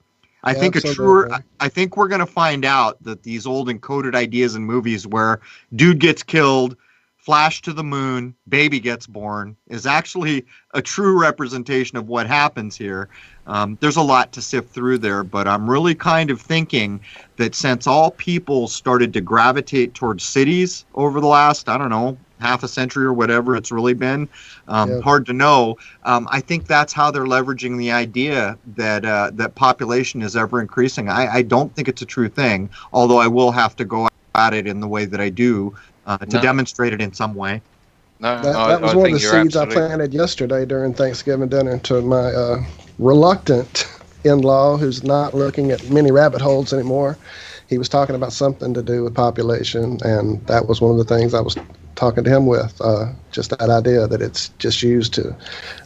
I think we're going to find out that these old encoded ideas in movies where dude gets killed, flash to the moon, baby gets born, is actually a true representation of what happens here. There's a lot to sift through there, but I'm really kind of thinking that since all people started to gravitate towards cities over the last, I don't know, half a century or whatever it's really been, hard to know. I think that's how they're leveraging the idea that population is ever increasing. I don't think it's a true thing, although I will have to go at it in the way that I do to demonstrate it in some way. That was one of the seeds I planted yesterday during Thanksgiving dinner to my reluctant in-law who's not looking at many rabbit holes anymore. He was talking about something to do with population, and that was one of the things I was talking to him with, just that idea that it's just used to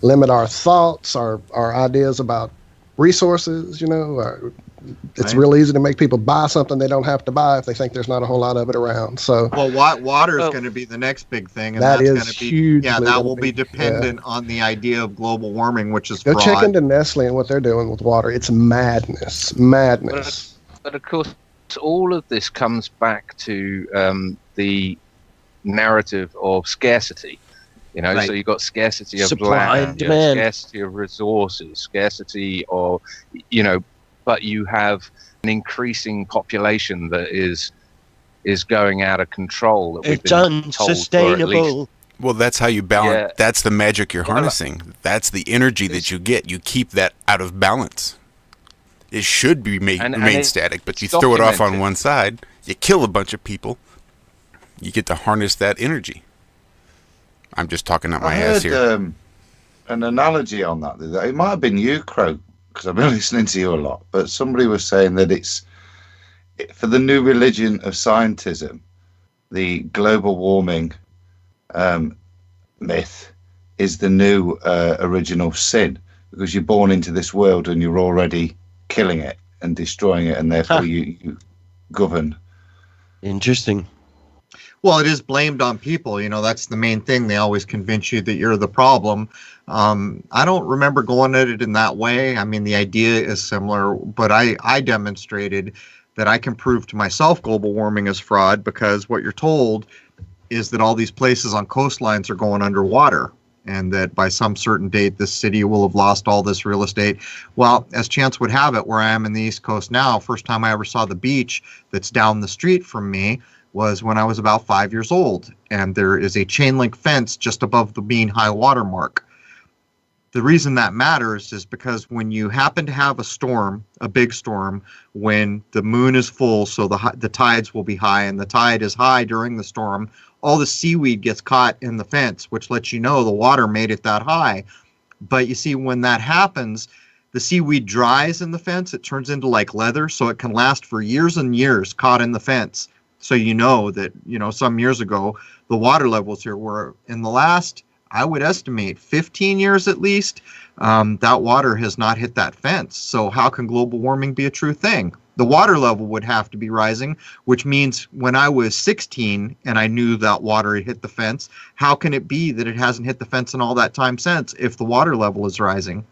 limit our thoughts, our ideas about resources, it's real easy to make people buy something they don't have to buy if they think there's not a whole lot of it around. So, well, water is going to be the next big thing, and that that's is going to be huge. That will be dependent on the idea of global warming, which is go fraud. check into Nestle and what they're doing with water. It's madness. But of course, all of this comes back to the narrative of scarcity. Right. So you've got scarcity of Supply land, and demand. scarcity of resources, scarcity of, but you have an increasing population that is going out of control. That we've It's been told for at least- unsustainable. Well, that's how you balance. Yeah. That's the magic you're harnessing. That's the energy that you get. You keep that out of balance. It should be remain static, but you throw it off on one side, you kill a bunch of people, you get to harness that energy. I'm just talking out my ass here. An analogy on that. It might have been you, Crow, because I've been listening to you a lot, but somebody was saying that for the new religion of scientism, the global warming myth is the new original sin, because you're born into this world and you're already killing it and destroying it, and therefore you govern. Interesting. Well, it is blamed on people. You know, that's the main thing. They always convince you that you're the problem. I don't remember going at it in that way. I mean, the idea is similar, but I demonstrated that I can prove to myself global warming is fraud, because what you're told is that all these places on coastlines are going underwater, and that by some certain date, this city will have lost all this real estate. Well, as chance would have it, where I am in the East Coast now, first time I ever saw the beach that's down the street from me was when I was about 5 years old, and there is a chain link fence just above the mean high water mark. The reason that matters is because when you happen to have a storm, a big storm, when the moon is full, so the tides will be high, and the tide is high during the storm, all the seaweed gets caught in the fence, which lets you know the water made it that high. But you see, when that happens, the seaweed dries in the fence, it turns into like leather, so it can last for years and years caught in the fence. So you know that, some years ago, the water levels here were, in the last, I would estimate, 15 years at least, that water has not hit that fence. So how can global warming be a true thing? The water level would have to be rising, which means when I was 16 and I knew that water had hit the fence, how can it be that it hasn't hit the fence in all that time since if the water level is rising?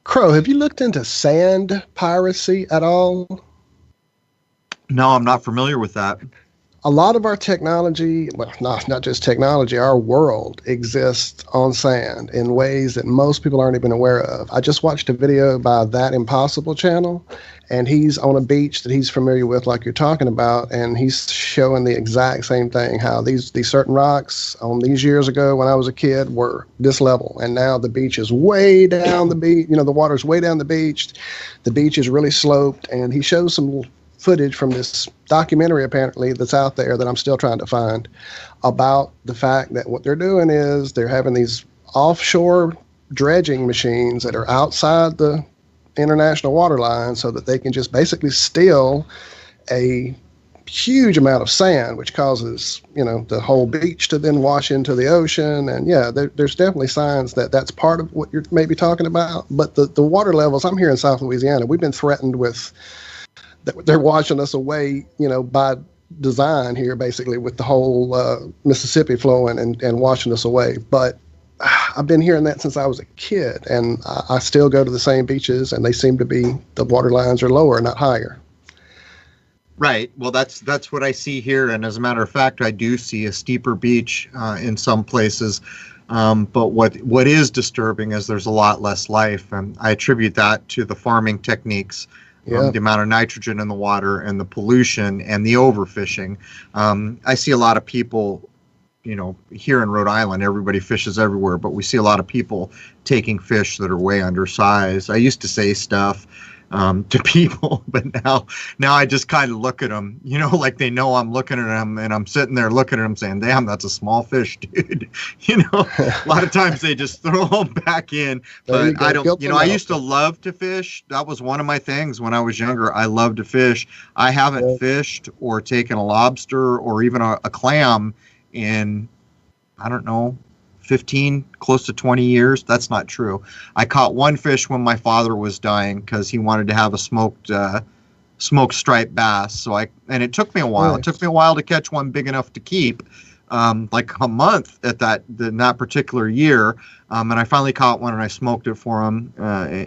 Crow, have you looked into sand piracy at all? No, I'm not familiar with that. A lot of our technology, well, not just technology, our world exists on sand in ways that most people aren't even aware of. I just watched a video by That Impossible channel, and he's on a beach that he's familiar with, like you're talking about, and he's showing the exact same thing, how these certain rocks on these years ago when I was a kid were this level, and now the beach is way down the beach, the water's way down the beach is really sloped, and he shows some footage from this documentary apparently that's out there that I'm still trying to find about the fact that what they're doing is they're having these offshore dredging machines that are outside the international water line so that they can just basically steal a huge amount of sand, which causes, the whole beach to then wash into the ocean. And yeah, there's definitely signs that that's part of what you're maybe talking about. But the water levels, I'm here in South Louisiana, we've been threatened with that they're washing us away, by design here, basically, with the whole Mississippi flowing and washing us away. But I've been hearing that since I was a kid, and I still go to the same beaches, and they seem to be, the water lines are lower, not higher. Right. Well, that's what I see here. And as a matter of fact, I do see a steeper beach in some places. But what is disturbing is there's a lot less life. And I attribute that to the farming techniques. The amount of nitrogen in the water and the pollution and the overfishing. I see a lot of people, here in Rhode Island, everybody fishes everywhere, but we see a lot of people taking fish that are way undersized. I used to say stuff to people, but now I just kind of look at them, like they know I'm looking at them, and I'm sitting there looking at them saying, damn, that's a small fish, dude. A lot of times they just throw them back in, but I don't, I used to love to fish. That was one of my things when I was younger. I loved to fish. I haven't fished or taken a lobster or even a clam in, I don't know, 15, close to 20 years. That's not true. I caught one fish when my father was dying because he wanted to have a smoked striped bass. And it took me a while. It took me a while to catch one big enough to keep, like a month in that particular year. And I finally caught one and I smoked it for him.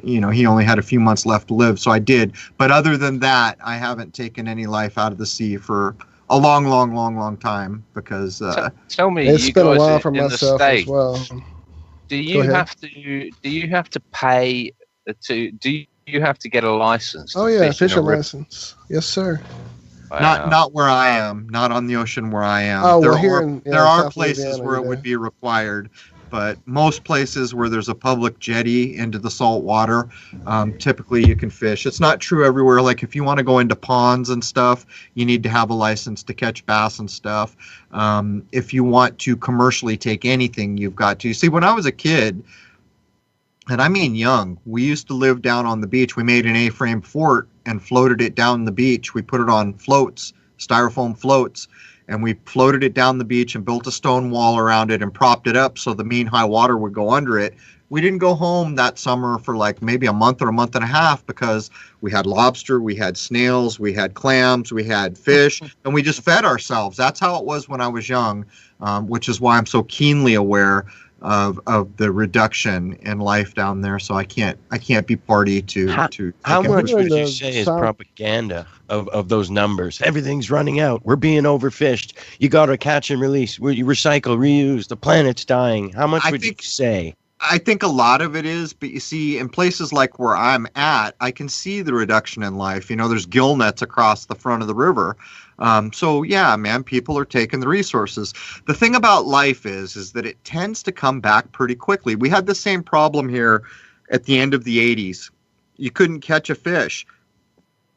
He only had a few months left to live, so I did. But other than that, I haven't taken any life out of the sea for a long time, because tell me, it's you been guys a while for myself as States, well. Do you have to pay do you have to get a license? Oh yeah, fishing license. Yes, sir. Wow. Not where I am, not on the ocean where I am. Oh, there are places where it would be required, but most places where there's a public jetty into the salt water, typically you can fish. It's not true everywhere. Like if you want to go into ponds and stuff, you need to have a license to catch bass and stuff. If you want to commercially take anything, you've got to. See, when I was a kid, and I mean young. We used to live down on the beach. We made an A-frame fort and floated it down the beach. We put it on floats, styrofoam floats, and we floated it down the beach and built a stone wall around it and propped it up so the mean high water would go under it. We didn't go home that summer for like maybe a month or a month and a half because we had lobster, we had snails, we had clams, we had fish, and we just fed ourselves. That's how it was when I was young, which is why I'm so keenly aware of the reduction in life down there. So I can't be party to how much would you the say is South- propaganda of those numbers? Everything's running out. We're being overfished. You got to catch and release. You recycle, reuse. The planet's dying. How much would you say? I think a lot of it is, but you see, in places like where I'm at, I can see the reduction in life. You know, there's gill nets across the front of the river. So yeah, man, people are taking the resources. The thing about life is that it tends to come back pretty quickly. We had the same problem here at the end of the 80s. You couldn't catch a fish.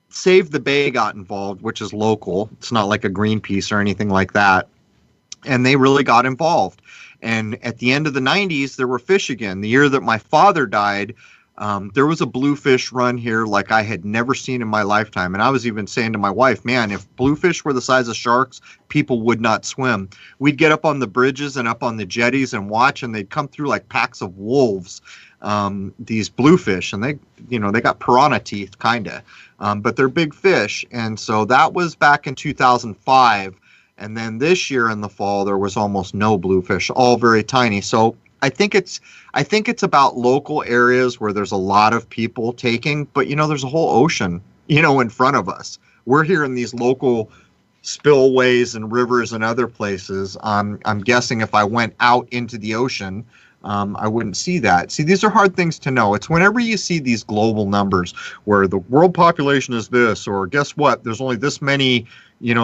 Save the Bay got involved, which is local. It's not like a Greenpeace or anything like that. And they really got involved. And at the end of the 90s, there were fish again. The year that my father died, there was a bluefish run here like I had never seen in my lifetime. And I was even saying to my wife, man, if bluefish were the size of sharks, people would not swim. We'd get up on the bridges and up on the jetties and watch, and they'd come through like packs of wolves, these bluefish. And they got piranha teeth, kind of. But they're big fish. And so that was back in 2005. And then this year in the fall, there was almost no bluefish, all very tiny. So I think it's about local areas where there's a lot of people taking, but there's a whole ocean, in front of us. We're here in these local spillways and rivers and other places. I'm guessing if I went out into the ocean, I wouldn't see that. See, these are hard things to know. It's whenever you see these global numbers where the world population is this, or guess what, there's only this many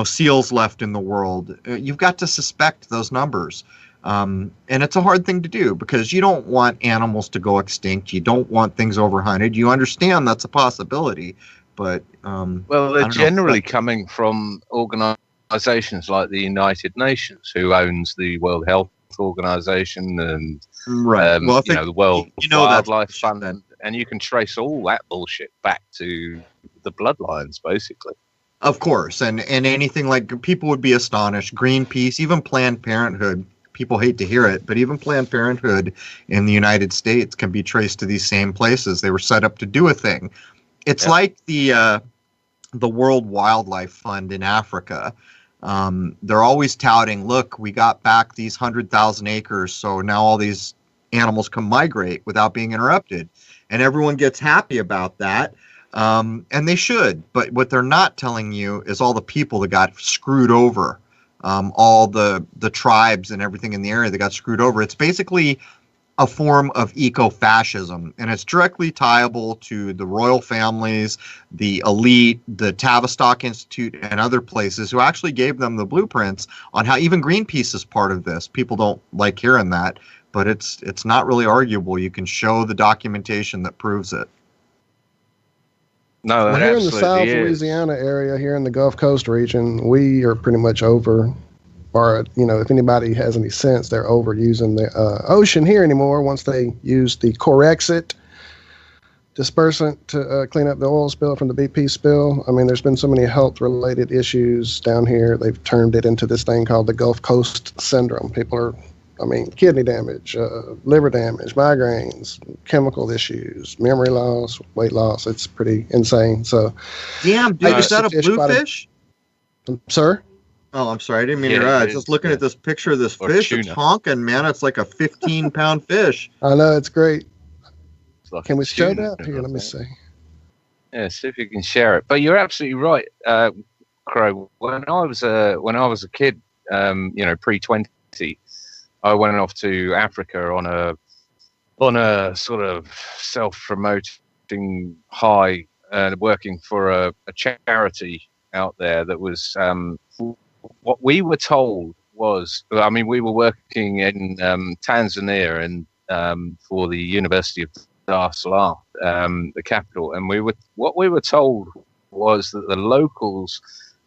seals left in the world. You've got to suspect those numbers. And it's a hard thing to do because you don't want animals to go extinct. You don't want things overhunted. You understand that's a possibility, but well, they're generally coming from organizations like the United Nations, who owns the World Health Organization and right. The World Wildlife Fund, and you can trace all that bullshit back to the bloodlines, basically. Of course, and anything like people would be astonished. Greenpeace, even Planned Parenthood, people hate to hear it, but even Planned Parenthood in the United States can be traced to these same places. They were set up to do a thing. It's like the World Wildlife Fund in Africa. They're always touting, look, we got back these 100,000 acres, so now all these animals can migrate without being interrupted. And everyone gets happy about that. And they should, but what they're not telling you is all the people that got screwed over, all the tribes and everything in the area that got screwed over. It's basically a form of eco-fascism, and it's directly tieable to the royal families, the elite, the Tavistock Institute, and other places who actually gave them the blueprints on how even Greenpeace is part of this. People don't like hearing that, but it's not really arguable. You can show the documentation that proves it. No, well, here in the South is. Louisiana area, here in the Gulf Coast region, we are pretty much over, or, if anybody has any sense, they're over using the ocean here anymore once they use the Corexit dispersant to clean up the oil spill from the BP spill. I mean, there's been so many health-related issues down here. They've turned it into this thing called the Gulf Coast Syndrome. People are, kidney damage, liver damage, migraines, chemical issues, memory loss, weight loss. It's pretty insane. So, damn, dude, is that a bluefish? Sir? Oh, I'm sorry. I didn't mean to interrupt. Just looking at this picture of this fish, tuna. It's honking, man. It's like a 15-pound fish. I know, it's great. Like can we show that? Here, let me see. Yeah, see if you can share it. But you're absolutely right, Crow. When I was a kid, pre-20, I went off to Africa on a sort of self-promoting high, working for a charity out there that was what we were told was, we were working in Tanzania and for the University of Dar es Salaam, the capital, and what we were told was that the locals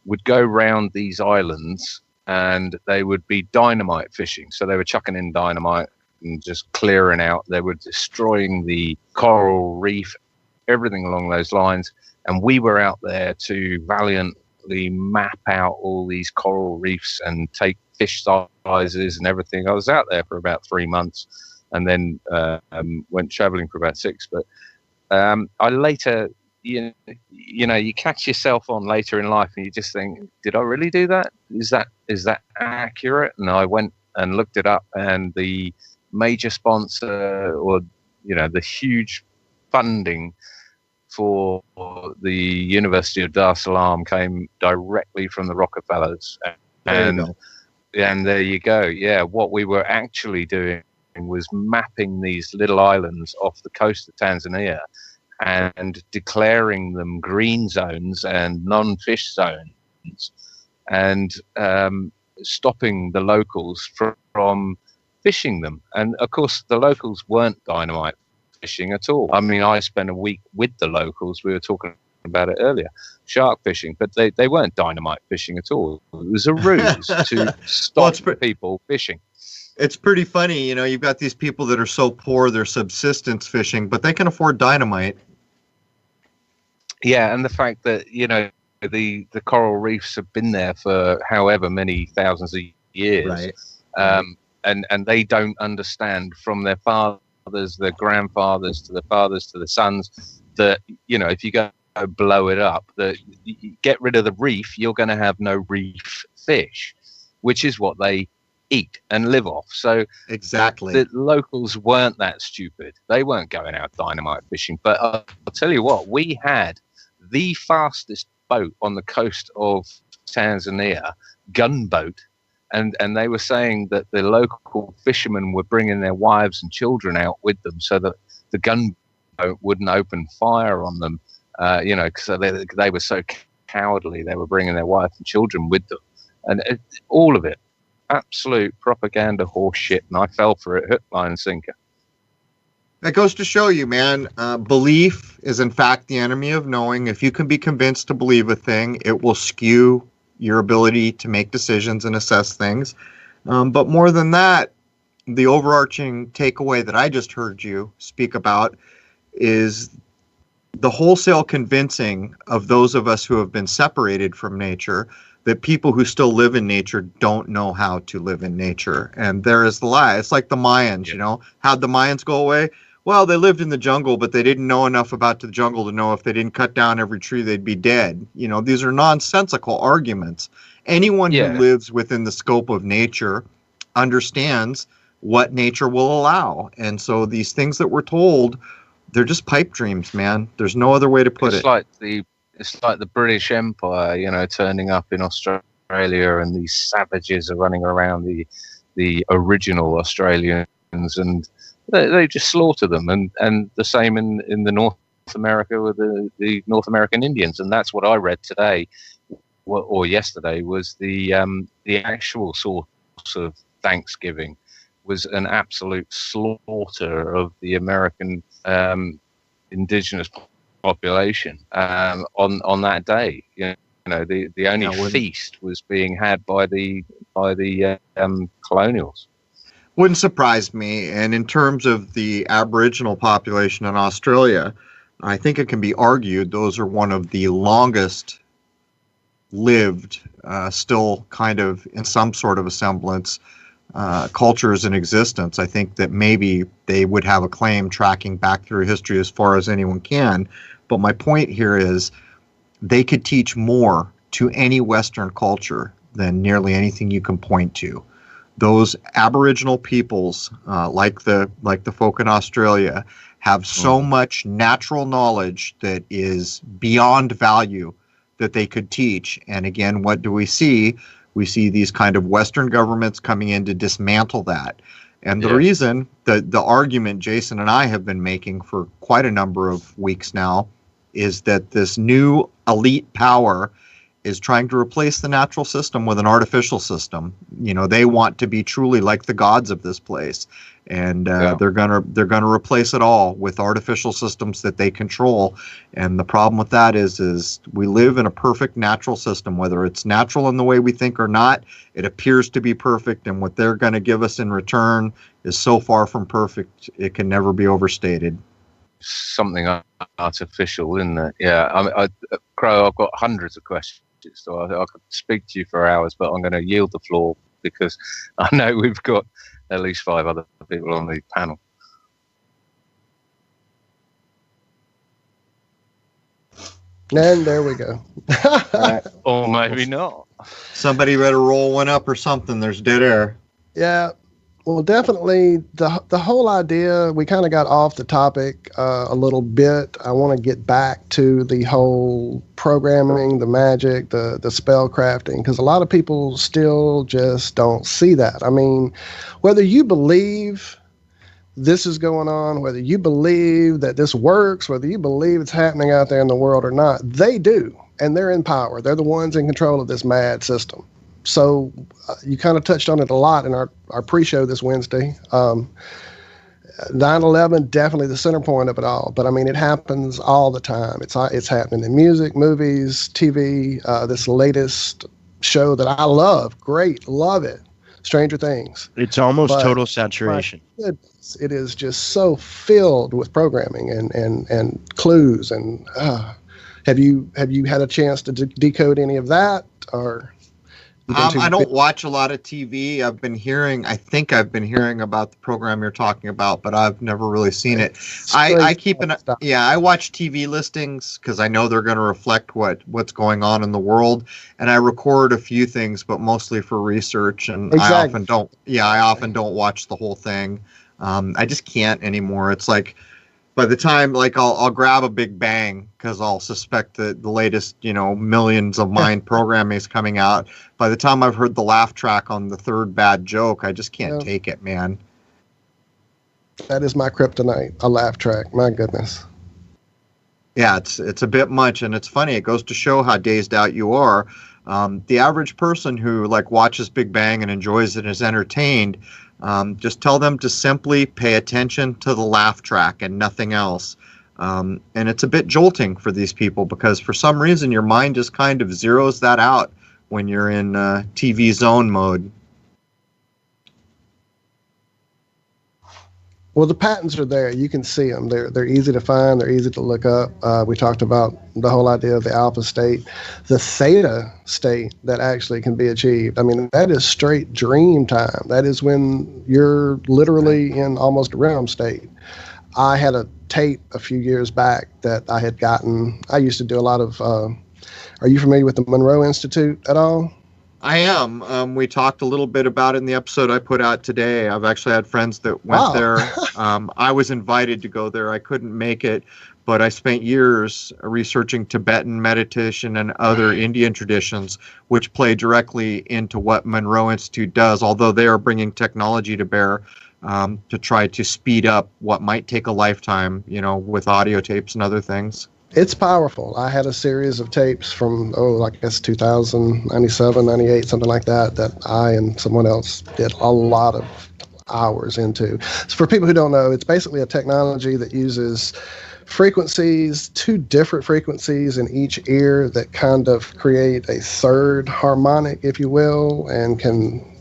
would go round these islands and they would be dynamite fishing. So they were chucking in dynamite, and just clearing out. They were destroying the coral reef, everything along those lines. And we were out there to valiantly map out all these coral reefs and take fish sizes and everything. I was out there for about 3 months, and then went traveling for about 6. But I later, you know, you catch yourself on later in life, and you just think, did I really do that? Is that accurate? And I went and looked it up, and the major sponsor, or the huge funding for the University of Dar es Salaam came directly from the Rockefellers. And there you go. Yeah, what we were actually doing was mapping these little islands off the coast of Tanzania and declaring them green zones and non-fish zones, and stopping the locals from fishing them. And of course, the locals weren't dynamite fishing at all. I mean, I spent a week with the locals. We were talking about it earlier, shark fishing, but they weren't dynamite fishing at all. It was a ruse to stop people fishing. It's pretty funny, you've got these people that are so poor, they're subsistence fishing, but they can afford dynamite. Yeah, and the fact that, the coral reefs have been there for however many thousands of years, right. And they don't understand from their fathers, their grandfathers, to the fathers, to the sons, that, if you go blow it up, that you get rid of the reef, you're going to have no reef fish, which is what they eat and live off. So exactly, the locals weren't that stupid. They weren't going out dynamite fishing. But I'll tell you what, we had the fastest boat on the coast of Tanzania, gunboat, and they were saying that the local fishermen were bringing their wives and children out with them so that the gunboat wouldn't open fire on them, because they were so cowardly. They were bringing their wife and children with them, and all of it, absolute propaganda horse shit, and I fell for it hook, line, and sinker. That goes to show you, man, belief is in fact the enemy of knowing. If you can be convinced to believe a thing, it will skew your ability to make decisions and assess things. But more than that, the overarching takeaway that I just heard you speak about is the wholesale convincing of those of us who have been separated from nature that people who still live in nature don't know how to live in nature. And there is the lie. It's like the Mayans, How'd the Mayans go away? Well, they lived in the jungle, but they didn't know enough about the jungle to know if they didn't cut down every tree, they'd be dead. These are nonsensical arguments. Anyone who lives within the scope of nature understands what nature will allow. And so these things that we're told, they're just pipe dreams, man. There's no other way to put it. It's like the British Empire, turning up in Australia, and these savages are running around the original Australians, and they just slaughter them. And the same in the North America with the North American Indians. And that's what I read today or yesterday, was the actual source of Thanksgiving was an absolute slaughter of the American indigenous population on that day. The only feast was being had by the colonials. Wouldn't surprise me. And in terms of the Aboriginal population in Australia, I think it can be argued those are one of the longest lived, still kind of in some sort of a semblance, cultures in existence. I think that maybe they would have a claim tracking back through history as far as anyone can. But my point here is they could teach more to any Western culture than nearly anything you can point to. Those Aboriginal peoples, like the folk in Australia, have so much natural knowledge that is beyond value that they could teach. And again, what do we see? We see these kind of Western governments coming in to dismantle that. And the reason, the argument Jason and I have been making for quite a number of weeks now, is that this new elite power is trying to replace the natural system with an artificial system. They want to be truly like the gods of this place. and they're gonna replace it all with artificial systems that they control. And the problem with that is we live in a perfect natural system, whether it's natural in the way we think or not. It appears to be perfect, and what they're going to give us in return is so far from perfect it can never be overstated. Something artificial, isn't it? Yeah, Crow, I've got hundreds of questions, so I could speak to you for hours, but I'm going to yield the floor because I know we've got at least 5 other people on the panel. And there we go. Right. Or maybe not. Somebody better roll one up or something. There's dead air. Yeah. Well, definitely the whole idea, we kind of got off the topic a little bit. I want to get back to the whole programming, the magic, the spell crafting, because a lot of people still just don't see that. I mean, whether you believe this is going on, whether you believe that this works, whether you believe it's happening out there in the world or not, they do, and they're in power. They're the ones in control of this mad system. So you kind of touched on it a lot in our pre-show this Wednesday. 9/11, definitely the center point of it all. But I mean, it happens all the time. It's happening in music, movies, TV. This latest show that I love, great, love it, Stranger Things. It's almost total saturation. Goodness, it is just so filled with programming and clues. And have you had a chance to decode any of that, or? I don't watch a lot of TV. I think I've been hearing about the program you're talking about, but I've never really seen it. I watch TV listings because I know they're going to reflect what's going on in the world, and I record a few things, but mostly for research. And exactly. I often don't watch the whole thing. I just can't anymore. It's like, by the time, like, I'll grab a Big Bang because I'll suspect that the latest, millions of mind programming is coming out. By the time I've heard the laugh track on the third bad joke, I just can't take it, man. That is my kryptonite, a laugh track. My goodness. Yeah, it's a bit much, and it's funny. It goes to show how dazed out you are. The average person who watches Big Bang and enjoys it and is entertained, just tell them to simply pay attention to the laugh track and nothing else. And it's a bit jolting for these people because for some reason your mind just kind of zeroes that out when you're in TV zone mode. Well, the patterns are there. You can see them. They're easy to find. They're easy to look up. We talked about the whole idea of the alpha state, the theta state that actually can be achieved. I mean, that is straight dream time. That is when you're literally in almost a REM state. I had a tape a few years back that I had gotten. I used to do a lot of, are you familiar with the Monroe Institute at all? I am. We talked a little bit about it in the episode I put out today. I've actually had friends that went there. I was invited to go there. I couldn't make it, but I spent years researching Tibetan meditation and other Indian traditions, which play directly into what Monroe Institute does, although they are bringing technology to bear to try to speed up what might take a lifetime, with audio tapes and other things. It's powerful. I had a series of tapes from, I guess 2000, 97, 98, something like that I and someone else did a lot of hours into. So for people who don't know, it's basically a technology that uses frequencies, 2 different frequencies in each ear that kind of create a third harmonic, if you will, and can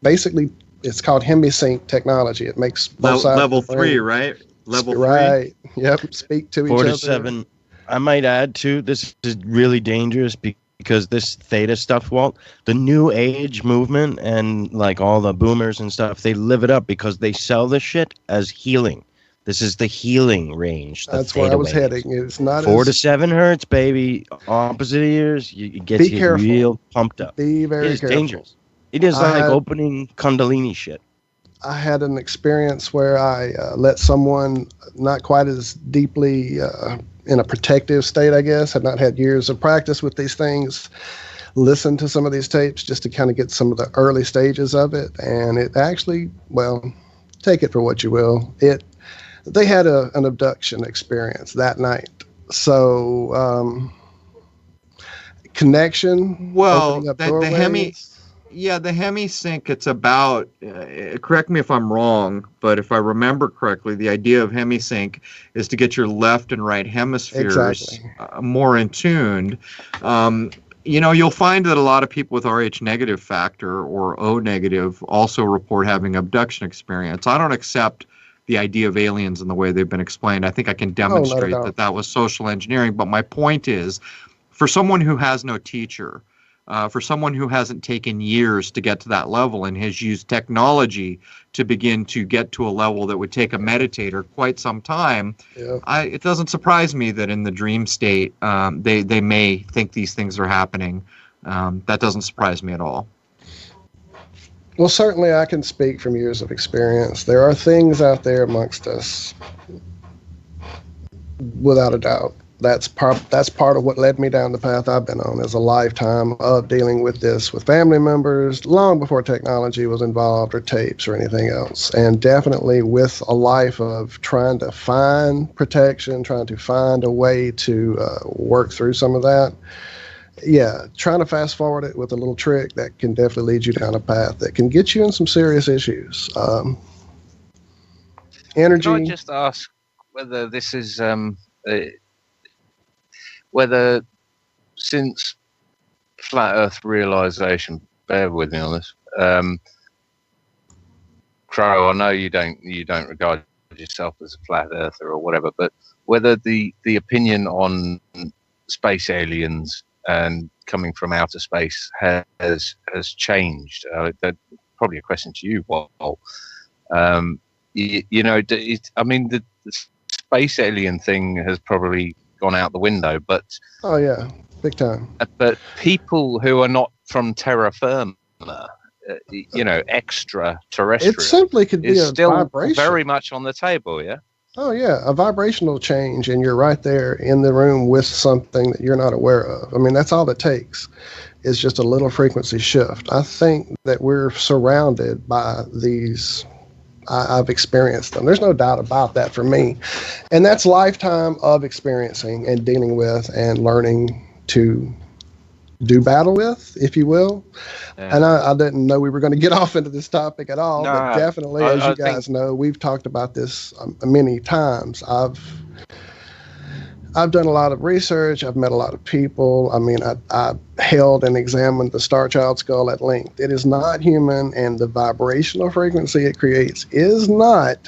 basically, it's called hemisync technology. It makes both sides level 3, right? Level 3. Right. Yep. Speak to each other. 4 to 7. I might add too, this is really dangerous because this theta stuff, Walt, the new age movement and all the boomers and stuff, they live it up because they sell this shit as healing. This is the healing range. That's where I was heading. It's not 4 to 7 hertz, baby. Opposite ears, it gets you real pumped up. Be very careful. It's dangerous. It is opening Kundalini shit. I had an experience where I let someone not quite as deeply in a protective state, I guess, had not had years of practice with these things, listen to some of these tapes just to kind of get some of the early stages of it. And it actually, take it for what you will. They had an abduction experience that night. So connection. Well, the Yeah, the hemisync, it's about, correct me if I'm wrong, but if I remember correctly, the idea of hemisync is to get your left and right hemispheres more in tuned. You'll find that a lot of people with Rh negative factor or O negative also report having abduction experience. I don't accept the idea of aliens in the way they've been explained. I think I can demonstrate that was social engineering. But my point is, for someone who has no teacher, for someone who hasn't taken years to get to that level and has used technology to begin to get to a level that would take a meditator quite some time, it doesn't surprise me that in the dream state they may think these things are happening. That doesn't surprise me at all. Well, certainly I can speak from years of experience. There are things out there amongst us, without a doubt. That's part of what led me down the path I've been on, is a lifetime of dealing with this with family members long before technology was involved or tapes or anything else. And definitely with a life of trying to find protection, trying to find a way to work through some of that. Yeah, trying to fast forward it with a little trick that can definitely lead you down a path that can get you in some serious issues. Energy. Can I just ask whether this is whether since flat Earth realization, bear with me on this, Crow, I know you don't regard yourself as a flat earther or whatever, but whether the opinion on space aliens and coming from outer space has changed. That's probably a question to you, Walt. I mean, the space alien thing has probably gone out the window, but oh yeah, big time. But people who are not from terra firma, extraterrestrial, it simply could be a still vibration. Very much on the table. Yeah. Oh yeah, a vibrational change, and you're right there in the room with something that you're not aware of. I mean, that's all it takes. It's just a little frequency shift. I think that we're surrounded by these. I've experienced them. There's no doubt about that for me. And that's lifetime of experiencing and dealing with and learning to do battle with, if you will. Yeah. And I didn't know we were going to get off into this topic at all, but definitely, as you guys know, we've talked about this many times. I've done a lot of research. I've met a lot of people. I mean, I held and examined the Star Child skull at length. It is not human, and the vibrational frequency it creates is not.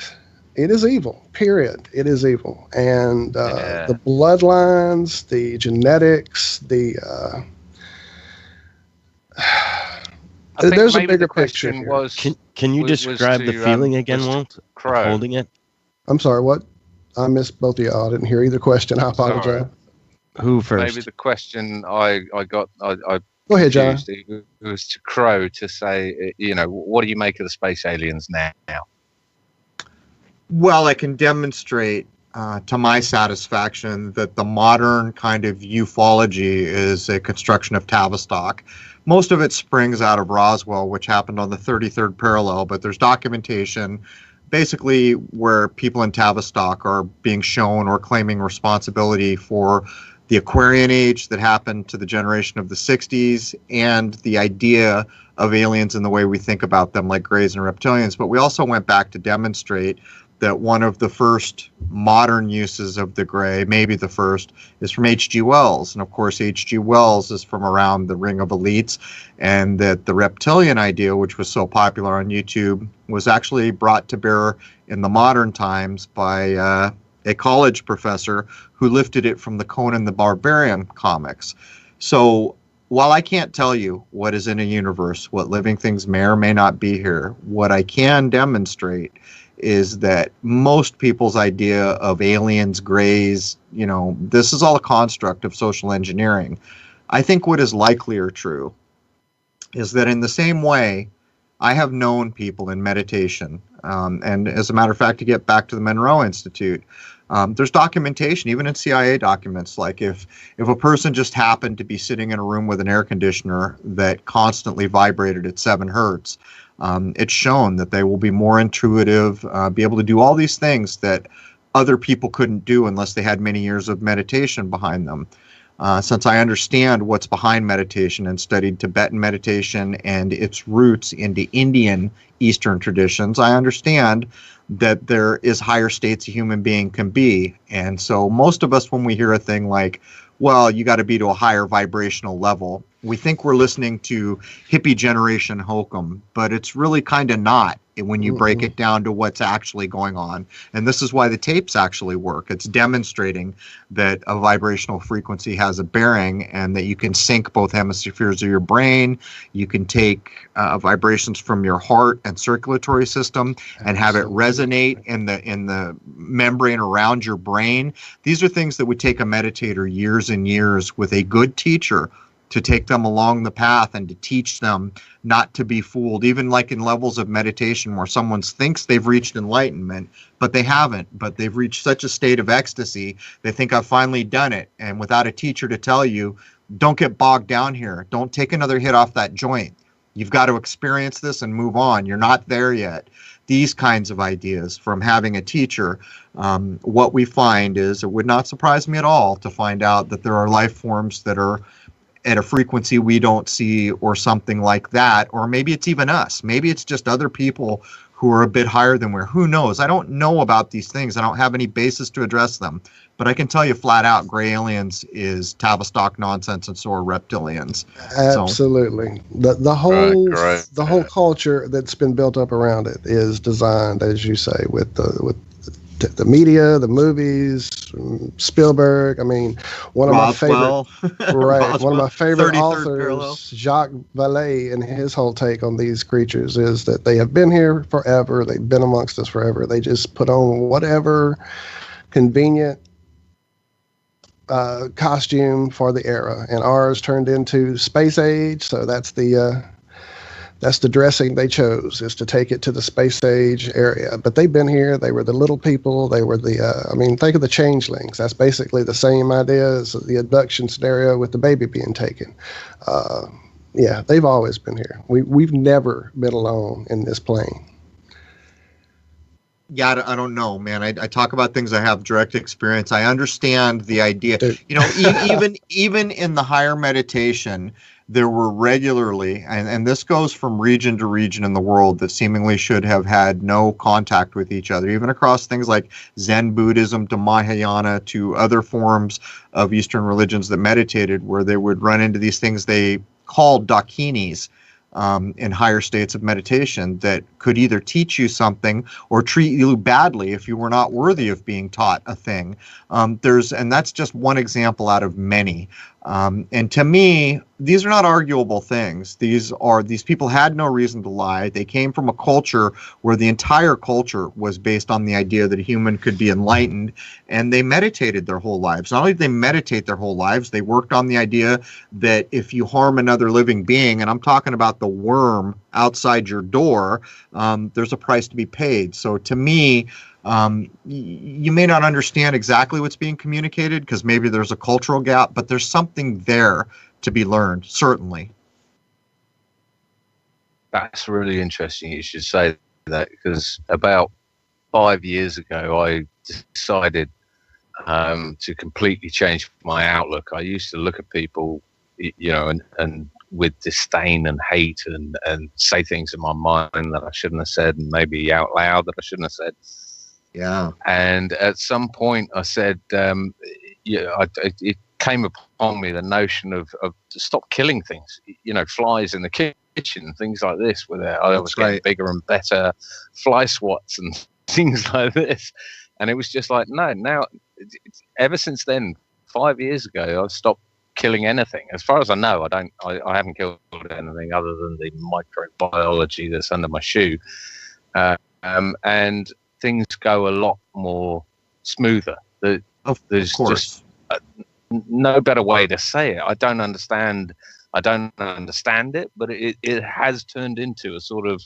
It is evil, period. It is evil. And the bloodlines, the genetics, there's a bigger picture here. Can you describe the feeling again, Walt? Holding it? I'm sorry, what? I missed both of y'all. I didn't hear either question. I apologize. Sorry. Who first? Maybe the question I got. I go ahead, John. It was to Crow to say, what do you make of the space aliens now? Well, I can demonstrate to my satisfaction that the modern kind of ufology is a construction of Tavistock. Most of it springs out of Roswell, which happened on the 33rd parallel, but there's documentation basically where people in Tavistock are being shown or claiming responsibility for the Aquarian age that happened to the generation of the 60s and the idea of aliens and the way we think about them like greys and reptilians. But we also went back to demonstrate that one of the first modern uses of the gray, maybe the first, is from H.G. Wells. And of course, H.G. Wells is from around the Ring of Elites, and that the reptilian idea, which was so popular on YouTube, was actually brought to bear in the modern times by a college professor who lifted it from the Conan the Barbarian comics. So while I can't tell you what is in a universe, what living things may or may not be here, what I can demonstrate is that most people's idea of aliens, grays, this is all a construct of social engineering. I think what is likely or true is that in the same way, I have known people in meditation, and as a matter of fact, to get back to the Monroe Institute, there's documentation, even in CIA documents, like if a person just happened to be sitting in a room with an air conditioner that constantly vibrated at 7 hertz, it's shown that they will be more intuitive, be able to do all these things that other people couldn't do unless they had many years of meditation behind them. since I understand what's behind meditation and studied Tibetan meditation and its roots into Indian Eastern traditions, I understand that there is higher states a human being can be. And so most of us, when we hear a thing like, well, you got to be to a higher vibrational level, we think we're listening to hippie generation hokum, but it's really kind of not when you break it down to what's actually going on. And this is why the tapes actually work. It's demonstrating that a vibrational frequency has a bearing and that you can sync both hemispheres of your brain. You can take vibrations from your heart and circulatory system and have it resonate in the membrane around your brain. These are things that would take a meditator years and years with a good teacher to take them along the path and to teach them not to be fooled, even like in levels of meditation where someone thinks they've reached enlightenment, but they haven't, but they've reached such a state of ecstasy, they think I've finally done it. And without a teacher to tell you, don't get bogged down here. Don't take another hit off that joint. You've got to experience this and move on. You're not there yet. These kinds of ideas from having a teacher, what we find is, it would not surprise me at all to find out that there are life forms that are at a frequency we don't see or something like that. Or maybe it's even us. Maybe it's just other people who are a bit higher than we're. Who knows? I don't know about these things. I don't have any basis to address them. But I can tell you flat out, gray aliens is Tavistock nonsense, and so are reptilians. Absolutely. The whole culture that's been built up around it is designed, as you say, with the media, the movies, Spielberg. I mean, one of my favorite authors, Jacques Vallée, and his whole take on these creatures is that they have been here forever. They've been amongst us forever. They just put on whatever convenient costume for the era, and ours turned into space age. So that's the dressing they chose, is to take it to the space age area. But they've been here. They were the little people. They were think of the changelings. That's basically the same idea as the abduction scenario with the baby being taken. Yeah, they've always been here. We've never been alone in this plane. Yeah, I don't know, man. I talk about things I have direct experience. I understand the idea. Even in the higher meditation, there were regularly, and this goes from region to region in the world, that seemingly should have had no contact with each other, even across things like Zen Buddhism to Mahayana to other forms of Eastern religions that meditated, where they would run into these things they called dakinis, in higher states of meditation, that could either teach you something or treat you badly if you were not worthy of being taught a thing. And that's just one example out of many. And to me, these are not arguable things. These people had no reason to lie. They came from a culture where the entire culture was based on the idea that a human could be enlightened, and they meditated their whole lives. Not only did they meditate their whole lives, they worked on the idea that if you harm another living being, and I'm talking about the worm outside your door, there's a price to be paid. So to me, you may not understand exactly what's being communicated because maybe there's a cultural gap, but there's something there to be learned, certainly. That's really interesting you should say that, because about 5 years ago I decided to completely change my outlook. I used to look at people, and with disdain and hate and say things in my mind that I shouldn't have said, and maybe out loud that I shouldn't have said. Yeah. And at some point I said, it came upon me, the notion of stop killing things, flies in the kitchen, things like this, where I was getting bigger and better fly swats and things like this. And it was just like, no, now, ever since then, 5 years ago, I've stopped killing anything. As far as I know, I haven't killed anything other than the microbiology that's under my shoe. And things go a lot more smoother. There's just no better way to say it. I don't understand it, but it has turned into a sort of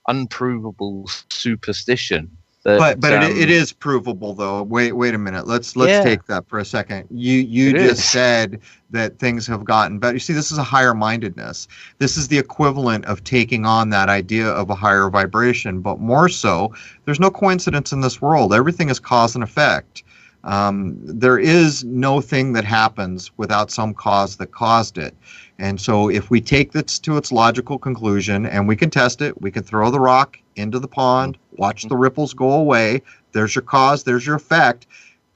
unprovable superstition. But it is provable, though. Wait a minute. Let's take that for a second. You just said that things have gotten better. You see, this is a higher mindedness. This is the equivalent of taking on that idea of a higher vibration, but more so. There's no coincidence in this world. Everything is cause and effect. There is no thing that happens without some cause that caused it. And so if we take this to its logical conclusion, and we can test it, we can throw the rock into the pond, watch the ripples go away. There's your cause, there's your effect.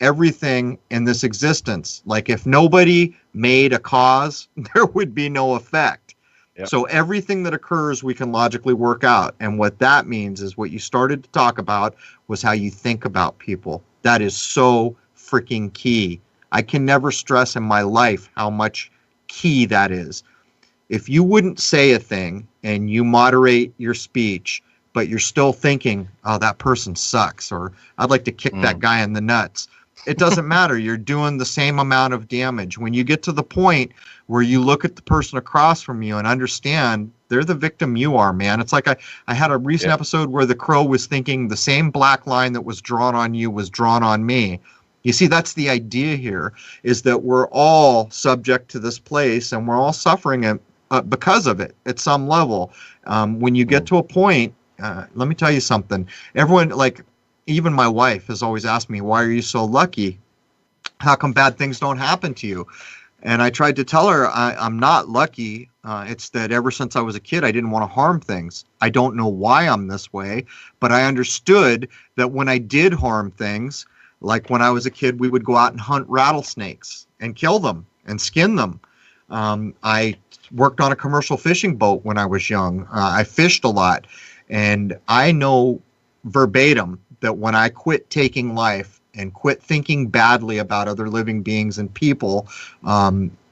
Everything in this existence, like if nobody made a cause, there would be no effect. Yep. So everything that occurs, we can logically work out. And what that means is what you started to talk about was how you think about people. That is so freaking key. I can never stress in my life how much key that is. If you wouldn't say a thing and you moderate your speech, but you're still thinking, oh, that person sucks, or I'd like to kick that guy in the nuts. It doesn't matter. You're doing the same amount of damage. When you get to the point where you look at the person across from you and understand they're the victim you are, man. It's like I had a recent episode where the Crow was thinking the same black line that was drawn on you was drawn on me. You see, that's the idea here, is that we're all subject to this place and we're all suffering it because of it at some level. When you get to a point, let me tell you something. Everyone, like, even my wife has always asked me, why are you so lucky? How come bad things don't happen to you? And I tried to tell her I'm not lucky. It's that ever since I was a kid, I didn't want to harm things. I don't know why I'm this way, but I understood that when I did harm things, like when I was a kid, we would go out and hunt rattlesnakes and kill them and skin them. I worked on a commercial fishing boat when I was young. I fished a lot. And I know verbatim that when I quit taking life and quit thinking badly about other living beings and people,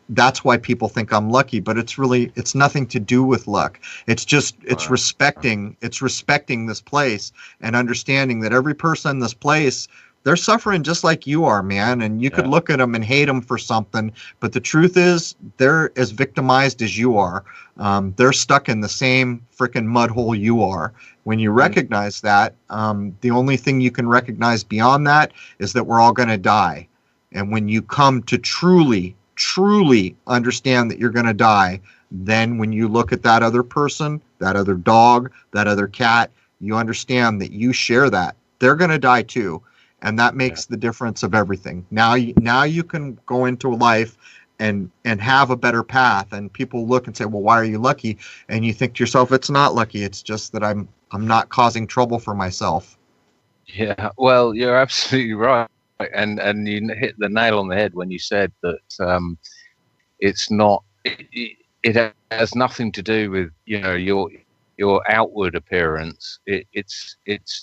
that's why people think I'm lucky. But it's nothing to do with luck. It's just, it's respecting this place and understanding that every person in this place, they're suffering just like you are, man. And you could look at them and hate them for something, but the truth is they're as victimized as you are. They're stuck in the same freaking mud hole you are. When you recognize that, the only thing you can recognize beyond that is that we're all going to die. And when you come to truly understand that you're going to die, then when you look at that other person, that other dog, that other cat, you understand that you share that. They're going to die too. And that makes the difference of everything. Now you can go into life and have a better path. And people look and say, well, why are you lucky? And you think to yourself, it's not lucky. It's just that I'm not causing trouble for myself. Yeah, well, you're absolutely right. And you hit the nail on the head when you said that it's not, it has nothing to do with, your outward appearance. It's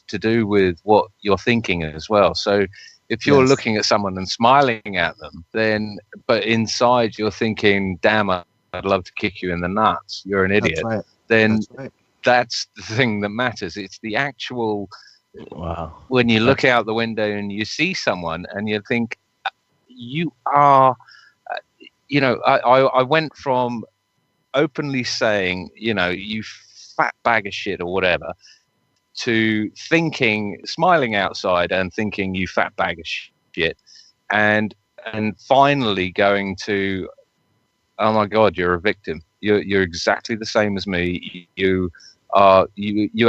to do with what you're thinking as well. So if you're looking at someone and smiling at them, then, but inside you're thinking, damn, I'd love to kick you in the nuts, you're an idiot. That's right. Then that's the thing that matters. It's the actual, when you look out the window and you see someone and you think, you are, I went from openly saying, you fat bag of shit or whatever, to thinking, smiling outside and thinking you fat bag of shit, and finally going to, oh my God, you're a victim. You're exactly the same as me. You have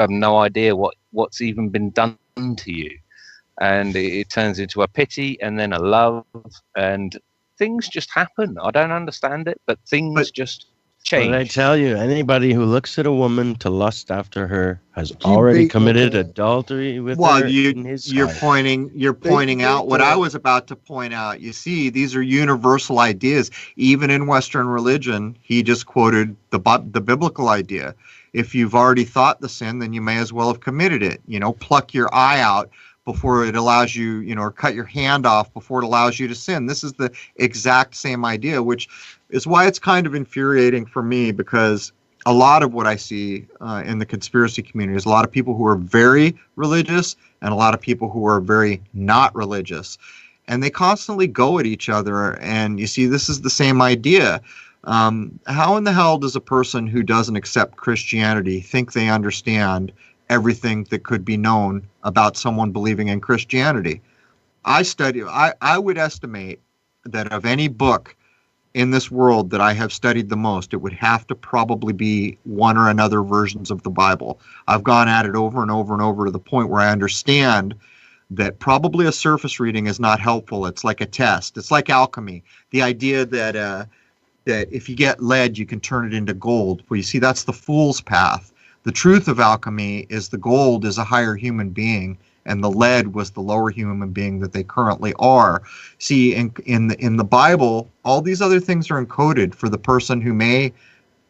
no idea what's even been done to you, and it turns into a pity and then a love, and things just happen. I don't understand it, but things just change. But I tell you, anybody who looks at a woman to lust after her has already committed adultery with her. You're pointing out what I was about to point out. You see, these are universal ideas. Even in Western religion, he just quoted the biblical idea. If you've already thought the sin, then you may as well have committed it. Pluck your eye out before it allows you, or cut your hand off before it allows you to sin. This is the exact same idea, which is why it's kind of infuriating for me, because a lot of what I see in the conspiracy community is a lot of people who are very religious and a lot of people who are very not religious. And they constantly go at each other. And you see, this is the same idea. How in the hell does a person who doesn't accept Christianity think they understand everything that could be known about someone believing in Christianity? I would estimate that of any book in this world that I have studied the most, it would have to probably be one or another versions of the Bible. I've gone at it over and over and over to the point where I understand that probably a surface reading is not helpful. It's like a test. It's like alchemy. The idea that if you get lead, you can turn it into gold. Well, you see, that's the fool's path. The truth of alchemy is the gold is a higher human being, and the lead was the lower human being that they currently are. See, in the Bible, all these other things are encoded for the person who may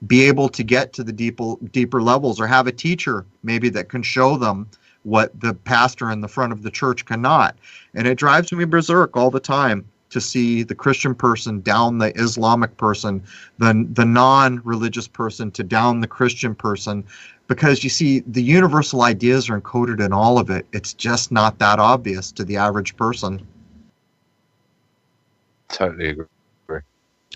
be able to get to the deeper levels, or have a teacher maybe that can show them what the pastor in the front of the church cannot. And it drives me berserk all the time to see the Christian person down the Islamic person, the non-religious person to down the Christian person, because you see, the universal ideas are encoded in all of it. It's just not that obvious to the average person. Totally agree.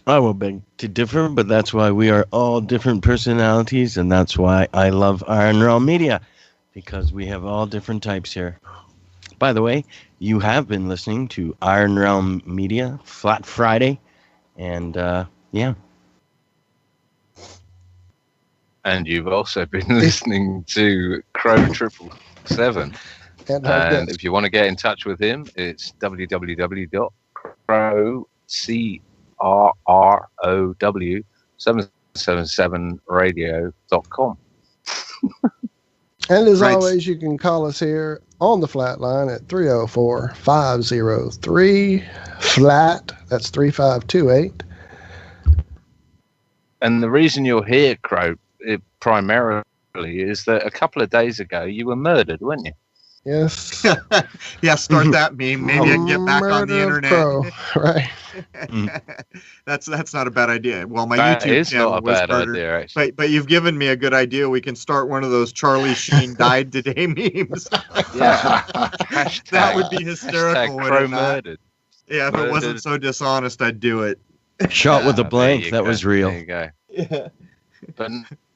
I will beg to differ, but that's why we are all different personalities, and that's why I love Iron Realm Media, because we have all different types here. By the way, you have been listening to Iron Realm Media, Flat Friday, and yeah. And you've also been listening to Crrow777. And if you want to get in touch with him, it's www.crrow777radio.com. And as always, you can call us here on the flat line at 304-503-FLAT. That's 3528. And the reason you're here, Crow, primarily is that a couple of days ago you were murdered, weren't you? Yes. Yeah, start that meme. Maybe I can get back on the internet. Right. That's not a bad idea. Well, my That YouTube is channel not a was bad murdered, idea, actually. but you've given me a good idea. We can start one of those Charlie Sheen died today memes. Yeah. That would be hysterical. Would Crow it not? murdered. Yeah, if it wasn't so dishonest, I'd do it. Shot with a blank, There you that go. was real. There you go. Yeah. But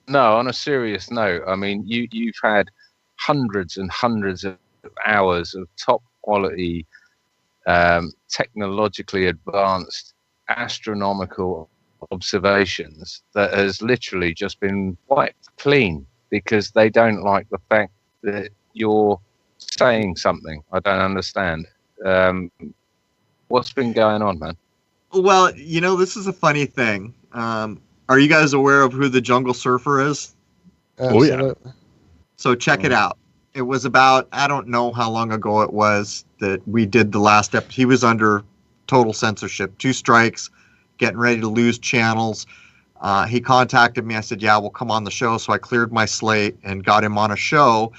no, on a serious note, I mean, you've had hundreds and hundreds of hours of top quality, technologically advanced, astronomical observations that has literally just been wiped clean because they don't like the fact that you're saying something. I don't understand. What's been going on, man? Well, this is a funny thing. Are you guys aware of who the Jungle Surfer is? Absolutely. So check it out. It was about, I don't know how long ago it was that we did the last episode. He was under total censorship, 2 strikes, getting ready to lose channels. He contacted me. I said, yeah, we'll come on the show. So I cleared my slate and got him on a show.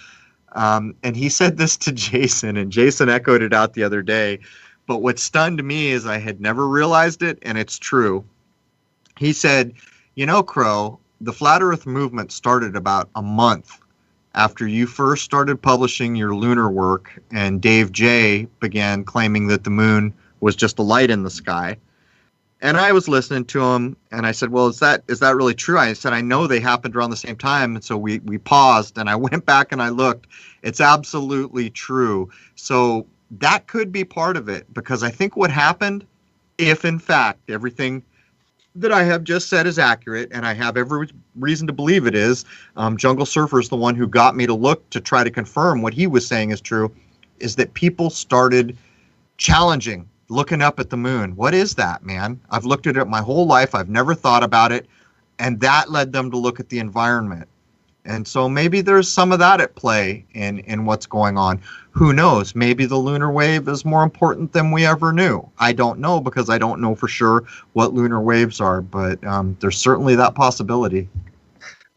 And he said this to Jason, and Jason echoed it out the other day. But what stunned me is I had never realized it, and it's true. He said, Crow, the Flat Earth movement started about a month after you first started publishing your lunar work, and Dave J began claiming that the moon was just a light in the sky. And I was listening to him, and I said, well, is that really true? I said, I know they happened around the same time. And so we paused, and I went back and I looked. It's absolutely true. So that could be part of it, because I think what happened, if in fact everything that I have just said is accurate, and I have every reason to believe it is, Jungle Surfer is the one who got me to look to try to confirm what he was saying is true, is that people started challenging, looking up at the moon. What is that, man? I've looked at it my whole life. I've never thought about it. And that led them to look at the environment. And so maybe there's some of that at play in what's going on. Who knows? Maybe the lunar wave is more important than we ever knew. I don't know, because I don't know for sure what lunar waves are, but there's certainly that possibility.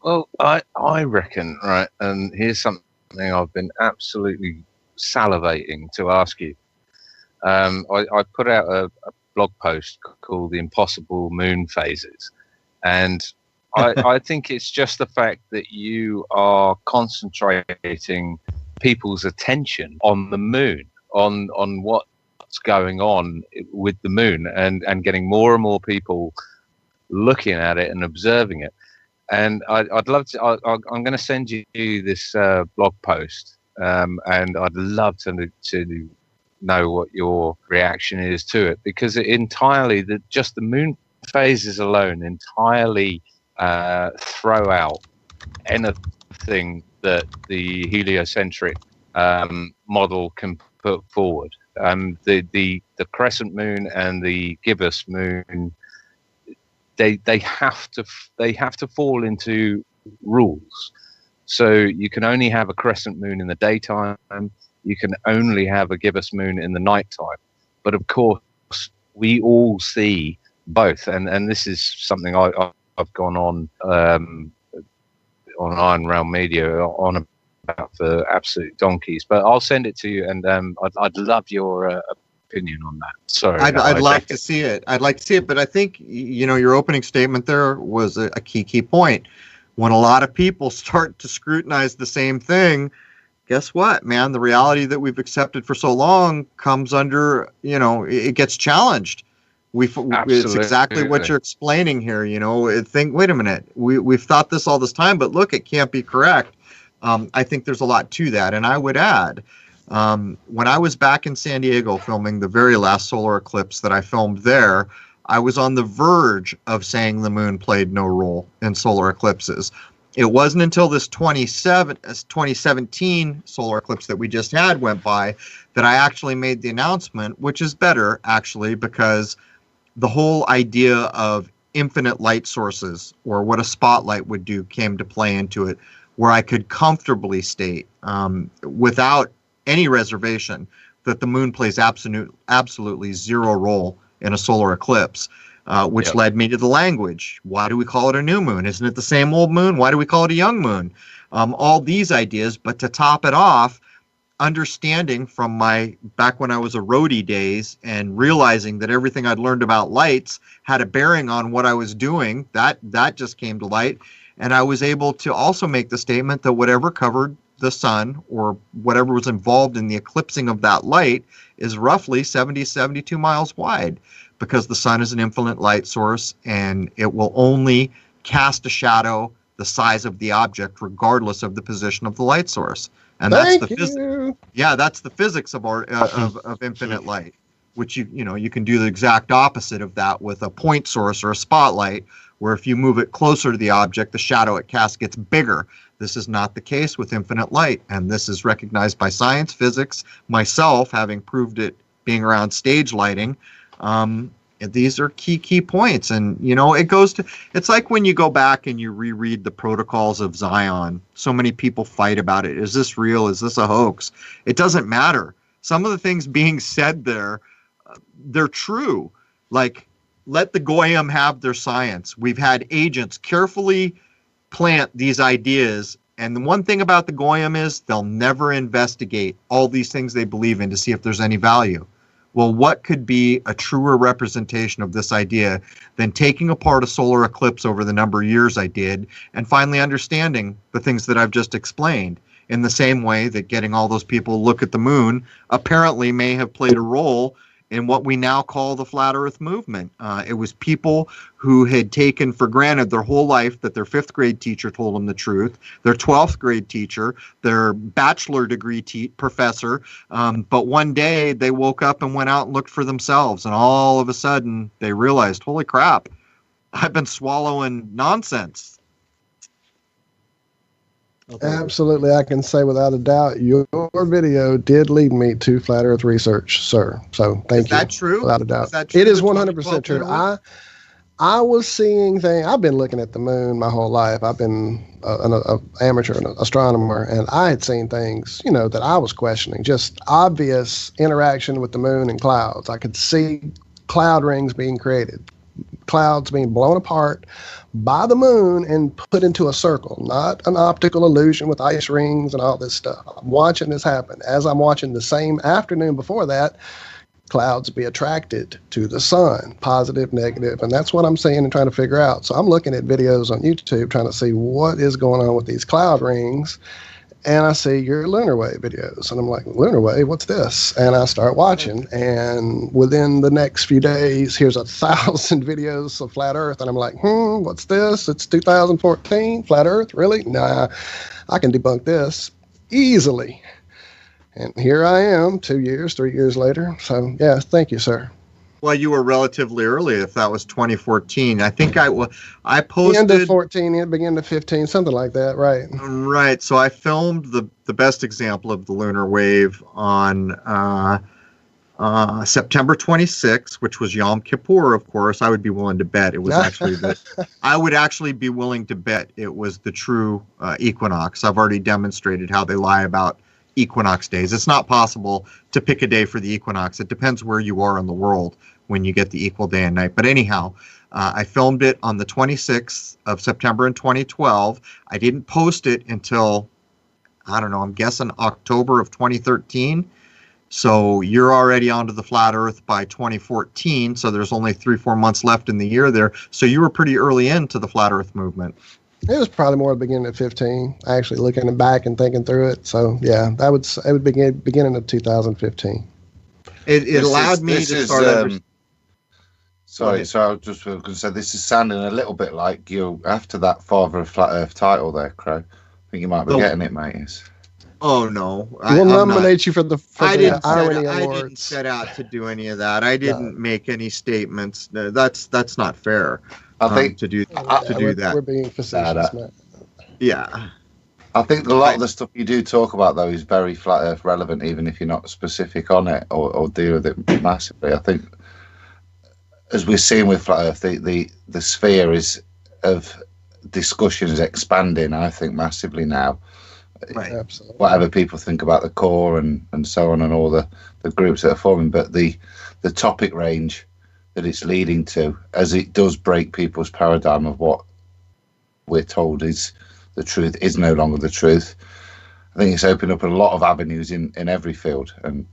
Well, I reckon, right, and here's something I've been absolutely salivating to ask you. I put out a blog post called The Impossible Moon Phases, and I think it's just the fact that you are concentrating people's attention on the moon, on what's going on with the moon, and getting more and more people looking at it and observing it. And I'd love to. I'm going to send you this blog post, and I'd love to know what your reaction is to it, because it entirely, just the moon phases alone entirely throw out anything that the heliocentric model can put forward. The crescent moon and the gibbous moon, they have to fall into rules. So you can only have a crescent moon in the daytime. You can only have a gibbous moon in the nighttime. But of course, we all see both, and this is something I've gone on Iron Realm Media on about for absolute donkeys. But I'll send it to you, and I'd love your opinion on that. Sorry, I'd like to see it. I'd like to see it, but I think your opening statement there was a key point. When a lot of people start to scrutinize the same thing, guess what, man? The reality that we've accepted for so long comes under, it gets challenged. It's exactly what you're explaining here. Wait a minute, we've thought this all this time, but look, it can't be correct. I think there's a lot to that, and I would add, when I was back in San Diego filming the very last solar eclipse that I filmed there, I was on the verge of saying the moon played no role in solar eclipses. It wasn't until this 2017 solar eclipse that we just had went by that I actually made the announcement, which is better, actually, because the whole idea of infinite light sources, or what a spotlight would do, came to play into it, where I could comfortably state, without any reservation, that the moon plays absolutely zero role in a solar eclipse, which led me to the language. Why do we call it a new moon? Isn't it the same old moon? Why do we call it a young moon? All these ideas, but to top it off, understanding from my back when I was a roadie days and realizing that everything I'd learned about lights had a bearing on what I was doing, that just came to light. And I was able to also make the statement that whatever covered the sun, or whatever was involved in the eclipsing of that light, is roughly 72 miles wide, because the sun is an infinite light source and it will only cast a shadow the size of the object regardless of the position of the light source. And that's the physics. Yeah, that's the physics of infinite light, which you can do the exact opposite of that with a point source or a spotlight, where if you move it closer to the object, the shadow it casts gets bigger. This is not the case with infinite light, and this is recognized by science, physics, myself having proved it being around stage lighting. These are key points, and it's like when you go back and you reread the protocols of Zion. So many people fight about it. Is this real? Is this a hoax? It doesn't matter. Some of the things being said there, they're true. Like, let the Goyim have their science. We've had agents carefully plant these ideas, and the one thing about the Goyim is they'll never investigate all these things they believe in to see if there's any value. Well, what could be a truer representation of this idea than taking apart a solar eclipse over the number of years I did and finally understanding the things that I've just explained, in the same way that getting all those people to look at the moon apparently may have played a role in what we now call the flat earth movement. It was people who had taken for granted their whole life that their 5th grade teacher told them the truth, their 12th grade teacher, their bachelor degree professor, but one day they woke up and went out and looked for themselves, and all of a sudden they realized, holy crap, I've been swallowing nonsense. Okay. Absolutely, I can say without a doubt, your video did lead me to flat Earth research, sir. So thank you. Is that true? Without a doubt, is that true? It is 100% true. I was seeing things. I've been looking at the moon my whole life. I've been an amateur astronomer, and I had seen things, that I was questioning. Just obvious interaction with the moon and clouds. I could see cloud rings being created, clouds being blown apart by the moon and put into a circle, not an optical illusion with ice rings and all this stuff. I'm watching this happen. As I'm watching the same afternoon before that, clouds be attracted to the sun, positive, negative, and that's what I'm seeing and trying to figure out. So I'm looking at videos on YouTube trying to see what is going on with these cloud rings, and I see your lunar wave videos, and I'm like, lunar wave, what's this? And I start watching, and within the next few days, here's 1,000 videos of flat Earth, and I'm like, what's this? It's 2014, flat Earth, really? Nah, I can debunk this easily. And here I am 2 years, 3 years later. So, yeah, thank you, sir. Well, you were relatively early if that was 2014. I think I posted... End of 14, beginning of 15, something like that, right? Right. So I filmed the best example of the lunar wave on September 26th, which was Yom Kippur, of course. I would be willing to bet it was actually I would actually be willing to bet it was the true equinox. I've already demonstrated how they lie about equinox days. It's not possible to pick a day for the equinox. It depends where you are in the world when you get the equal day and night. But anyhow, I filmed it on the 26th of September in 2012. I didn't post it until, I don't know, I'm guessing October of 2013. So you're already onto the flat earth by 2014. So there's only 3-4 months left in the year there. So you were pretty early into the flat earth movement. It was probably more the beginning of 15, actually looking back and thinking through it. So yeah, it would beginning of 2015 It allowed me to start. Sorry, so I was just going to say this is sounding a little bit like you after that Father of Flat Earth title there, Crow. I think you might be getting it, mate. Oh no! We'll nominate you for the irony awards. I didn't set out to do any of that. I didn't make any statements. No, that's not fair. I think to do that. We're being facetious, man. Yeah. I think a lot of the stuff you do talk about though is very flat Earth relevant, even if you're not specific on it or deal with it massively. I think, as we're seeing with flat Earth, the sphere of discussion is expanding. I think massively now. Right. Absolutely. Whatever people think about the core and so on and all the groups that are forming, but the topic range that it's leading to, as it does break people's paradigm of what we're told is the truth, is no longer the truth. I think it's opened up a lot of avenues in every field and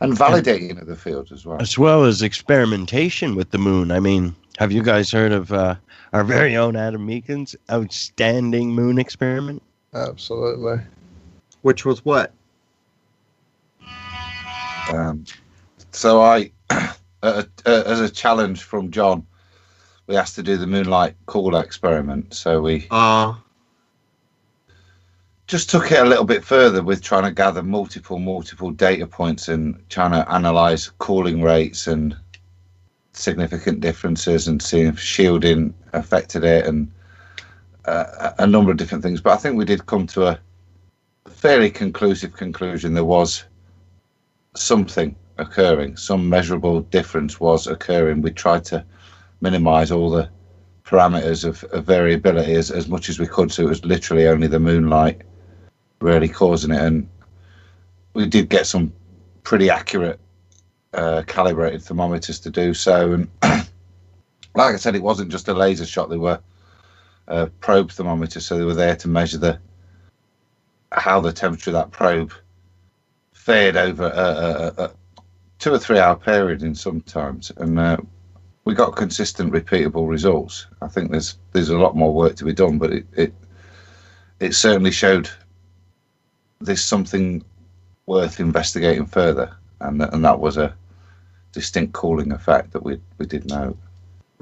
validating other fields as well. As well as experimentation with the moon. I mean, have you guys heard of our very own Adam Meakin's outstanding moon experiment? Absolutely. Which was what? So I, as a challenge from John, we asked to do the Moonlight Call experiment. So we just took it a little bit further with trying to gather multiple data points and trying to analyze calling rates and significant differences and seeing if shielding affected it and a number of different things. But I think we did come to a fairly conclusive conclusion. There was something occurring, some measurable difference was occurring. We tried to minimize all the parameters of variability as much as we could, so it was literally only the moonlight really causing it. And we did get some pretty accurate calibrated thermometers to do so. And like I said, it wasn't just a laser shot. They were probe thermometers, so they were there to measure how the temperature of that probe fared over a 2 or 3 hour period in sometimes, and we got consistent, repeatable results. I think there's a lot more work to be done, but it certainly showed there's something worth investigating further, and that was a distinct cooling effect that we did note.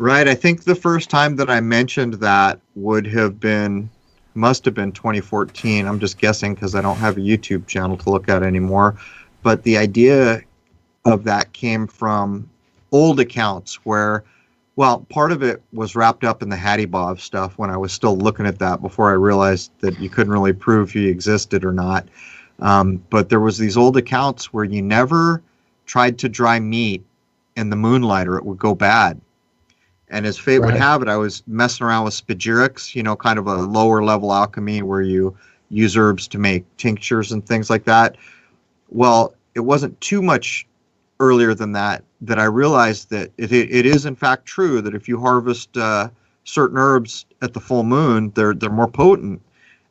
Right. I think the first time that I mentioned that must have been 2014. I'm just guessing because I don't have a YouTube channel to look at anymore. But the idea of that came from old accounts where, well, part of it was wrapped up in the Hattie Bob stuff when I was still looking at that before I realized that you couldn't really prove he existed or not. But there was these old accounts where you never tried to dry meat in the moonlight or it would go bad. And as fate would have it, I was messing around with spagyrics, kind of a lower level alchemy where you use herbs to make tinctures and things like that. Well, it wasn't too much earlier than that I realized that it is in fact true that if you harvest certain herbs at the full moon, they're more potent.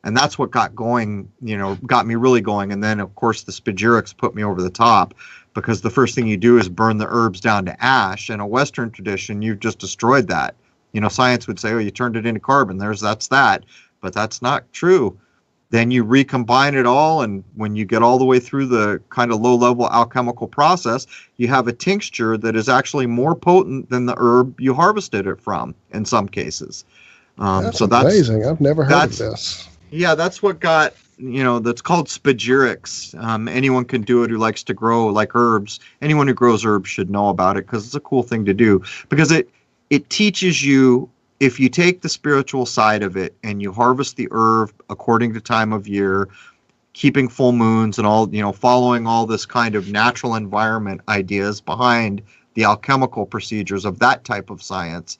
And that's what got me really going. And then, of course, the spagyrics put me over the top. Because the first thing you do is burn the herbs down to ash. In a Western tradition, you've just destroyed that. Science would say, oh, you turned it into carbon. That's that. But that's not true. Then you recombine it all, and when you get all the way through the kind of low-level alchemical process, you have a tincture that is actually more potent than the herb you harvested it from, in some cases. That's amazing. I've never heard of this. Yeah, that's what got that's called spagyrics. Anyone can do it who likes to grow like herbs. Anyone who grows herbs should know about it because it's a cool thing to do. Because it teaches you, if you take the spiritual side of it and you harvest the herb according to time of year, keeping full moons and all, following all this kind of natural environment ideas behind the alchemical procedures of that type of science,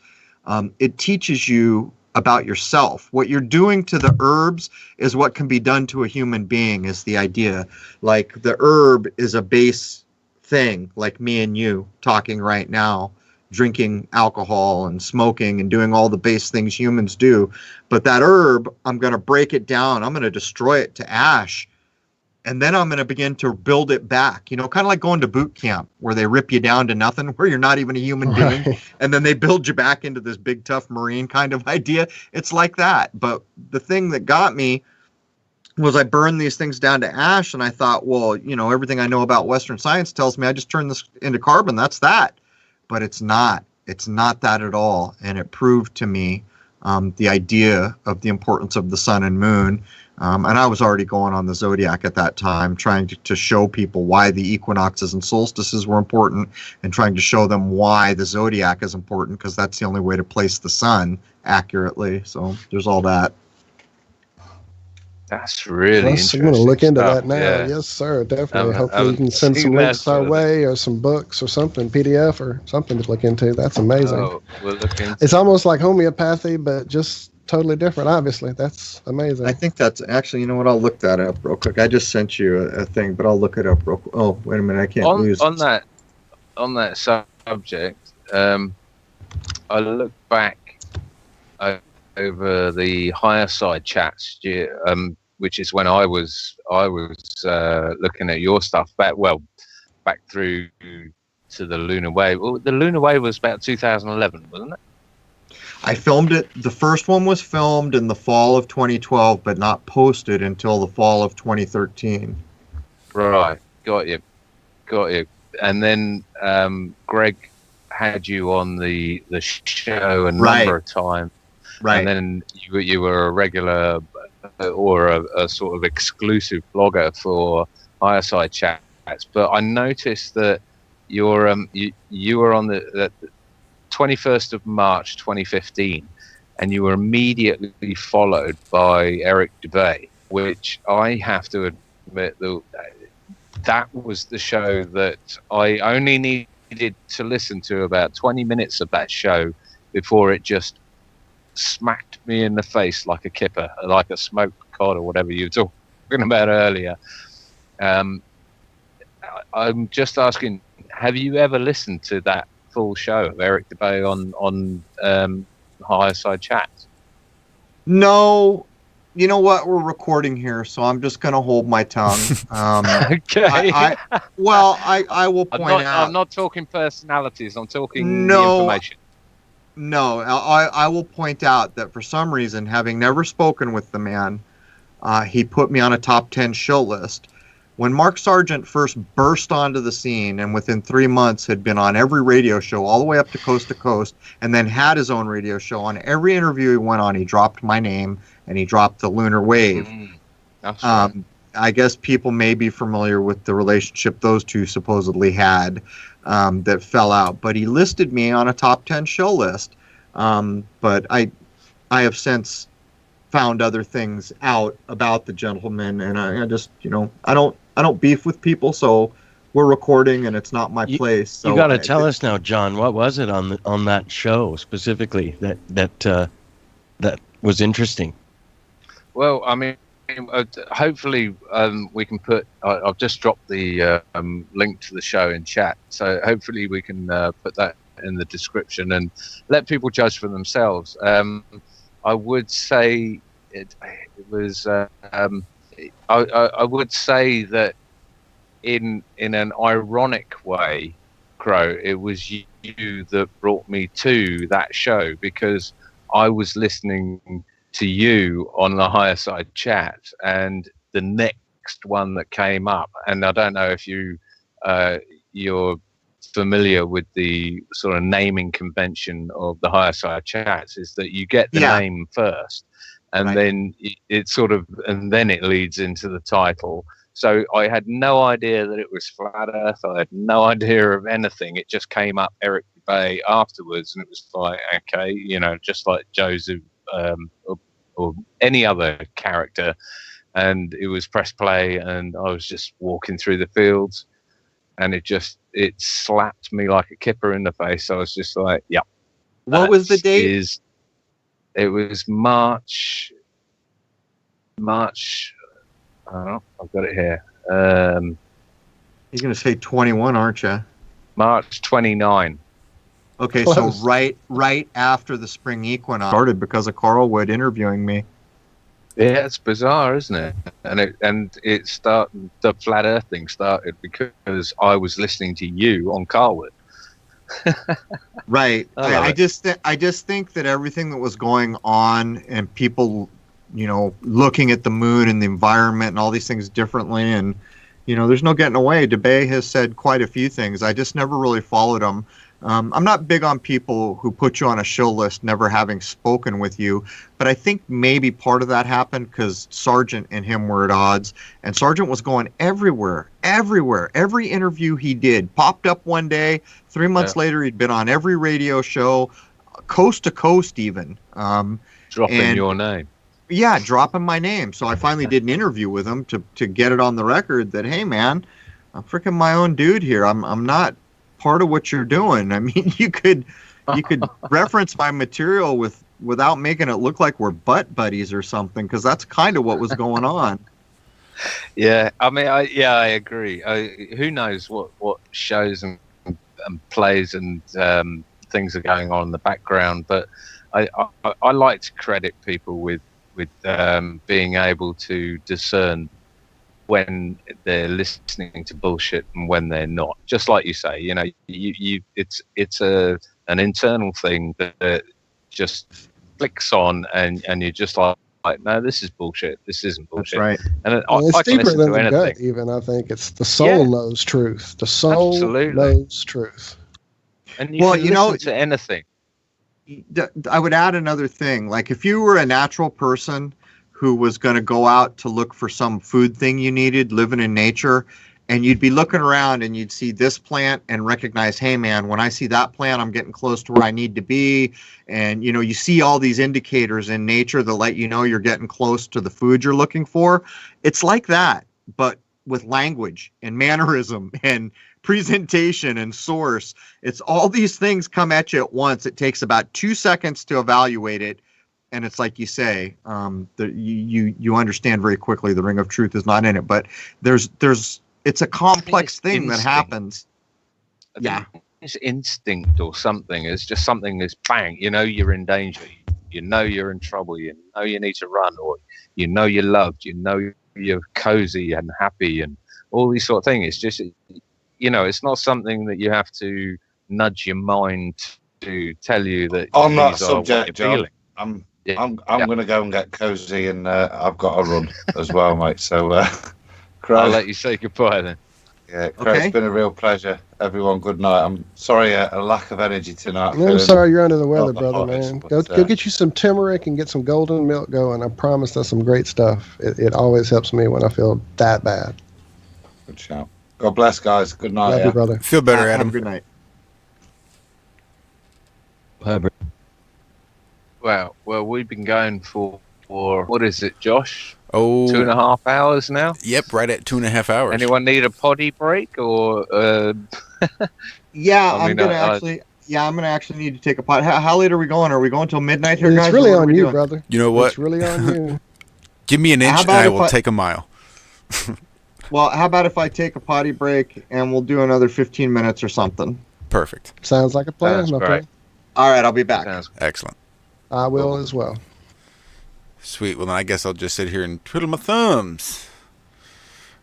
it teaches you about yourself. What you're doing to the herbs is what can be done to a human being, is the idea. Like the herb is a base thing, like me and you talking right now, drinking alcohol and smoking and doing all the base things humans do. But that herb, I'm going to break it down. I'm going to destroy it to ash. And then I'm going to begin to build it back, kind of like going to boot camp where they rip you down to nothing, where you're not even a human being. And then they build you back into this big, tough Marine kind of idea. It's like that. But the thing that got me was I burned these things down to ash. And I thought, well, everything I know about Western science tells me I just turn this into carbon. That's that. But it's not. It's not that at all. And it proved to me the idea of the importance of the sun and moon. And I was already going on the zodiac at that time, trying to show people why the equinoxes and solstices were important, and trying to show them why the zodiac is important, because that's the only way to place the sun accurately. So there's all that. That's really interesting. I'm going to look into stuff. that now. Yeah. Yes, sir. Definitely. Hopefully you can send some links our way, or some books or something, PDF or something to look into. That's amazing. Oh, we'll look into it's almost like homeopathy, but just totally different, obviously. That's amazing. I think that's actually, what, I'll look that up real quick. I just sent you a thing, but I'll look it up real quick. Oh, wait a minute. I can't use on that subject. I look back over the higher side chats, which is when I was looking at your stuff back through to the Lunar Wave. Well, the Lunar Wave was about 2011, wasn't it? I filmed it. The first one was filmed in the fall of 2012, but not posted until the fall of 2013. Right, got you. And then Greg had you on the show a number of times. Right. And then you were a regular or a sort of exclusive blogger for higher side chats. But I noticed that you were on the 21st of March 2015, and you were immediately followed by Eric Dubay, which I have to admit that was the show that I only needed to listen to about 20 minutes of that show before it just smacked me in the face like a kipper, like a smoked cod or whatever you were talking about earlier. I'm just asking, have you ever listened to that full show of Eric Dubay on Higher Side Chats? No. You know what? We're recording here, so I'm just going to hold my tongue. Okay. I will point out. I'm not talking personalities. I'm talking the information. No, I will point out that for some reason, having never spoken with the man, he put me on a top 10 show list. When Mark Sargent first burst onto the scene, and within 3 months had been on every radio show all the way up to Coast, and then had his own radio show, on every interview he went on, he dropped my name and he dropped the Lunar Wave. That's right. I guess people may be familiar with the relationship those two supposedly had that fell out. But he listed me on a top 10 show list. But I have since found other things out about the gentleman, and I just, I don't beef with people, so we're recording and it's not my place. So you got to tell us now, John. What was it on that show specifically that was interesting? Well, I mean, hopefully we can put. I've just dropped the link to the show in chat, so hopefully we can put that in the description and let people judge for themselves. I would say it was. I would say that in an ironic way, Crow, it was you that brought me to that show, because I was listening to you on the Higher Side Chat, and the next one that came up, and I don't know if you're familiar with the sort of naming convention of the Higher Side Chats, is that you get the name first, and then it sort of, and then it leads into the title. So I had no idea that it was Flat Earth. I had no idea of anything. It just came up Eric Bay afterwards, and it was like, okay, just like Joseph or any other character. And it was press play, and I was just walking through the fields, and it slapped me like a kipper in the face. I was just like, yep. What was the date? It was March. I don't know. I've got it here. You're going to say 21, aren't you? March 29. Okay, so right after the spring equinox started because of Carl Wood interviewing me. Yeah, it's bizarre, isn't it? And the Flat Earth thing started because I was listening to you on Carlwood. Right. I just think that everything that was going on and people, looking at the moon and the environment and all these things differently, and there's no getting away. DeBay has said quite a few things. I just never really followed him. I'm not big on people who put you on a show list never having spoken with you, but I think maybe part of that happened because Sargent and him were at odds, and Sargent was going everywhere. Every interview he did popped up one day. 3 months later, he'd been on every radio show, coast to coast even. Dropping your name. Yeah, dropping my name. So I finally did an interview with him to get it on the record that, hey, man, I'm freaking my own dude here. I'm not part of what you're doing. I mean, you could reference my material without making it look like we're butt buddies or something, because that's kind of what was going on. Yeah, I mean, I agree. Who knows what shows and plays and things are going on in the background, but I like to credit people with being able to discern when they're listening to bullshit and when they're not. Just like you say, it's an internal thing that just clicks on, and you're just like, no, this is bullshit. This isn't bullshit. That's right. And it's deeper than the anything. gut. Even I think it's the soul knows truth. The soul knows truth. And you can listen to anything. I would add another thing. Like if you were a natural person who was going to go out to look for some food thing you needed, living in nature, and you'd be looking around and you'd see this plant and recognize, hey man, when I see that plant, I'm getting close to where I need to be. And you see all these indicators in nature that let you know you're getting close to the food you're looking for. It's like that, but with language and mannerism and presentation and source. It's all these things come at you at once. It takes about 2 seconds to evaluate it. And it's like you say, you understand very quickly the ring of truth is not in it, but it's a complex thing that happens. Yeah. It's instinct or something. It's just something that's bang, you're in danger. You're in trouble. You need to run, or you're loved. You're cozy and happy and all these sort of things. It's just, it's not something that you have to nudge your mind to tell you that on that these are subject, what you're John, feeling. I'm going to go and get cozy, and I've got to run as well, mate. So, Crrow, I'll let you say goodbye then. Yeah, Crrow, It's been a real pleasure. Everyone, good night. I'm sorry a lack of energy tonight. I'm sorry you're under the weather, brother, hottest, man. but, Go get you some turmeric and get some golden milk going. I promise that's some great stuff. It always helps me when I feel that bad. Good shout. God bless, guys. Good night. Love you, brother. Feel better, Have Adam. a good night. Well, we've been going for what is it, Josh? Oh, 2.5 hours now. Yep, right at 2.5 hours. Anyone need a potty break or? Yeah, I I'm mean, gonna actually need to take a pot. How late are we going? Are we going till midnight here, guys? It's really Or what are on we you, doing? brother. You know what? It's really on you. Give me an How inch and about I if will I- take a mile. Well, how about if I take a potty break and we'll do another 15 minutes or something? Perfect. Sounds like a plan, Sounds my great. friend. All right, I'll be back. Sounds Excellent. I will as well. Sweet. Well, then I guess I'll just sit here and twiddle my thumbs.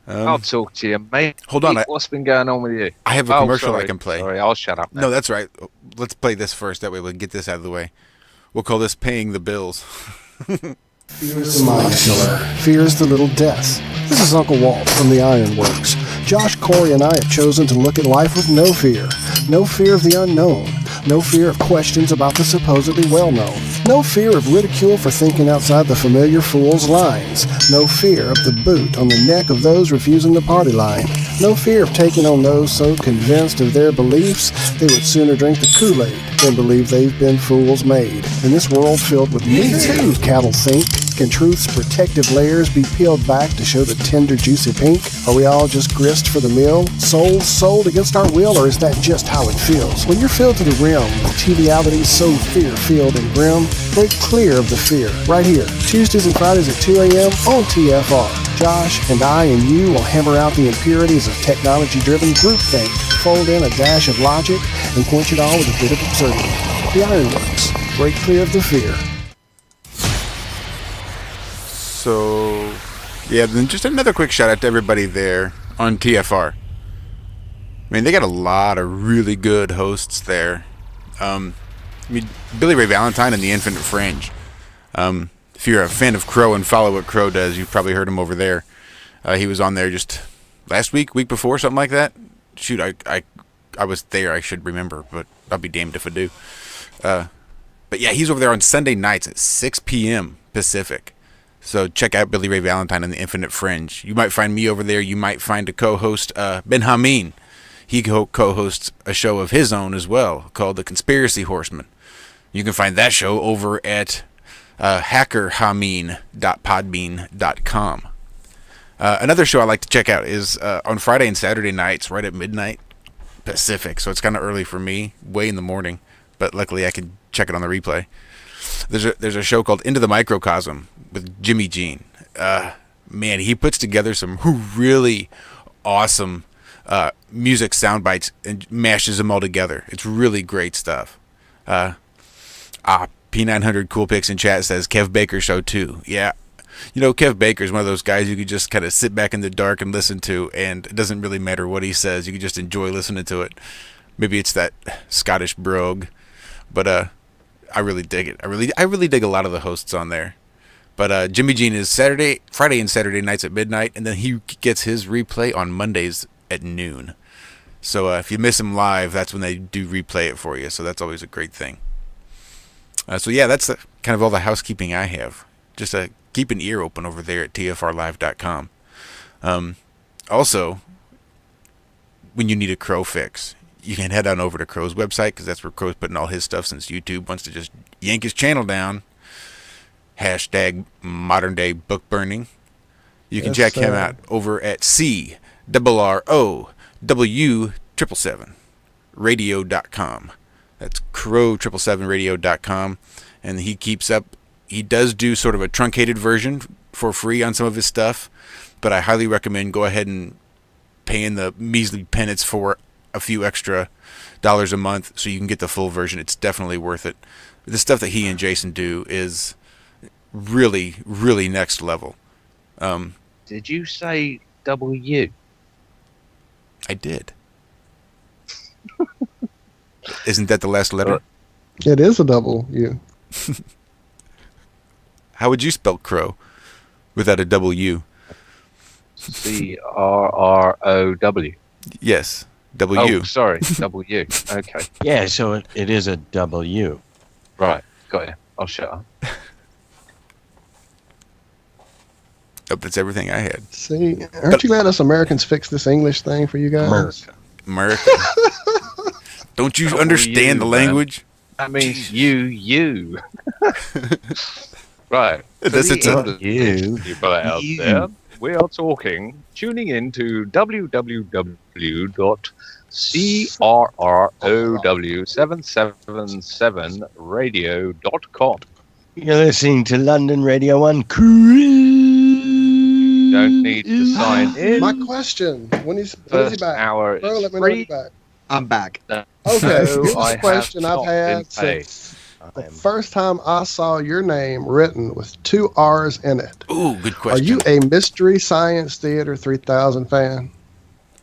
I'll talk to you, mate. Hold on, What's been going on with you? I have a commercial I can play. Sorry, I'll shut up now. No, that's right. Let's play this first. That way we'll get this out of the way. We'll call this paying the bills. Fears the mind killer. Fears the little death. This is Uncle Walt from the Ironworks. Josh, Corey, and I have chosen to look at life with no fear. No fear of the unknown. No fear of questions about the supposedly well-known. No fear of ridicule for thinking outside the familiar fool's lines. No fear of the boot on the neck of those refusing the party line. No fear of taking on those so convinced of their beliefs they would sooner drink the Kool-Aid than believe they've been fools made. In this world filled with me too, cattle think, can truth's protective layers be peeled back to show the tender, juicy pink? Are we all just grist for the mill? Souls sold against our will, or is that just how it feels? When you're filled to the rim with trivialities so fear-filled and grim, break clear of the fear. Right here, Tuesdays and Fridays at 2 a.m. on TFR. Josh and I and you will hammer out the impurities of technology-driven groupthink, fold in a dash of logic, and quench it all with a bit of absurdity. The Ironworks. Break clear of the fear. So, yeah, then just another quick shout out to everybody there on TFR. I mean, they got a lot of really good hosts there. Billy Ray Valentine and the Infinite Fringe. If you're a fan of Crrow and follow what Crrow does, you've probably heard him over there. He was on there just last week before, something like that. Shoot, I was there, I should remember, but I'll be damned if I do. But yeah, he's over there on Sunday nights at 6 p.m. Pacific. So check out Billy Ray Valentine and the Infinite Fringe. You might find me over there. You might find a co-host, Ben Hameen. He co-hosts a show of his own as well called The Conspiracy Horseman. You can find that show over at hackerhameen.podbean.com. Another show I like to check out is on Friday and Saturday nights, right at midnight Pacific. So it's kind of early for me, way in the morning. But luckily I can check it on the replay. There's a show called Into the Microcosm with Jimmy Jean. Man, he puts together some really awesome music sound bites and mashes them all together. It's really great stuff. P900 Cool Picks in chat says Kev Baker show too. Yeah. You know, Kev Baker is one of those guys you could just kind of sit back in the dark and listen to, and it doesn't really matter what he says. You can just enjoy listening to it. Maybe it's that Scottish brogue, but I really dig it. I really dig a lot of the hosts on there. But Jimmy Jean is Friday and Saturday nights at midnight, and then he gets his replay on Mondays at noon. So if you miss him live, that's when they do replay it for you. So that's always a great thing. So yeah, that's kind of all the housekeeping I have. Just keep an ear open over there at tfrlive.com. Also, when you need a Crrow fix, you can head on over to Crrow's website, because that's where Crrow's putting all his stuff since YouTube wants to just yank his channel down. Hashtag modern day book burning. You can check him out over at CRROW777 radio.com. That's Crrow777radio.com. And he does do sort of a truncated version for free on some of his stuff, but I highly recommend go ahead and paying the measly penance for a few extra dollars a month so you can get the full version. It's definitely worth it. The stuff that he and Jason do is really, really next level. Did you say W? I did. Isn't that the last letter? It is a double U. How would you spell Crrow without a W? CRROW. Yes, W. Oh, sorry, W. Okay. Yeah, so it is a W. Right, got you. I'll shut up. Oh, that's everything I had. See, aren't you glad us Americans fix this English thing for you guys? America. Don't you understand the language? That means you. Right. That's it. You people out there. We are tuning in to www.crrow777radio.com. You're listening to London Radio 1. Don't need to sign in. My question: when is he First back? hour Bro, is let me know when he's free. back. I'm back. Okay, No, here's I a question have I've not been had since the first time I saw your name written with 2 R's in it. Ooh, good question. Are you a Mystery Science Theater 3000 fan?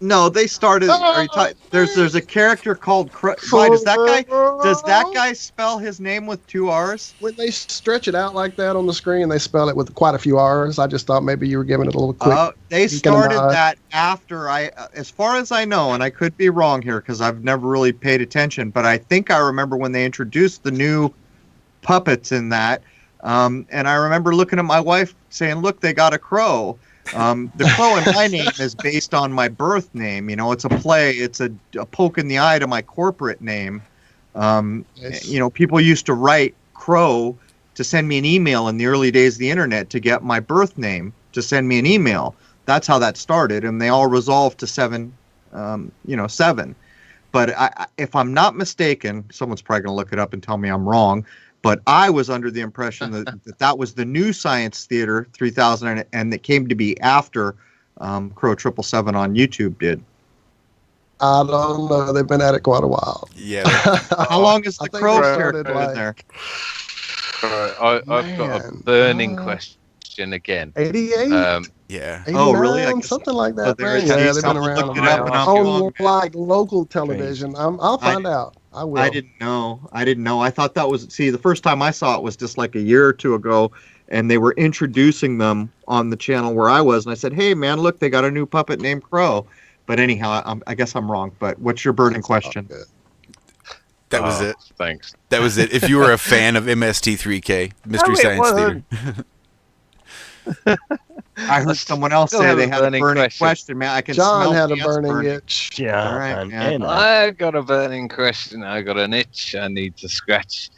No, they started. Are you there's a character called Crow. Why does that guy spell his name with 2 R's? When they stretch it out like that on the screen, they spell it with quite a few R's. I just thought maybe you were giving it a little quick. They started that after as far as I know, and I could be wrong here because I've never really paid attention, but I think I remember when they introduced the new puppets in that, and I remember looking at my wife saying, "Look, they got a crow." The crow in my name is based on my birth name. You know, it's a play. It's a poke in the eye to my corporate name. You know, people used to write Crow to send me an email in the early days of the internet to get my birth name to send me an email. That's how that started, and they all resolved to 7. But if I'm not mistaken, someone's probably going to look it up and tell me I'm wrong. But I was under the impression that was the new Science Theater 3000, and that came to be after Crrow777 on YouTube did. I don't know. They've been at it quite a while. Yeah. How long is the Crow character in there? I've got a burning question again. 88? Yeah. 89, Oh, really? Something like that. there it Yeah, is. they've been Someone around looked it up and I'm on wrong. like local television. I'll find out. I will. I didn't know. I thought that was, the first time I saw it was just like a year or two ago, and they were introducing them on the channel where I was, and I said, "Hey, man, look, they got a new puppet named Crow." But anyhow, I guess I'm wrong. But what's your burning question? That was it. Thanks. That was it. If you were a fan of MST3K, Mystery Science Theater. I heard someone else say they had a burning question, man. I can John smell had a the burning itch. Yeah. All right, man. I got a burning question. I got an itch I need to scratch.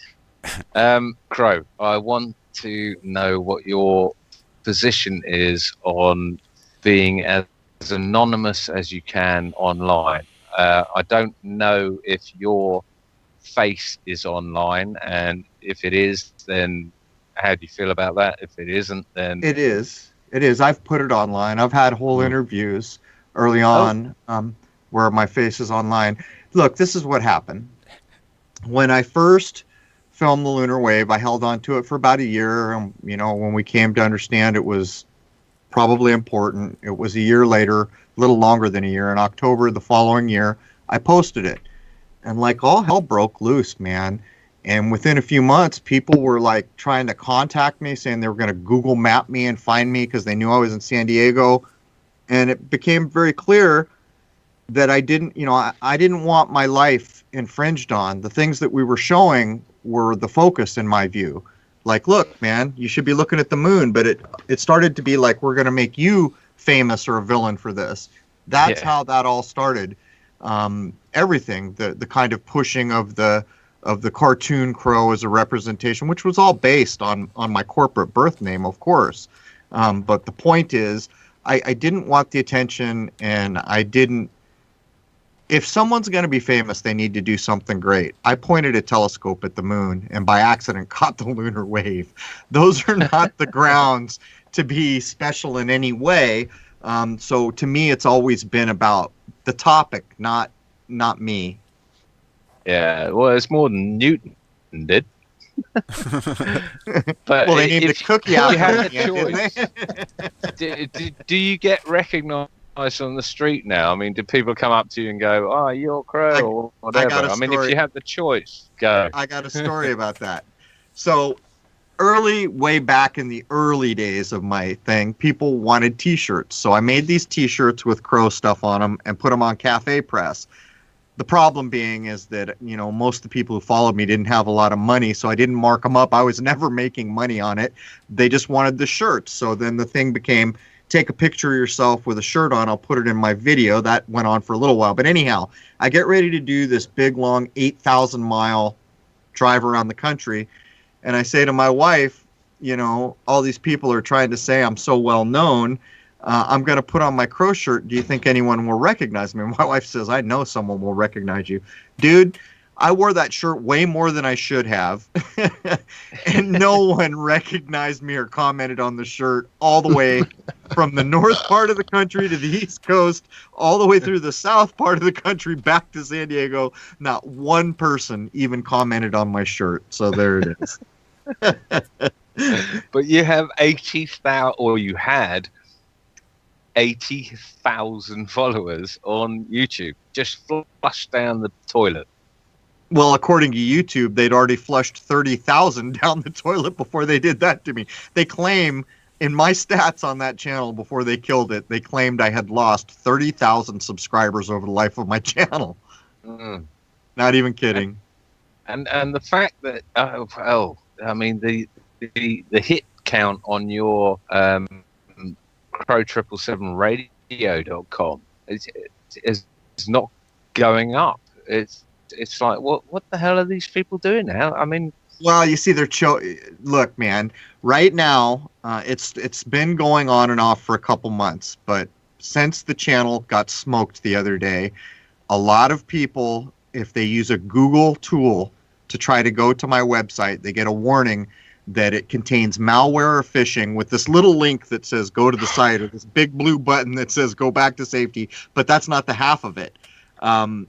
Crow, I want to know what your position is on being as anonymous as you can online. I don't know if your face is online, and if it is, then how do you feel about that? If it isn't, then It is. I've put it online. I've had whole interviews early on where my face is online. Look, this is what happened. When I first filmed the lunar wave, I held on to it for about a year. You know, when we came to understand it was probably important, it was a year later, a little longer than a year. In October the following year, I posted it. And like all hell broke loose, man. And within a few months, people were like trying to contact me, saying they were going to Google map me and find me because they knew I was in San Diego. And it became very clear that I didn't want my life infringed on. The things that we were showing were the focus in my view. Like, look, man, you should be looking at the moon. But it started to be like, we're going to make you famous or a villain for this. That's how that all started. Everything, the kind of pushing of the cartoon Crow as a representation, which was all based on my corporate birth name, of course. But the point is, I didn't want the attention, and I didn't. If someone's going to be famous, they need to do something great. I pointed a telescope at the moon and by accident caught the lunar wave. Those are not the grounds to be special in any way. So to me, it's always been about the topic, not me. Yeah, well, it's more than Newton did. But well, they named the cookie out. You had a choice. Do you get recognized on the street now? I mean, do people come up to you and go, "Oh, you're Crow," or whatever? I mean, if you had the choice, go. I got a story about that. So, way back in the early days of my thing, people wanted T-shirts. So I made these T-shirts with Crow stuff on them and put them on Cafe Press. The problem being is that, you know, most of the people who followed me didn't have a lot of money, so I didn't mark them up. I was never making money on it. They just wanted the shirts. So then the thing became, take a picture of yourself with a shirt on. I'll put it in my video. That went on for a little while. But anyhow, I get ready to do this big, long 8,000-mile drive around the country. And I say to my wife, you know, all these people are trying to say I'm so well known. I'm going to put on my Crow shirt. Do you think anyone will recognize me? My wife says, I know someone will recognize you. Dude, I wore that shirt way more than I should have. And no one recognized me or commented on the shirt all the way from the north part of the country to the East Coast, all the way through the south part of the country back to San Diego. Not one person even commented on my shirt. So there it is. But you have 80,000, or you had 80,000 followers on YouTube. Just flushed down the toilet. Well, according to YouTube, they'd already flushed 30,000 down the toilet before they did that to me. They claim, in my stats on that channel before they killed it, they claimed I had lost 30,000 subscribers over the life of my channel. Mm. Not even kidding. And the fact that I mean the hit count on your Crrow777radio.com is not going up. It's like what the hell are these people doing now? I mean, well, you see, look, man. Right now, it's been going on and off for a couple months, but since the channel got smoked the other day, a lot of people, if they use a Google tool to try to go to my website, they get a warning that it contains malware or phishing with this little link that says go to the site, or this big blue button that says go back to safety, but that's not the half of it.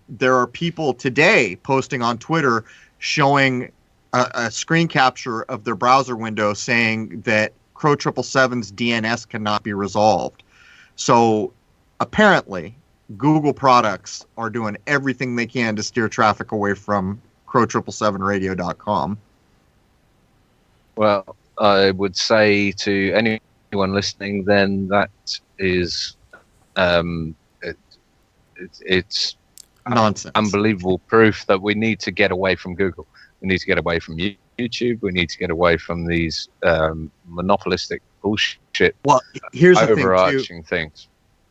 There are people today posting on Twitter showing a screen capture of their browser window saying that Crrow777's DNS cannot be resolved. So apparently Google products are doing everything they can to steer traffic away from Crrow777radio.com. Well, I would say to anyone listening, then that is it's nonsense. Unbelievable proof that we need to get away from Google. We need to get away from YouTube. We need to get away from these monopolistic bullshit. Well, here's the overarching things.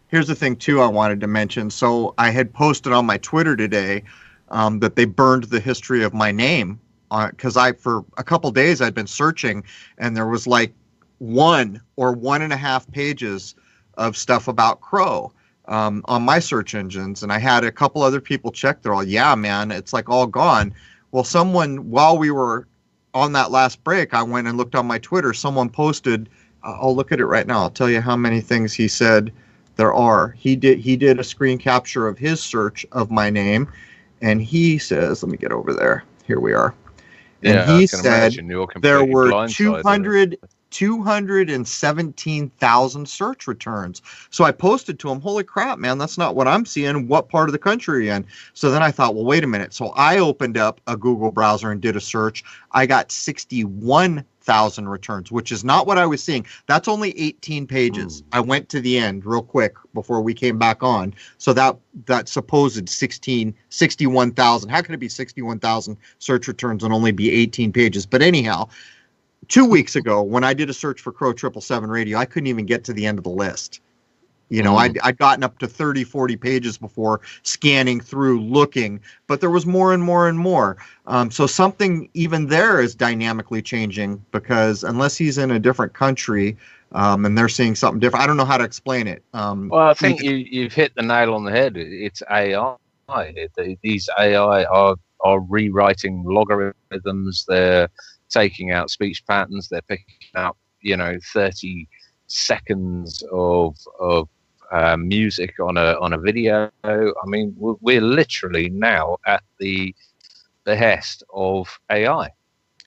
Here's the thing too I wanted to mention. So I had posted on my Twitter today that they burned the history of my name, because for a couple days I'd been searching, and there was like 1 or 1.5 pages of stuff about Crrow on my search engines, and I had a couple other people check. They're all, yeah, man, it's like all gone. Well, someone, while we were on that last break, I went and looked on my Twitter. Someone posted, I'll look at it right now. I'll tell you how many things he said there are. He did a screen capture of his search of my name, and he says, let me get over there. Here we are. And yeah, he said there were 217,000 search returns. So I posted to him, holy crap, man, that's not what I'm seeing. What part of the country are you in? So then I thought, well, wait a minute. So I opened up a Google browser and did a search. I got 61,000 returns, which is not what I was seeing. That's only 18 pages. I went to the end real quick before we came back on. So that supposed 61,000, how can it be 61,000 search returns and only be 18 pages? But anyhow, 2 weeks ago, when I did a search for Crrow777 radio, I couldn't even get to the end of the list. You know, I'd gotten up to 30, 40 pages before scanning through, looking, but there was more and more and more. So something even there is dynamically changing, because unless he's in a different country and they're seeing something different, I don't know how to explain it. Well, I think you've hit the nail on the head. It's AI. These AI are rewriting logarithms. They're taking out speech patterns. They're picking up, 30 seconds of music on a video. I mean, we're literally now at the behest of AI.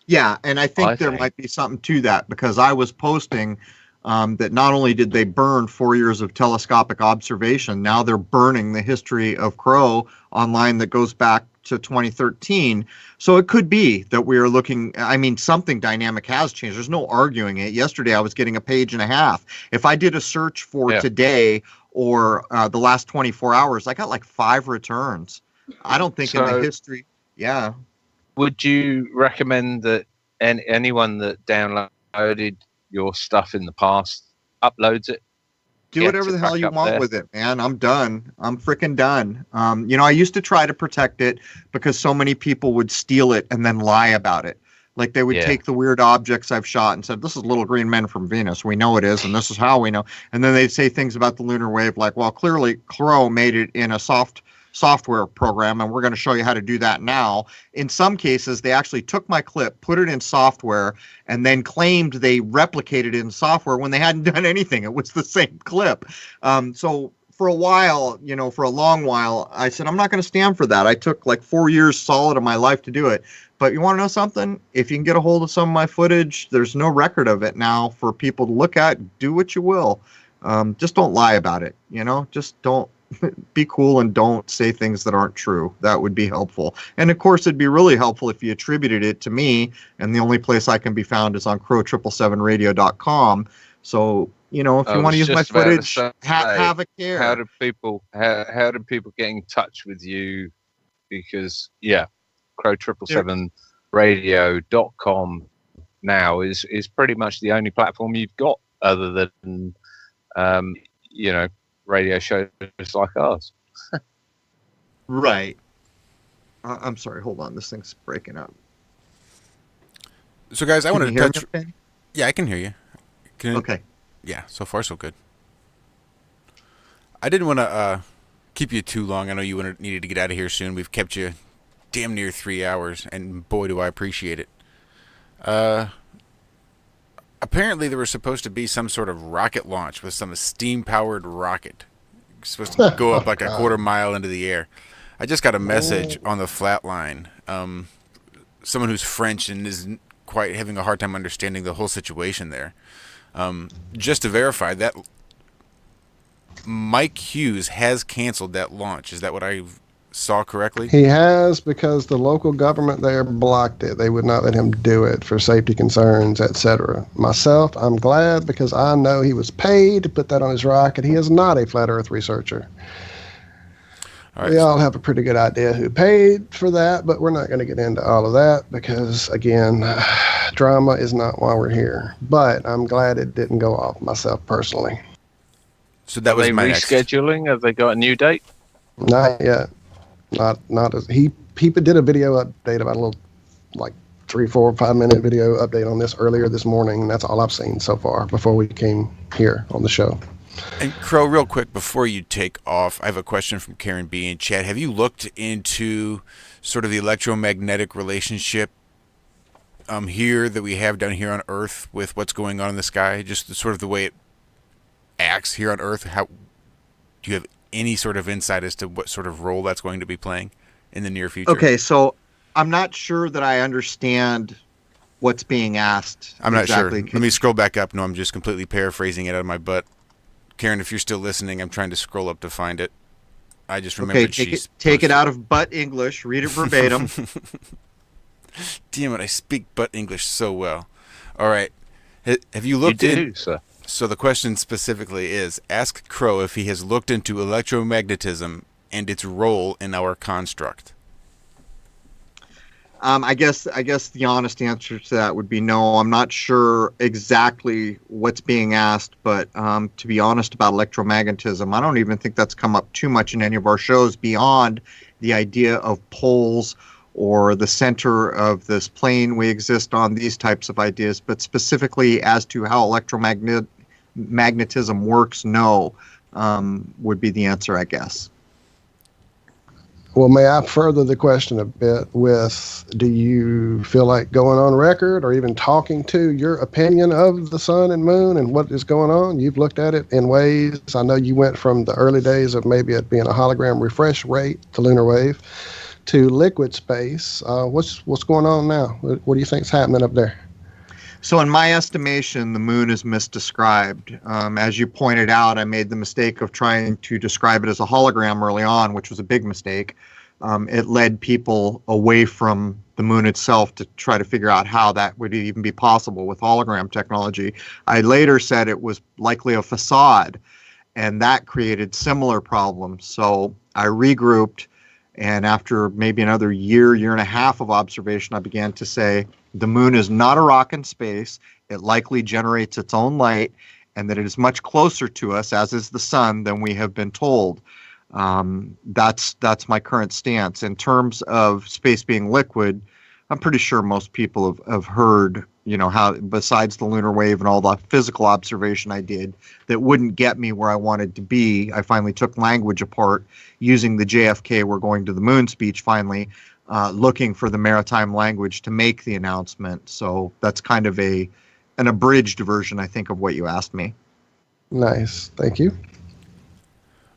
Yeah, and I think there might be something to that, because I was posting that not only did they burn 4 years of telescopic observation, now they're burning the history of Crrow online that goes back to 2013. So it could be that we are looking, I mean, something dynamic has changed. There's no arguing it. Yesterday I was getting a page and a half. If I did a search for today or the last 24 hours, I got like 5 returns. I don't think in the history. Yeah. Would you recommend that anyone that downloaded your stuff in the past uploads it? Do whatever the hell you want with it, man. I'm done. I'm freaking done. I used to try to protect it because so many people would steal it and then lie about it. Like they would take the weird objects I've shot and said, this is little green men from Venus. We know it is, and this is how we know. And then they'd say things about the lunar wave like, well, clearly Crrow made it in a software program, and we're going to show you how to do that now. In some cases, they actually took my clip, put it in software, and then claimed they replicated it in software when they hadn't done anything. It was the same clip. So for a while, for a long while, I said, I'm not going to stand for that. I took like 4 years solid of my life to do it. But you want to know something? If you can get a hold of some of my footage, there's no record of it now for people to look at. Do what you will. just don't lie about it. Just don't be cool and don't say things that aren't true. That would be helpful. And of course, it'd be really helpful if you attributed it to me. And the only place I can be found is on Crrow777radio.com. So, if you want to use my footage, have a care. How do people get in touch with you? Because Crrow777radio.com now is pretty much the only platform you've got other than radio shows like ours. Right. I'm sorry. Hold on. This thing's breaking up. So, guys, I want to touch. Me? Yeah, I can hear you. Okay. Yeah, so far so good. I didn't want to keep you too long. I know you needed to get out of here soon. We've kept you damn near 3 hours, and boy, do I appreciate it. Apparently, there was supposed to be some sort of rocket launch with some steam-powered rocket. It's supposed to go up like a quarter mile into the air. I just got a message on the flat line. Someone who's French and is quite having a hard time understanding the whole situation there. Just to verify that Mike Hughes has canceled that launch. Is that what I saw correctly? He has, because the local government there blocked it. They would not let him do it for safety concerns, etc. Myself, I'm glad, because I know he was paid to put that on his rocket. He is not a flat earth researcher. We all have a pretty good idea who paid for that, but we're not going to get into all of that because, again, drama is not why we're here. But I'm glad it didn't go off, myself personally. So that was my rescheduling? Have they got a new date? Not yet. Not as he did a video update about a little, like 3, 4, 5 minute video update on this earlier this morning. And that's all I've seen so far before we came here on the show. And Crow, real quick before you take off, I have a question from Karen B in chat. Have you looked into sort of the electromagnetic relationship here that we have down here on Earth with what's going on in the sky? Just sort of the way it acts here on Earth. How do you have any sort of insight as to what sort of role that's going to be playing in the near future? Okay, so I'm not sure that I understand what's being asked. I'm not sure. Let me scroll back up. No, I'm just completely paraphrasing it out of my butt. Karen, if you're still listening, I'm trying to scroll up to find it. I just remembered take it out of butt English. Read it verbatim. Damn it, I speak butt English so well. All right. Have you looked in? Sir. So the question specifically is, ask Crow if he has looked into electromagnetism and its role in our construct. I guess the honest answer to that would be no. I'm not sure exactly what's being asked, but to be honest about electromagnetism, I don't even think that's come up too much in any of our shows beyond the idea of poles or the center of this plane we exist on, these types of ideas. But specifically as to how electromagnetism works, no, would be the answer, I guess. Well, may I further the question a bit with, do you feel like going on record or even talking to your opinion of the sun and moon and what is going on? You've looked at it in ways. I know you went from the early days of maybe it being a hologram refresh rate, the lunar wave, to liquid space. What's going on now? What do you think's happening up there? So in my estimation, the moon is misdescribed. As you pointed out, I made the mistake of trying to describe it as a hologram early on, which was a big mistake. It led people away from the moon itself to try to figure out how that would even be possible with hologram technology. I later said it was likely a facade, and that created similar problems. So I regrouped, and after maybe another year and a half of observation, I began to say, the moon is not a rock in space. It likely generates its own light, and that it is much closer to us, as is the sun, than we have been told. That's my current stance. In terms of space being liquid, I'm pretty sure most people have heard, how besides the lunar wave and all the physical observation I did that wouldn't get me where I wanted to be, I finally took language apart using the JFK "We're going to the moon" speech finally. Looking for the maritime language to make the announcement. So that's kind of an abridged version, I think, of what you asked me. Nice. Thank you.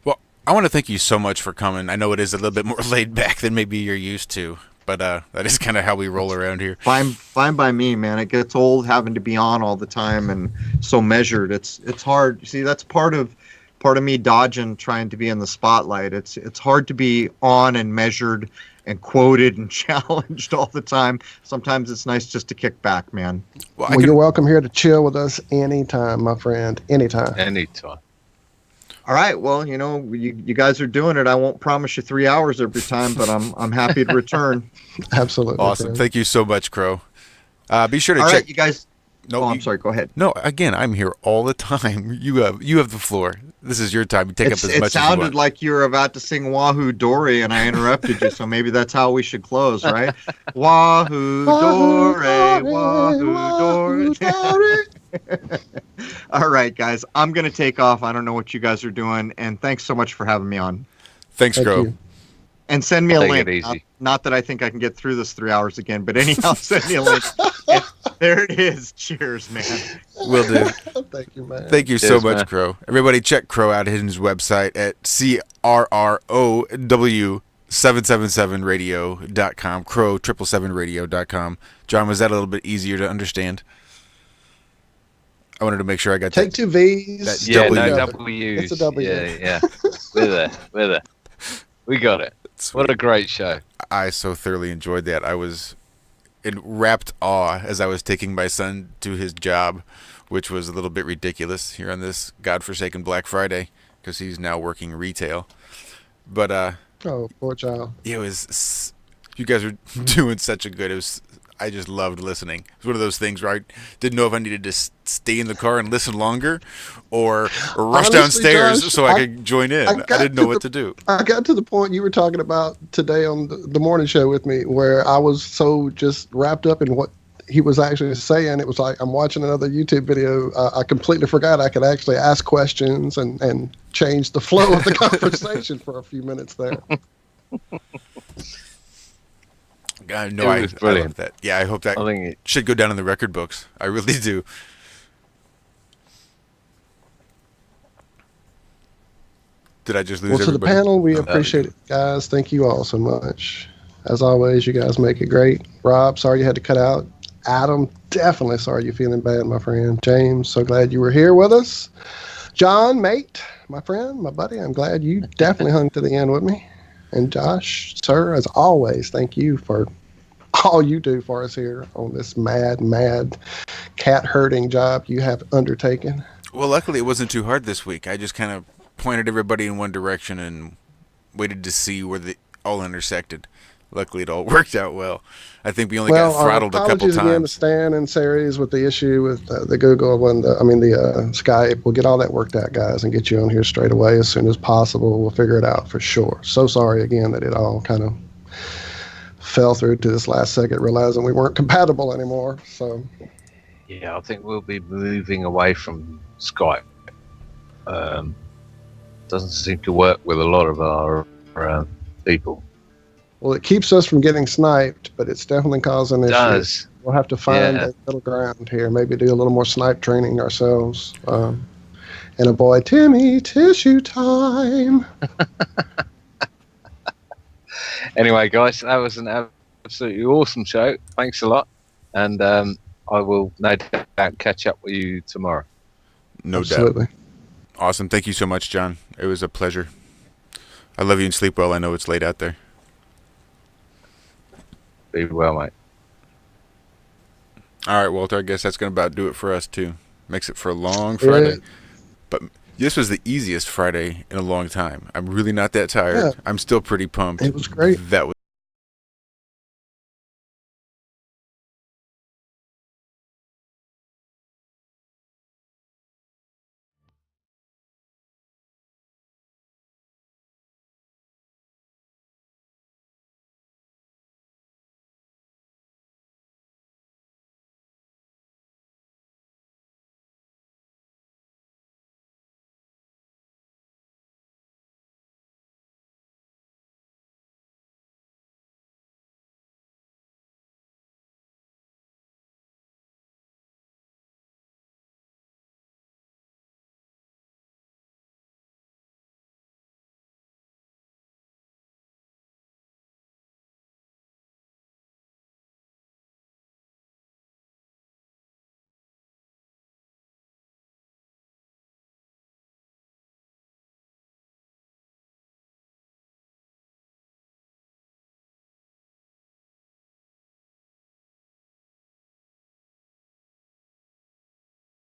Well, I want to thank you so much for coming. I know it is a little bit more laid back than maybe you're used to, But that is kind of how we roll around here. Fine by me, man. It gets old having to be on all the time and so measured. It's hard. See, that's part of me dodging trying to be in the spotlight. It's hard to be on and measured and quoted and challenged all the time. Sometimes it's nice just to kick back, man. Well, you're welcome here to chill with us anytime, my friend. Anytime. Anytime. All right. Well, you guys are doing it. I won't promise you 3 hours every time, but I'm happy to return. Absolutely. Awesome. Friend. Thank you so much, Crow. Be sure to All check. right, you guys. No, I'm sorry. Go ahead. No, again, I'm here all the time. You have the floor. This is your time. You take up as much as you want. It sounded like you were about to sing Wahoo Dory, and I interrupted you, so maybe that's how we should close, right? Wahoo Dory, Wahoo Dory. All right, guys. I'm going to take off. I don't know what you guys are doing, and thanks so much for having me on. Thank Crow. you. And send me a Take link. it easy. Not that I think I can get through this 3 hours again, but anyhow, send me a link. There it is. Cheers, man. Will do. Thank you, man. Thank you so Cheers, much, man. Crow. Everybody check Crow out at his website at CRROW777radio.com, Crrow777radio.com. John, was that a little bit easier to understand? I wanted to make sure I got Take that. two V's. That Yeah, W. no Together. W's. It's a W. Yeah. We're there. We got it. What a great show. I so thoroughly enjoyed that. I was in rapt awe as I was taking my son to his job, which was a little bit ridiculous here on this godforsaken Black Friday because he's now working retail. But Oh, poor child. it was. You guys are doing such a good. I just loved listening. It was one of those things where I didn't know if I needed to stay in the car and listen longer or rush Honestly, downstairs Josh, so I could join in. I didn't know what to do. I got to the point you were talking about today on the morning show with me where I was so just wrapped up in what he was actually saying. It was like I'm watching another YouTube video. I completely forgot I could actually ask questions and change the flow of the conversation for a few minutes there. I know I love that. Yeah, I hope that I think should go down in the record books. I really do. Did I just lose Well, to the everybody? panel, we No. appreciate it, guys. Thank you all so much. As always, you guys make it great. Rob, sorry you had to cut out. Adam, definitely sorry you're feeling bad, my friend. James, so glad you were here with us. John, mate, my friend, my buddy, I'm glad you definitely hung to the end with me. And Josh, sir, as always, thank you for all you do for us here on this mad cat herding job you have undertaken. Well, luckily it wasn't too hard this week. I just kind of pointed everybody in one direction and waited to see where they all intersected. Luckily, it all worked out well. I think we only got throttled a couple apologies again to times. Stan and Series with the issue with the Google and the Skype. We'll get all that worked out, guys, and get you on here straight away as soon as possible. We'll figure it out for sure. So sorry again that it all kind of fell through to this last second, realizing we weren't compatible anymore. So Yeah, I think we'll be moving away from Skype. Doesn't seem to work with a lot of our people. well, it keeps us from getting sniped, but it's definitely causing issues. Does. We'll have to find Yeah. a middle ground here. Maybe do a little more snipe training ourselves. And a boy, Timmy, tissue time. Anyway, guys, that was an absolutely awesome show. Thanks a lot. And I will no doubt catch up with you tomorrow. No Absolutely. doubt. Awesome. Thank you so much, John. It was a pleasure. I love you and sleep well. I know it's late out there. Be well, mate. All right, Walter, I guess that's going to about do it for us, too. Makes it for a long Friday. Yeah. But this was the easiest Friday in a long time. I'm really not that tired. Yeah. I'm still pretty pumped. It was great. That was